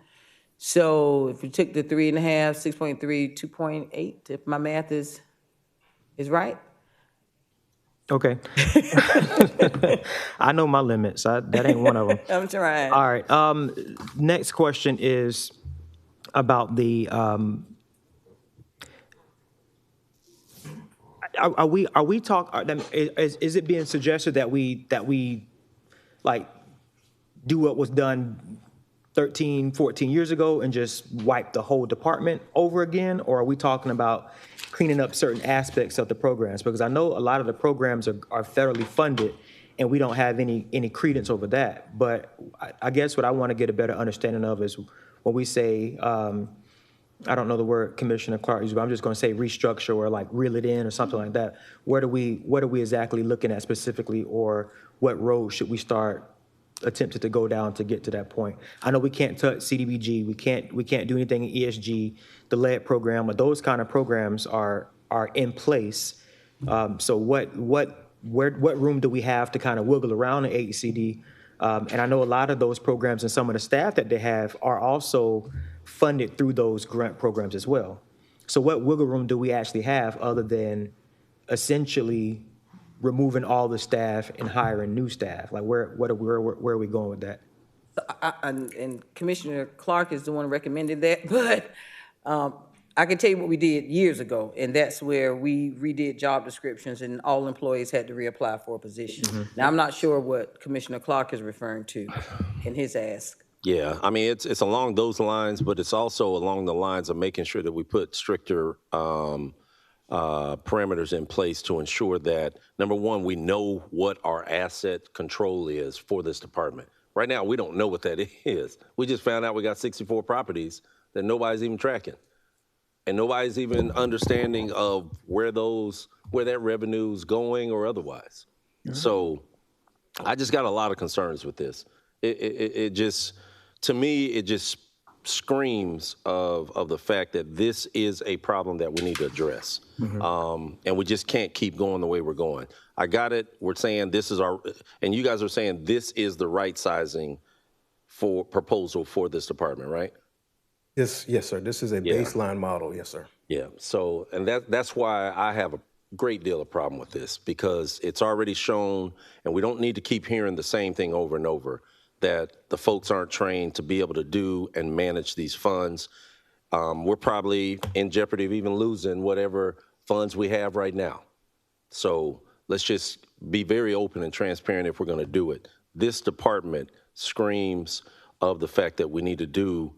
So if you took the 3.5, 6.3, 2.8, if my math is right. Okay. I know my limits. That ain't one of them. I'm trying. All right. Next question is about the. Are we talking? Is it being suggested that we like do what was done 13, 14 years ago and just wipe the whole department over again? Or are we talking about cleaning up certain aspects of the programs? Because I know a lot of the programs are federally funded and we don't have any credence over that. But I guess what I want to get a better understanding of is when we say, I don't know the word Commissioner Clark used, but I'm just going to say restructure or like reel it in or something like that. What are we exactly looking at specifically, or what road should we start attempted to go down to get to that point? I know we can't touch CDBG, we can't do anything in ESG, the LEAD program, but those kind of programs are in place. So what room do we have to kind of wiggle around in HCD? And I know a lot of those programs and some of the staff that they have are also funded through those grant programs as well. So what wiggle room do we actually have other than essentially removing all the staff and hiring new staff? Like where are we going with that? And Commissioner Clark is the one recommending that, but I can tell you what we did years ago, and that's where we redid job descriptions and all employees had to reapply for a position. Mm-hmm. Now, I'm not sure what Commissioner Clark is referring to in his ask. Yeah, I mean, it's along those lines, but it's also along the lines of making sure that we put stricter parameters in place to ensure that, number one, we know what our asset control is for this department. Right now, we don't know what that is. We just found out we got 64 properties that nobody's even tracking. And nobody's even understanding of where that revenue's going or otherwise. Mm-hmm. So I just got a lot of concerns with this. It just, to me, it just screams of the fact that this is a problem that we need to address. And we just can't keep going the way we're going. I got it. We're saying this is and you guys are saying this is the right sizing for proposal for this department, right? Yes, sir. This is a baseline model. Yes, sir. Yeah. So, and that's why I have a great deal of problem with this, because it's already shown, and we don't need to keep hearing the same thing over and over, that the folks aren't trained to be able to do and manage these funds. We're probably in jeopardy of even losing whatever funds we have right now. So let's just be very open and transparent if we're going to do it. This department screams of the fact that we need to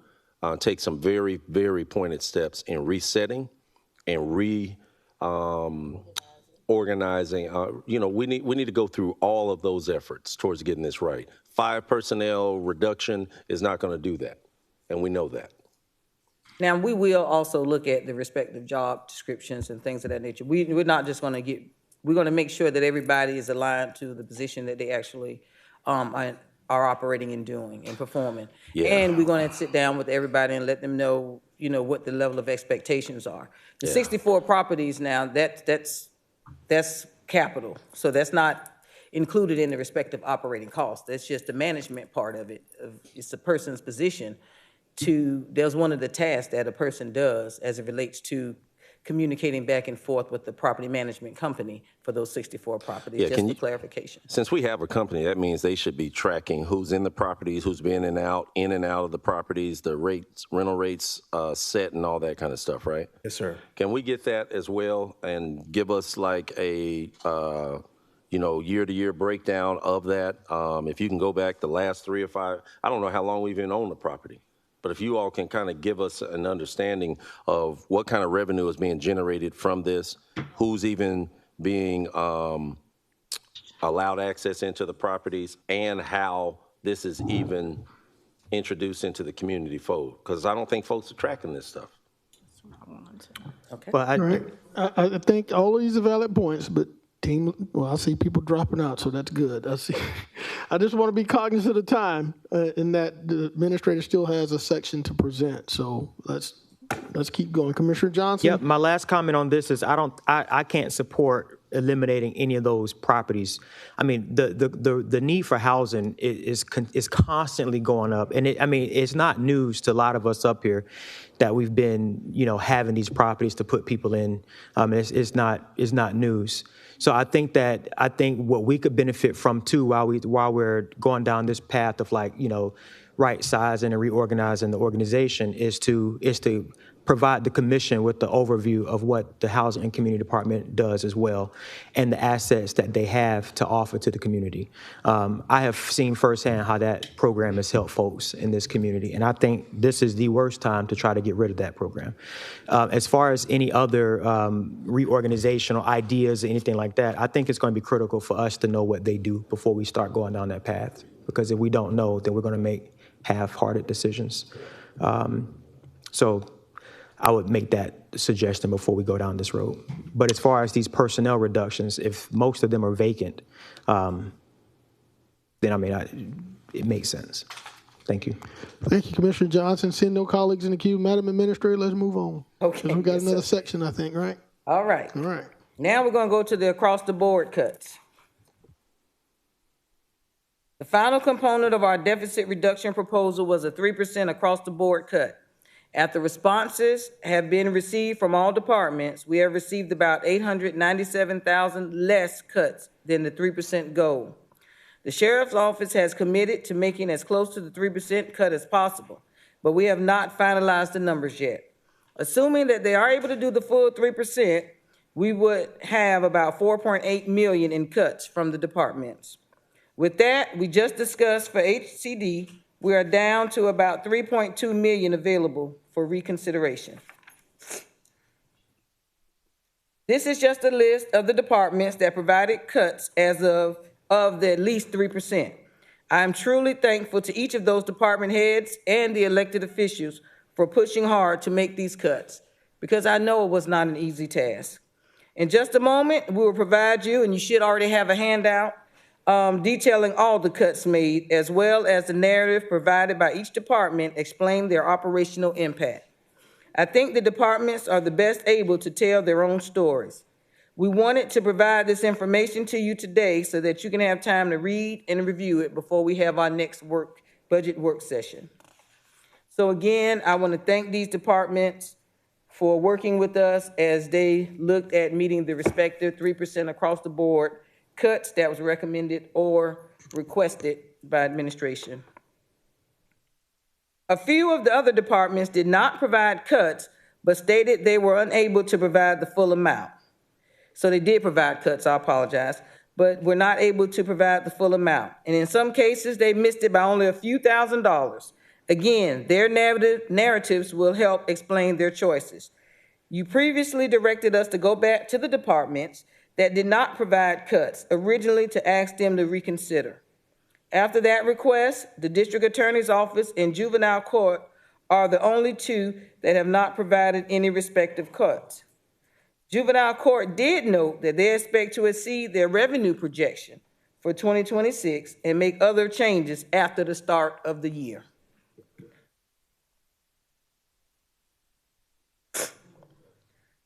take some very, very pointed steps in resetting and organizing. We need to go through all of those efforts towards getting this right. 5 personnel reduction is not going to do that, and we know that. Now, we will also look at the respective job descriptions and things of that nature. We're not just going to we're going to make sure that everybody is aligned to the position that they actually are operating and doing and performing. Yeah. And we're going to sit down with everybody and let them know, what the level of expectations are. The 64 properties now, that's capital. So that's not included in the respective operating costs. That's just the management part of it. It's the person's position there's one of the tasks that a person does as it relates to communicating back and forth with the property management company for those 64 properties, just for clarification. Since we have a company, that means they should be tracking who's in the properties, who's been in and out of the properties, the rates, rental rates set and all that kind of stuff, right? Yes, sir. Can we get that as well and give us like a, year-to-year breakdown of that? If you can go back the last 3 or 5, I don't know how long we've been on the property. But if you all can kind of give us an understanding of what kind of revenue is being generated from this, who's even being allowed access into the properties, and how this is even introduced into the community fold, because I don't think folks are tracking this stuff. Okay. Well, All right. I think all of these are valid points, but I see people dropping out, so that's good. I just want to be cognizant of time, in that the administrator still has a section to present. So let's keep going. Commissioner Johnson? Yep, my last comment on this is I can't support eliminating any of those properties. I mean, the need for housing is constantly going up. And it's not news to a lot of us up here that we've been, having these properties to put people in. It's not news. So I think what we could benefit from too, while we're going down this path of right sizing and reorganizing the organization, is to provide the commission with the overview of what the Housing and Community Department does as well, and the assets that they have to offer to the community. I have seen firsthand how that program has helped folks in this community, and I think this is the worst time to try to get rid of that program. As far as any other reorganizational ideas or anything like that, I think it's going to be critical for us to know what they do before we start going down that path, because if we don't know, then we're going to make half-hearted decisions. So I would make that suggestion before we go down this road. But as far as these personnel reductions, if most of them are vacant, then it makes sense. Thank you. Thank you, Commissioner Johnson. Seeing no colleagues in the queue, Madam Administrator, let's move on. Okay. We've got another section, I think, right? All right. All right. Now we're going to go to the across-the-board cuts. The final component of our deficit reduction proposal was a 3% across-the-board cut. After responses have been received from all departments, we have received about $897,000 less cuts than the 3% goal. The Sheriff's Office has committed to making as close to the 3% cut as possible, but we have not finalized the numbers yet. Assuming that they are able to do the full 3%, we would have about $4.8 million in cuts from the departments. With that, we just discussed for HCD, we are down to about $3.2 million available for reconsideration. This is just a list of the departments that provided cuts as of the at least 3%. I am truly thankful to each of those department heads and the elected officials for pushing hard to make these cuts, because I know it was not an easy task. In just a moment, we will provide you, and you should already have a handout, detailing all the cuts made, as well as the narrative provided by each department explain their operational impact. I think the departments are the best able to tell their own stories. We wanted to provide this information to you today so that you can have time to read and review it before we have our next budget work session. So again, I want to thank these departments for working with us as they looked at meeting the respective 3% across the board cuts that was recommended or requested by administration. A few of the other departments did not provide cuts, but stated they were unable to provide the full amount. So they did provide cuts, I apologize, but were not able to provide the full amount. And in some cases, they missed it by only a few $1,000s. Again, their narratives will help explain their choices. You previously directed us to go back to the departments that did not provide cuts, originally to ask them to reconsider. After that request, the district attorney's office and juvenile court are the only two that have not provided any respective cuts. Juvenile court did note that they expect to exceed their revenue projection for 2026 and make other changes after the start of the year.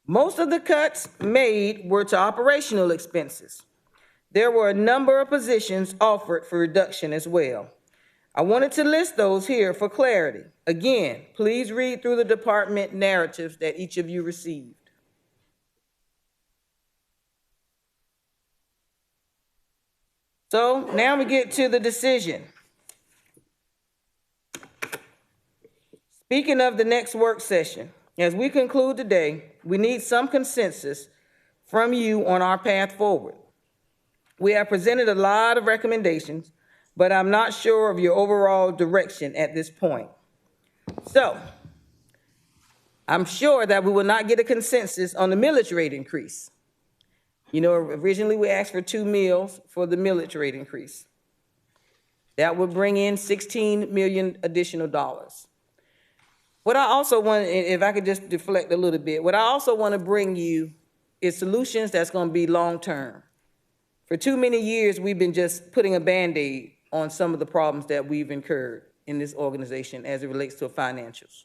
Most of the cuts made were to operational expenses. There were a number of positions offered for reduction as well. I wanted to list those here for clarity. Again, please read through the department narratives that each of you received. So now we get to the decision. Speaking of the next work session, as we conclude today, we need some consensus from you on our path forward. We have presented a lot of recommendations, but I'm not sure of your overall direction at this point. So, I'm sure that we will not get a consensus on the millage rate increase. You know, originally we asked for 2 mills for the millage rate increase. That would bring in $16 million additional dollars. What I also want, if I could just deflect a little bit, what I also want to bring you is solutions that's going to be long-term. For too many years, we've been just putting a Band-Aid on some of the problems that we've incurred in this organization as it relates to financials.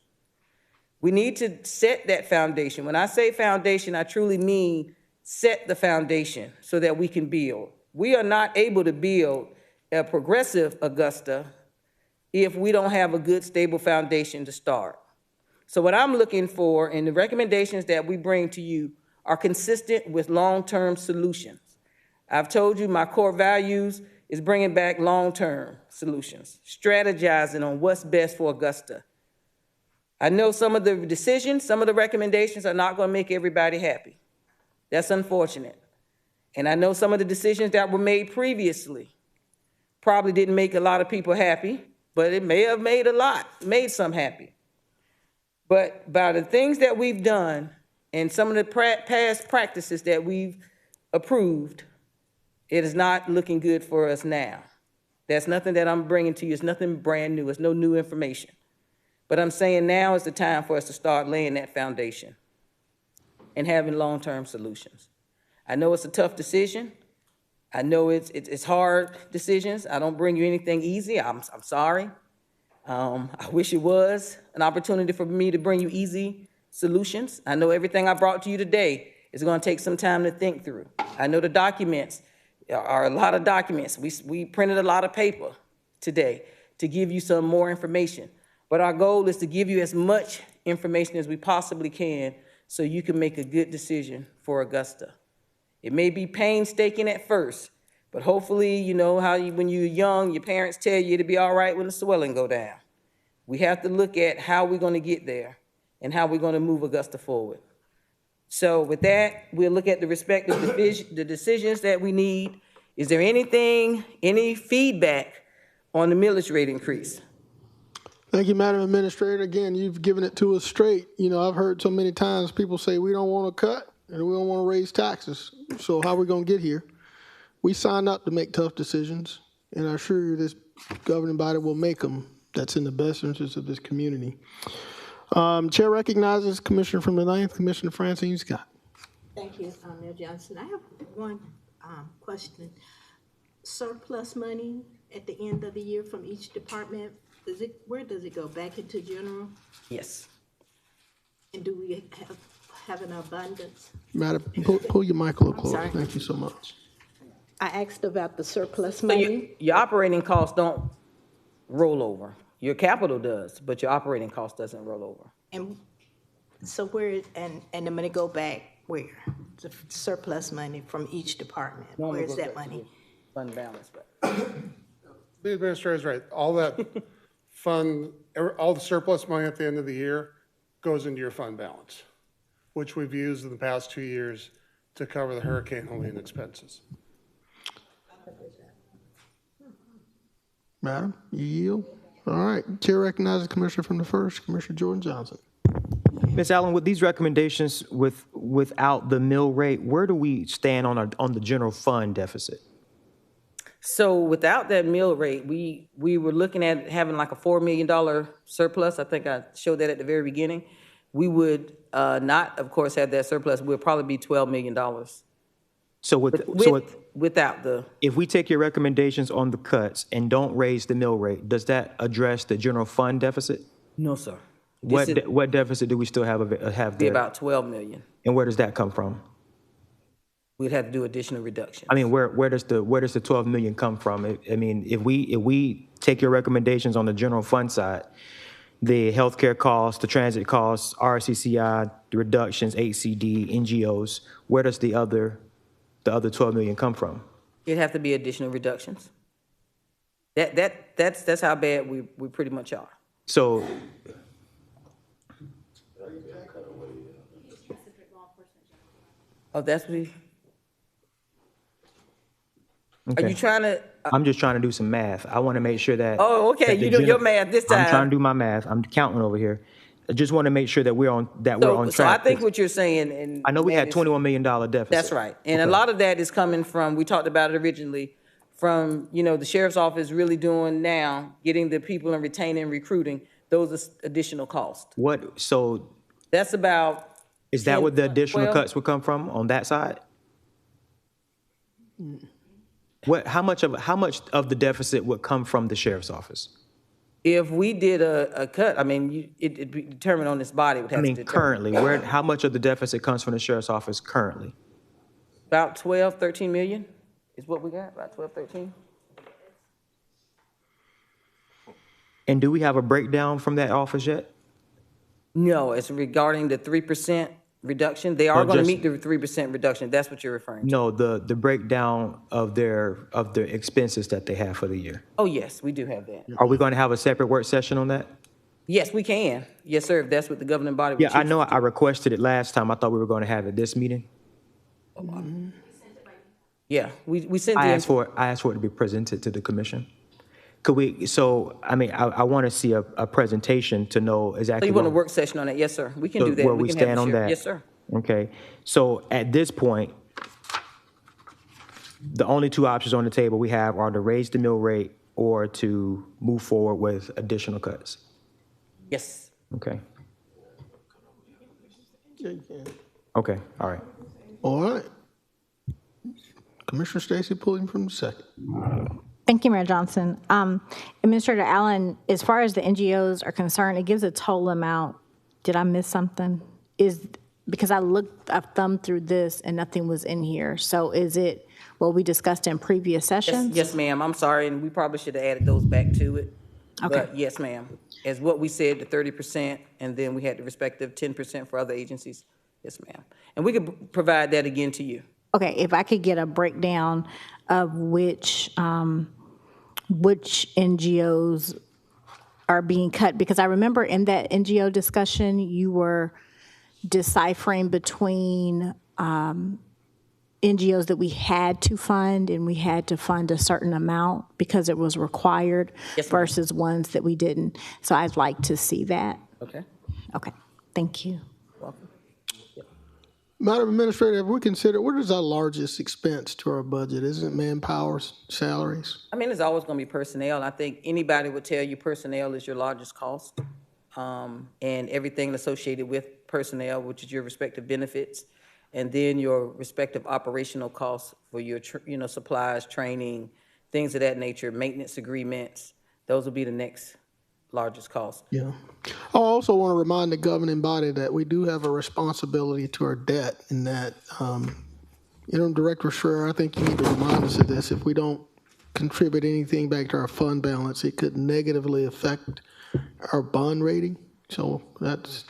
We need to set that foundation. When I say foundation, I truly mean set the foundation so that we can build. We are not able to build a progressive Augusta if we don't have a good, stable foundation to start. So what I'm looking for in the recommendations that we bring to you are consistent with long-term solutions. I've told you my core values is bringing back long-term solutions, strategizing on what's best for Augusta. I know some of the decisions, some of the recommendations are not going to make everybody happy. That's unfortunate. And I know some of the decisions that were made previously probably didn't make a lot of people happy, but it may have made some happy. But by the things that we've done and some of the past practices that we've approved, it is not looking good for us now. That's nothing that I'm bringing to you. It's nothing brand new. It's no new information. But I'm saying now is the time for us to start laying that foundation and having long-term solutions. I know it's a tough decision. I know it's hard decisions. I don't bring you anything easy. I'm sorry. I wish it was an opportunity for me to bring you easy solutions. I know everything I brought to you today is going to take some time to think through. I know the documents are a lot of documents. We printed a lot of paper today to give you some more information. But our goal is to give you as much information as we possibly can so you can make a good decision for Augusta. It may be painstaking at first, but hopefully, you know how when you're young, your parents tell you to be all right when the swelling go down. We have to look at how we're going to get there and how we're going to move Augusta forward. So with that, we'll look at the respective the decisions that we need. Is there anything, any feedback on the millage rate increase? Thank you, Madam Administrator. Again, you've given it to us straight. You know, I've heard so many times people say we don't want to cut and we don't want to raise taxes. So how are we going to get here? We signed up to make tough decisions, and I assure you this governing body will make them. That's in the best interest of this community. Chair recognizes Commissioner from the 9th, Commissioner Francine Scott. Thank you, Mayor Johnson. I have one question. surplus money at the end of the year from each department, where does it go? Back into general? Yes. And do we have an abundance? Madam, pull your mic a little closer. sorry. Thank you so much. I asked about the surplus So money. your operating costs don't roll over. Your capital does, but your operating cost doesn't roll over. And so and the money go back where? The surplus money from each department, Normally where's goes that back to money? the Fund balance, but. The administrator's right. All that all the surplus money at the end of the year goes into your fund balance, which we've used in the past 2 years to cover the Hurricane Helene expenses. Madam, you yield? All right. Chair recognizes Commissioner from the first, Commissioner Jordan Johnson. Ms. Allen, with these recommendations, without the mill rate, where do we stand on the general fund deficit? So without that mill rate, we were looking at having like a $4 million surplus. I think I showed that at the very beginning. We would not, of course, have that surplus. We'll probably be $12 million. So without the. If we take your recommendations on the cuts and don't raise the mill rate, does that address the general fund deficit? No, sir. What deficit do we still have Be there? about 12 million. And where does that come from? We'd have to do additional reductions. I mean, where does the 12 million come from? I mean, if we take your recommendations on the general fund side, the healthcare costs, the transit costs, RCCI, the reductions, HCD, NGOs, where does the other 12 million come from? It'd have to be additional reductions. That's how bad we pretty much are. So, oh, that's what okay. Are you trying to? I'm just trying to do some math. I want to make sure that. Oh, okay. that the You do your math this time. I'm trying to do my math. I'm counting over here. I just want to make sure that we're on track. So I think what you're saying, and I know we had $21 million deficit. That's right. And a lot of that is coming from, we talked about it originally, from, the sheriff's office really doing now, getting the people and retaining, recruiting, those are additional costs. So that's about. Is that what the additional cuts would come from on that side? How much of the deficit would come from the sheriff's office? If we did a cut, I mean, it'd be determined on this body. Would have to determine. Currently, how much of the deficit comes from the sheriff's office currently? About 12, 13 million is what we got, about 12, 13. And do we have a breakdown from that office yet? No, it's regarding the 3% reduction. They are going to meet the 3% reduction. That's what you're referring to. No, the breakdown of their expenses that they have for the year. Oh, yes, we do have that. Are we going to have a separate work session on that? Yes, we can. Yes, sir, if that's what the governing body would Yeah, I choose. know I requested it last time. I thought we were going to have it this meeting. Yeah, we sent I the. asked for it to be presented to the commission. Could we, I want to see a presentation to know So exactly. you want a work session on that? Yes, sir. We can do that. Where we can have stand the on sheriff- that? Yes, sir. Okay, so at this point, the only two options on the table we have are to raise the mill rate or to move forward with additional cuts. Yes. Okay. Yeah, you can. Okay, all right. All right. Commissioner Stacy Pulliam from the second. Thank you, Mayor Johnson. Administrator Allen, as far as the NGOs are concerned, it gives a total amount. Did I miss something? Because I thumbed through this and nothing was in here. So is it what we discussed in previous sessions? Yes, ma'am. I'm sorry, and we probably should have added those back to it. Okay. But yes, ma'am. As what we said, the 30%, and then we had the respective 10% for other agencies. Yes, ma'am. And we could provide that again to you. Okay, if I could get a breakdown of which NGOs are being cut, because I remember in that NGO discussion, you were deciphering between NGOs that we had to fund and we had to fund a certain amount because it was required versus ones that we didn't. So I'd like to see that. Okay. Okay, thank you. Welcome. Madam Administrator, have we considered, what is our largest expense to our budget? Isn't it manpower, salaries? I mean, it's always going to be personnel. I think anybody would tell you personnel is your largest cost, and everything associated with personnel, which is your respective benefits, and then your respective operational costs for your, supplies, training, things of that nature, maintenance agreements. Those will be the next largest cost. Yeah. I also want to remind the governing body that we do have a responsibility to our debt, and that, Interim Director Schreier, I think you need to remind us of this. If we don't contribute anything back to our fund balance, it could negatively affect our bond rating. So that's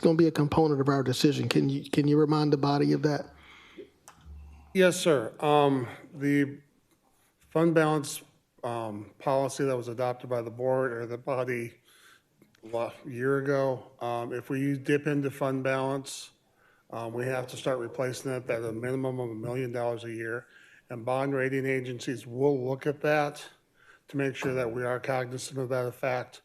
going to be a component of our decision. Can you remind the body of that? Yes, sir. The fund balance policy that was adopted by the board or the body a year ago, if we dip into fund balance, we have to start replacing it at a minimum of $1 million a year. And bond rating agencies will look at that to make sure that we are cognizant of that fact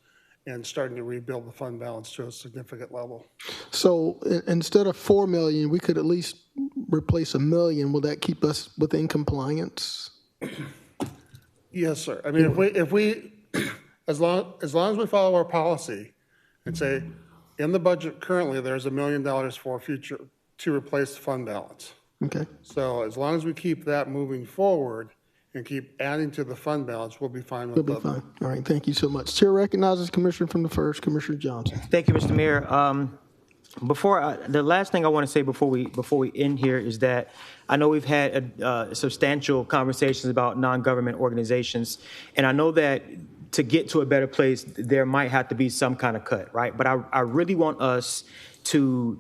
and starting to rebuild the fund balance to a significant level. So instead of 4 million, we could at least replace $1 million. Will that keep us within compliance? Yes, sir. I mean, if we as long as we follow our policy and say, in the budget currently, there's $1 million for future to replace the fund balance. Okay. So as long as we keep that moving forward and keep adding to the fund balance, we'll be fine with We'll be fine. All right, thank you so much. Chair recognizes Commissioner from the 1st, Commissioner Johnson. Thank you, Mr. Mayor. The last thing I want to say before we end here is that I know we've had substantial conversations about non-government organizations, and I know that to get to a better place, there might have to be some kind of cut, right? But I really want us to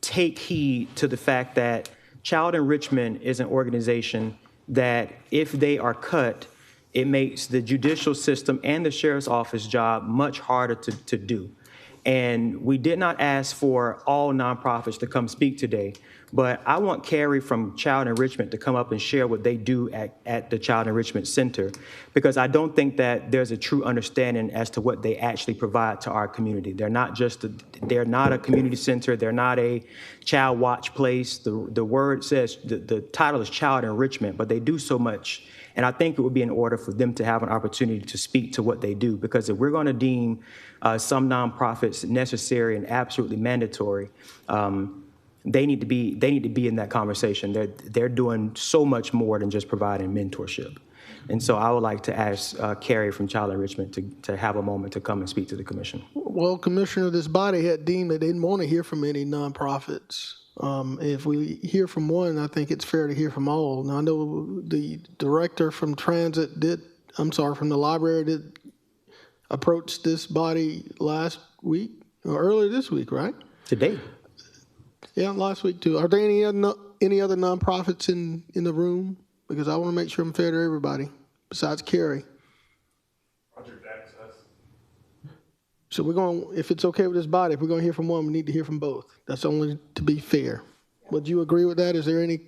take heed to the fact that Child Enrichment is an organization that if they are cut, it makes the judicial system and the sheriff's office job much harder to do. And we did not ask for all nonprofits to come speak today, but I want Carrie from Child Enrichment to come up and share what they do at the Child Enrichment Center, because I don't think that there's a true understanding as to what they actually provide to our community. They're not they're not a community center. They're not a child watch place. The word says, the title is Child Enrichment, but they do so much. And I think it would be in order for them to have an opportunity to speak to what they do, because if we're going to deem some nonprofits necessary and absolutely mandatory, they need to be in that conversation. They're doing so much more than just providing mentorship. And so I would like to ask Carrie from Child Enrichment to have a moment to come and speak to the commission. Well, Commissioner, this body had deemed that they didn't want to hear from any nonprofits. If we hear from one, I think it's fair to hear from all. Now, I know the director from from the library did approach this body last week, or earlier this week, right? Today. Yeah, last week too. Are there any other nonprofits in the room? Because I want to make sure I'm fair to everybody, besides Carrie. Project Access. So we're going, if it's okay with this body, if we're going to hear from one, we need to hear from both. That's only to be fair. Would you agree with that? Is there any?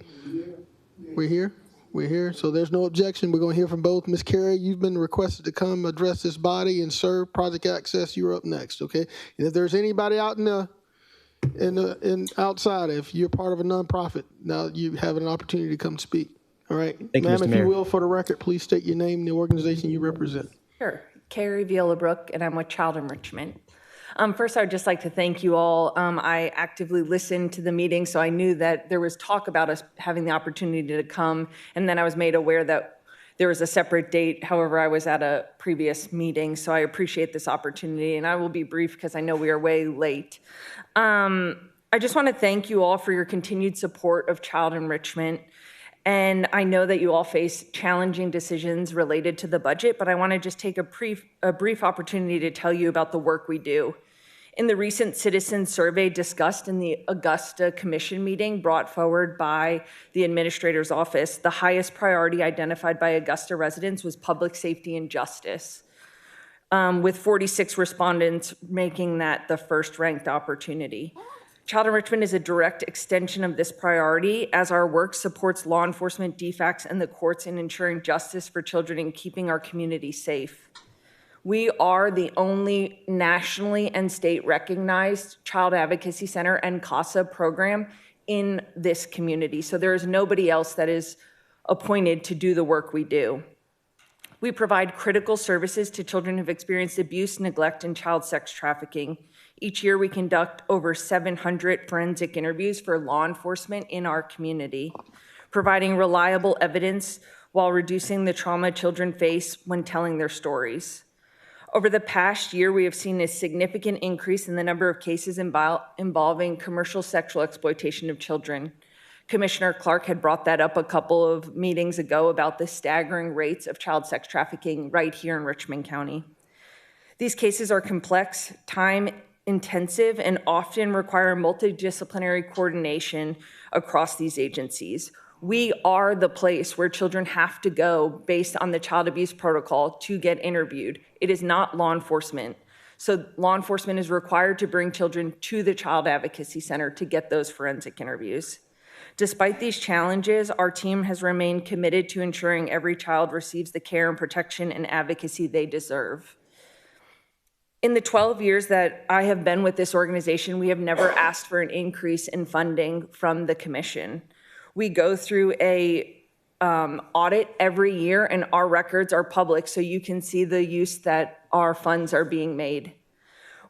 We're here? We're here. So there's no objection. We're going to hear from both. Ms. Carey, you've been requested to come address this body and serve Project Access. You're up next, okay? And if there's anybody out in outside, if you're part of a nonprofit, now you have an opportunity to come speak. All right? Thank you, Ma'am, Mr. if Mayor. you will, for the record, please state your name and the organization you represent. Sure. Carrie Violabrook, and I'm with Child Enrichment. First, I would just like to thank you all. I actively listened to the meeting, so I knew that there was talk about us having the opportunity to come, and then I was made aware that there was a separate date. However, I was at a previous meeting, so I appreciate this opportunity, and I will be brief because I know we are way late. I just want to thank you all for your continued support of Child Enrichment. And I know that you all face challenging decisions related to the budget, but I want to just take a brief opportunity to tell you about the work we do. In the recent citizen survey discussed in the Augusta Commission meeting brought forward by the Administrator's Office, the highest priority identified by Augusta residents was public safety and justice, with 46 respondents making that the first ranked opportunity. Child Enrichment is a direct extension of this priority, as our work supports law enforcement, DFACS, and the courts in ensuring justice for children and keeping our community safe. We are the only nationally and state recognized child advocacy center and CASA program in this community. So there is nobody else that is appointed to do the work we do. We provide critical services to children who've experienced abuse, neglect, and child sex trafficking. Each year, we conduct over 700 forensic interviews for law enforcement in our community, providing reliable evidence while reducing the trauma children face when telling their stories. Over the past year, we have seen a significant increase in the number of cases involving commercial sexual exploitation of children. Commissioner Clark had brought that up a couple of meetings ago about the staggering rates of child sex trafficking right here in Richmond County. These cases are complex, time-intensive, and often require multidisciplinary coordination across these agencies. We are the place where children have to go based on the child abuse protocol to get interviewed. It is not law enforcement. So law enforcement is required to bring children to the Child Advocacy Center to get those forensic interviews. Despite these challenges, our team has remained committed to ensuring every child receives the care and protection and advocacy they deserve. In the 12 years that I have been with this organization, we have never asked for an increase in funding from the commission. We go through a audit every year, and our records are public, so you can see the use that our funds are being made.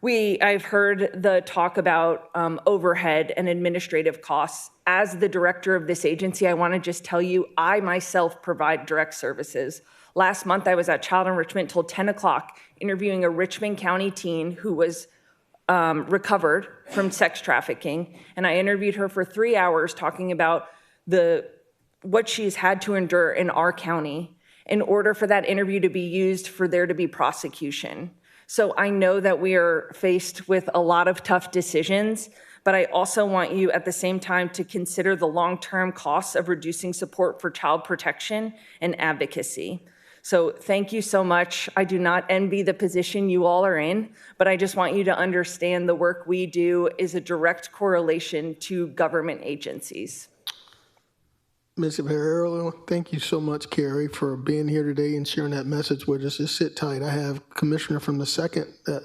I've heard the talk about overhead and administrative costs. As the director of this agency, I want to just tell you, I myself provide direct services. Last month, I was at Child Enrichment till 10 o'clock interviewing a Richmond County teen who was recovered from sex trafficking, and I interviewed her for 3 hours talking about what she's had to endure in our county in order for that interview to be used for there to be prosecution. So I know that we are faced with a lot of tough decisions, but I also want you at the same time to consider the long-term costs of reducing support for child protection and advocacy. So thank you so much. I do not envy the position you all are in, but I just want you to understand the work we do is a direct correlation to government agencies. Ms. Earl, thank you so much, Carrie, for being here today and sharing that message with us. Just sit tight. I have Commissioner from the second that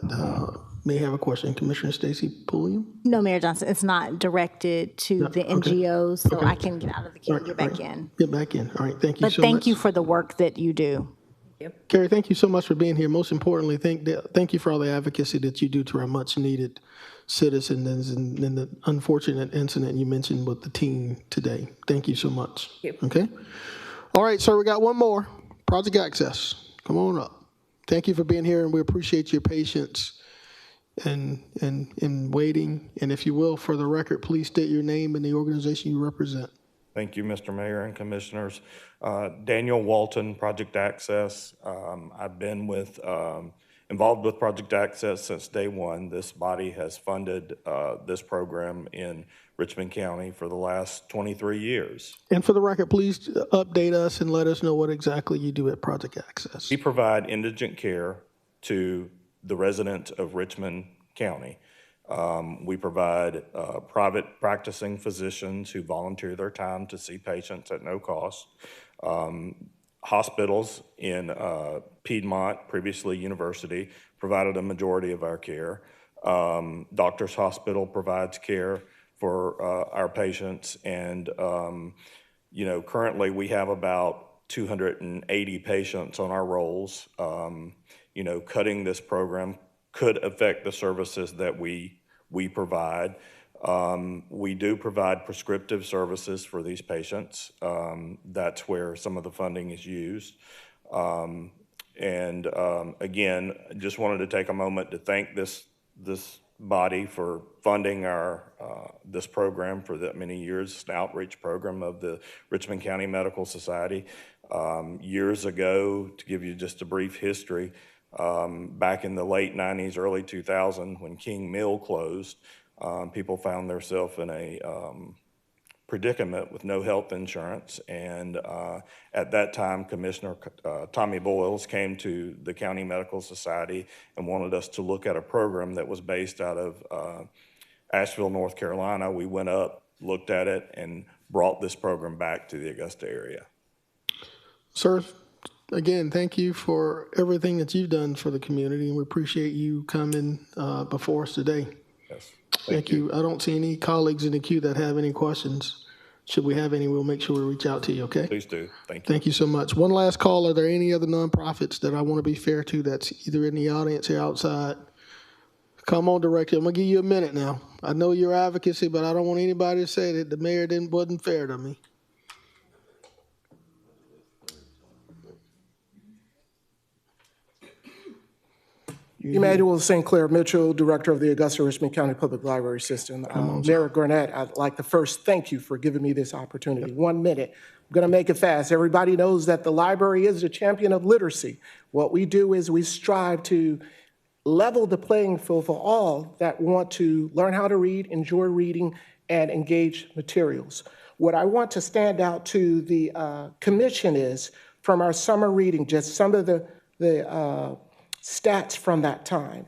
may have a question. Commissioner Stacy Pulliam? No, Mayor Johnson, it's not directed to the NGOs, so I can get out of the queue and get back in. Get back in. All right, thank you But so much. thank you for the work that you do. Carrie, thank you so much for being here. Most importantly, thank you for all the advocacy that you do to our much-needed citizens and the unfortunate incident you mentioned with the teen today. Thank you so much. Okay? All right, sir, we got one more. Project Access. Come on up. Thank you for being here, and we appreciate your patience and waiting. And if you will, for the record, please state your name and the organization you represent. Thank you, Mr. Mayor and Commissioners. Daniel Walton, Project Access. I've been involved with Project Access since day one. This body has funded this program in Richmond County for the last 23 years. And for the record, please update us and let us know what exactly you do at Project Access. We provide indigent care to the residents of Richmond County. We provide private practicing physicians who volunteer their time to see patients at no cost. Hospitals in Piedmont, previously University, provided a majority of our care. Doctors Hospital provides care for our patients, and currently we have about 280 patients on our rolls. Cutting this program could affect the services that we provide. We do provide prescriptive services for these patients. That's where some of the funding is used. Again, just wanted to take a moment to thank this body for funding this program for that many years. It's an outreach program of the Richmond County Medical Society. Years ago, to give you just a brief history, back in the late 90s, early 2000, when King Mill closed, people found themselves in a predicament with no health insurance. And at that time, Commissioner Tommy Boyles came to the County Medical Society and wanted us to look at a program that was based out of Asheville, North Carolina. We went up, looked at it, and brought this program back to the Augusta area. Sir, again, thank you for everything that you've done for the community, and we appreciate you coming before us today. Yes. Thank you. I don't see any colleagues in the queue that have any questions. Should we have any, we'll make sure we reach out to you, okay? Please do. Thank you. Thank you so much. One last call. Are there any other nonprofits that I want to be fair to that's either in the audience or outside? Come on, Director. I'm going to give you a minute now. I know your advocacy, but I don't want anybody to say that the mayor wasn't fair to me. Emmanuel St. Clair Mitchell, Director of the Augusta Richmond County Public Library System. Mayor Gurnett, I'd like to first thank you for giving me this opportunity. 1 minute. I'm going to make it fast. Everybody knows that the library is the champion of literacy. What we do is we strive to level the playing field for all that want to learn how to read, enjoy reading, and engage materials. What I want to stand out to the commission is from our summer reading, just some of the stats from that time.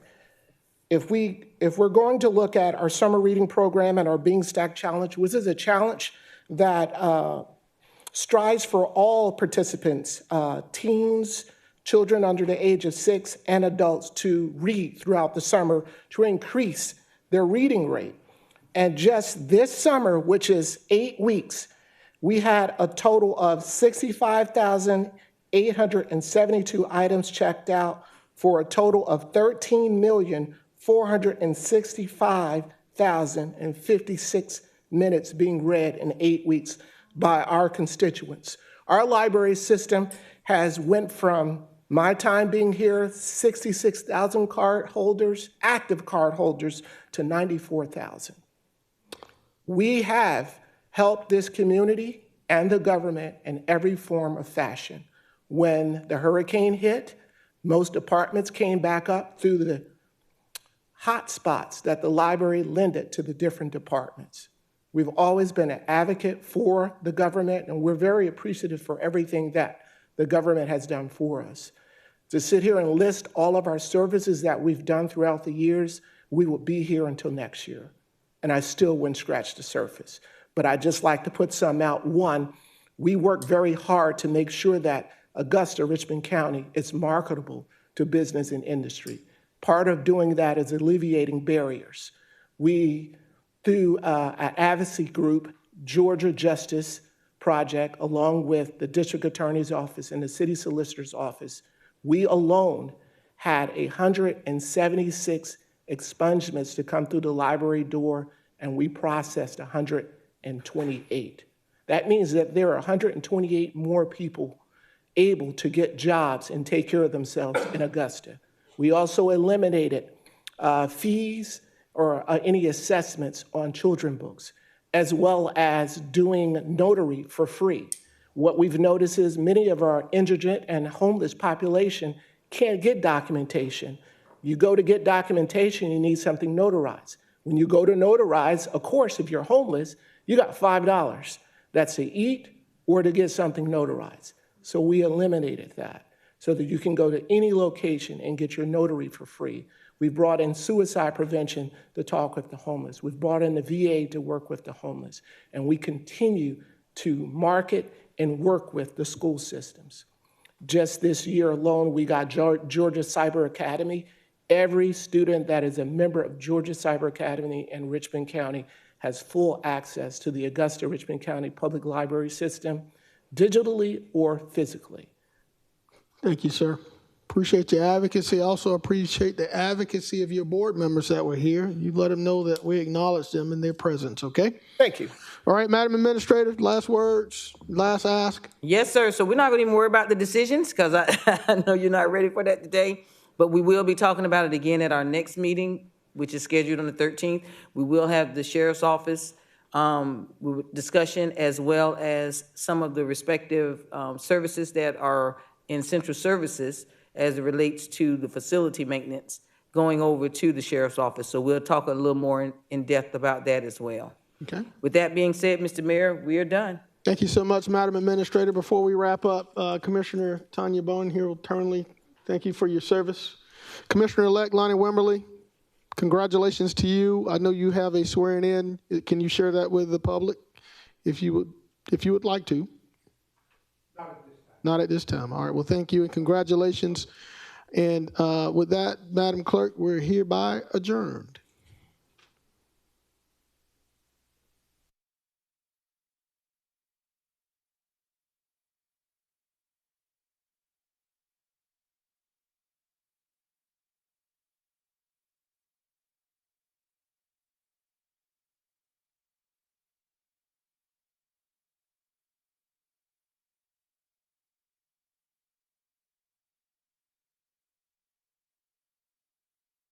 If we're going to look at our summer reading program and our Being Stacked Challenge, which is a challenge that strives for all participants, teens, children under the age of 6, and adults to read throughout the summer to increase their reading rate. And just this summer, which is 8 weeks, we had a total of 65,872 items checked out for a total of 13,465,056 minutes being read in 8 weeks by our constituents. Our library system has went from my time being here, 66,000 card holders, active card holders, to 94,000. We have helped this community and the government in every form of fashion. When the hurricane hit, most departments came back up through the hot spots that the library lended to the different departments. We've always been an advocate for the government, and we're very appreciative for everything that the government has done for us. To sit here and list all of our services that we've done throughout the years, we will be here until next year. And I still wouldn't scratch the surface. But I'd just like to put some out. One, we work very hard to make sure that Augusta, Richmond County is marketable to business and industry. Part of doing that is alleviating barriers. We, through an advocacy group, Georgia Justice Project, along with the District Attorney's Office and the City Solicitor's Office, we alone had 176 expungements to come through the library door, and we processed 128. That means that there are 128 more people able to get jobs and take care of themselves in Augusta. We also eliminated fees or any assessments on children's books, as well as doing notary for free. What we've noticed is many of our indigent and homeless population can't get documentation. You go to get documentation, you need something notarized. When you go to notarize, of course, if you're homeless, you got $5. That's to eat or to get something notarized. So we eliminated that so that you can go to any location and get your notary for free. We brought in suicide prevention to talk with the homeless. We've brought in the VA to work with the homeless. And we continue to market and work with the school systems. Just this year alone, we got Georgia Cyber Academy. Every student that is a member of Georgia Cyber Academy in Richmond County has full access to the Augusta Richmond County Public Library System, digitally or physically. Thank you, sir. Appreciate your advocacy. Also appreciate the advocacy of your board members that were here. You let them know that we acknowledge them in their presence, okay? Thank you. All right, Madam Administrator, last words, last ask. Yes, sir. So we're not going to even worry about the decisions because I know you're not ready for that today, but we will be talking about it again at our next meeting, which is scheduled on the 13th. We will have the Sheriff's Office discussion as well as some of the respective services that are in central services as it relates to the facility maintenance going over to the Sheriff's Office. So we'll talk a little more in depth about that as well. Okay. With that being said, Mr. Mayor, we are done. Thank you so much, Madam Administrator. Before we wrap up, Commissioner Tanya Bone here alternately, thank you for your service. Commissioner-elect Lonnie Wimberly, congratulations to you. I know you have a swearing in. Can you share that with the public if you would like to? Not at this time. All right. Well, thank you and congratulations. And with that, Madam Clerk, we're hereby adjourned.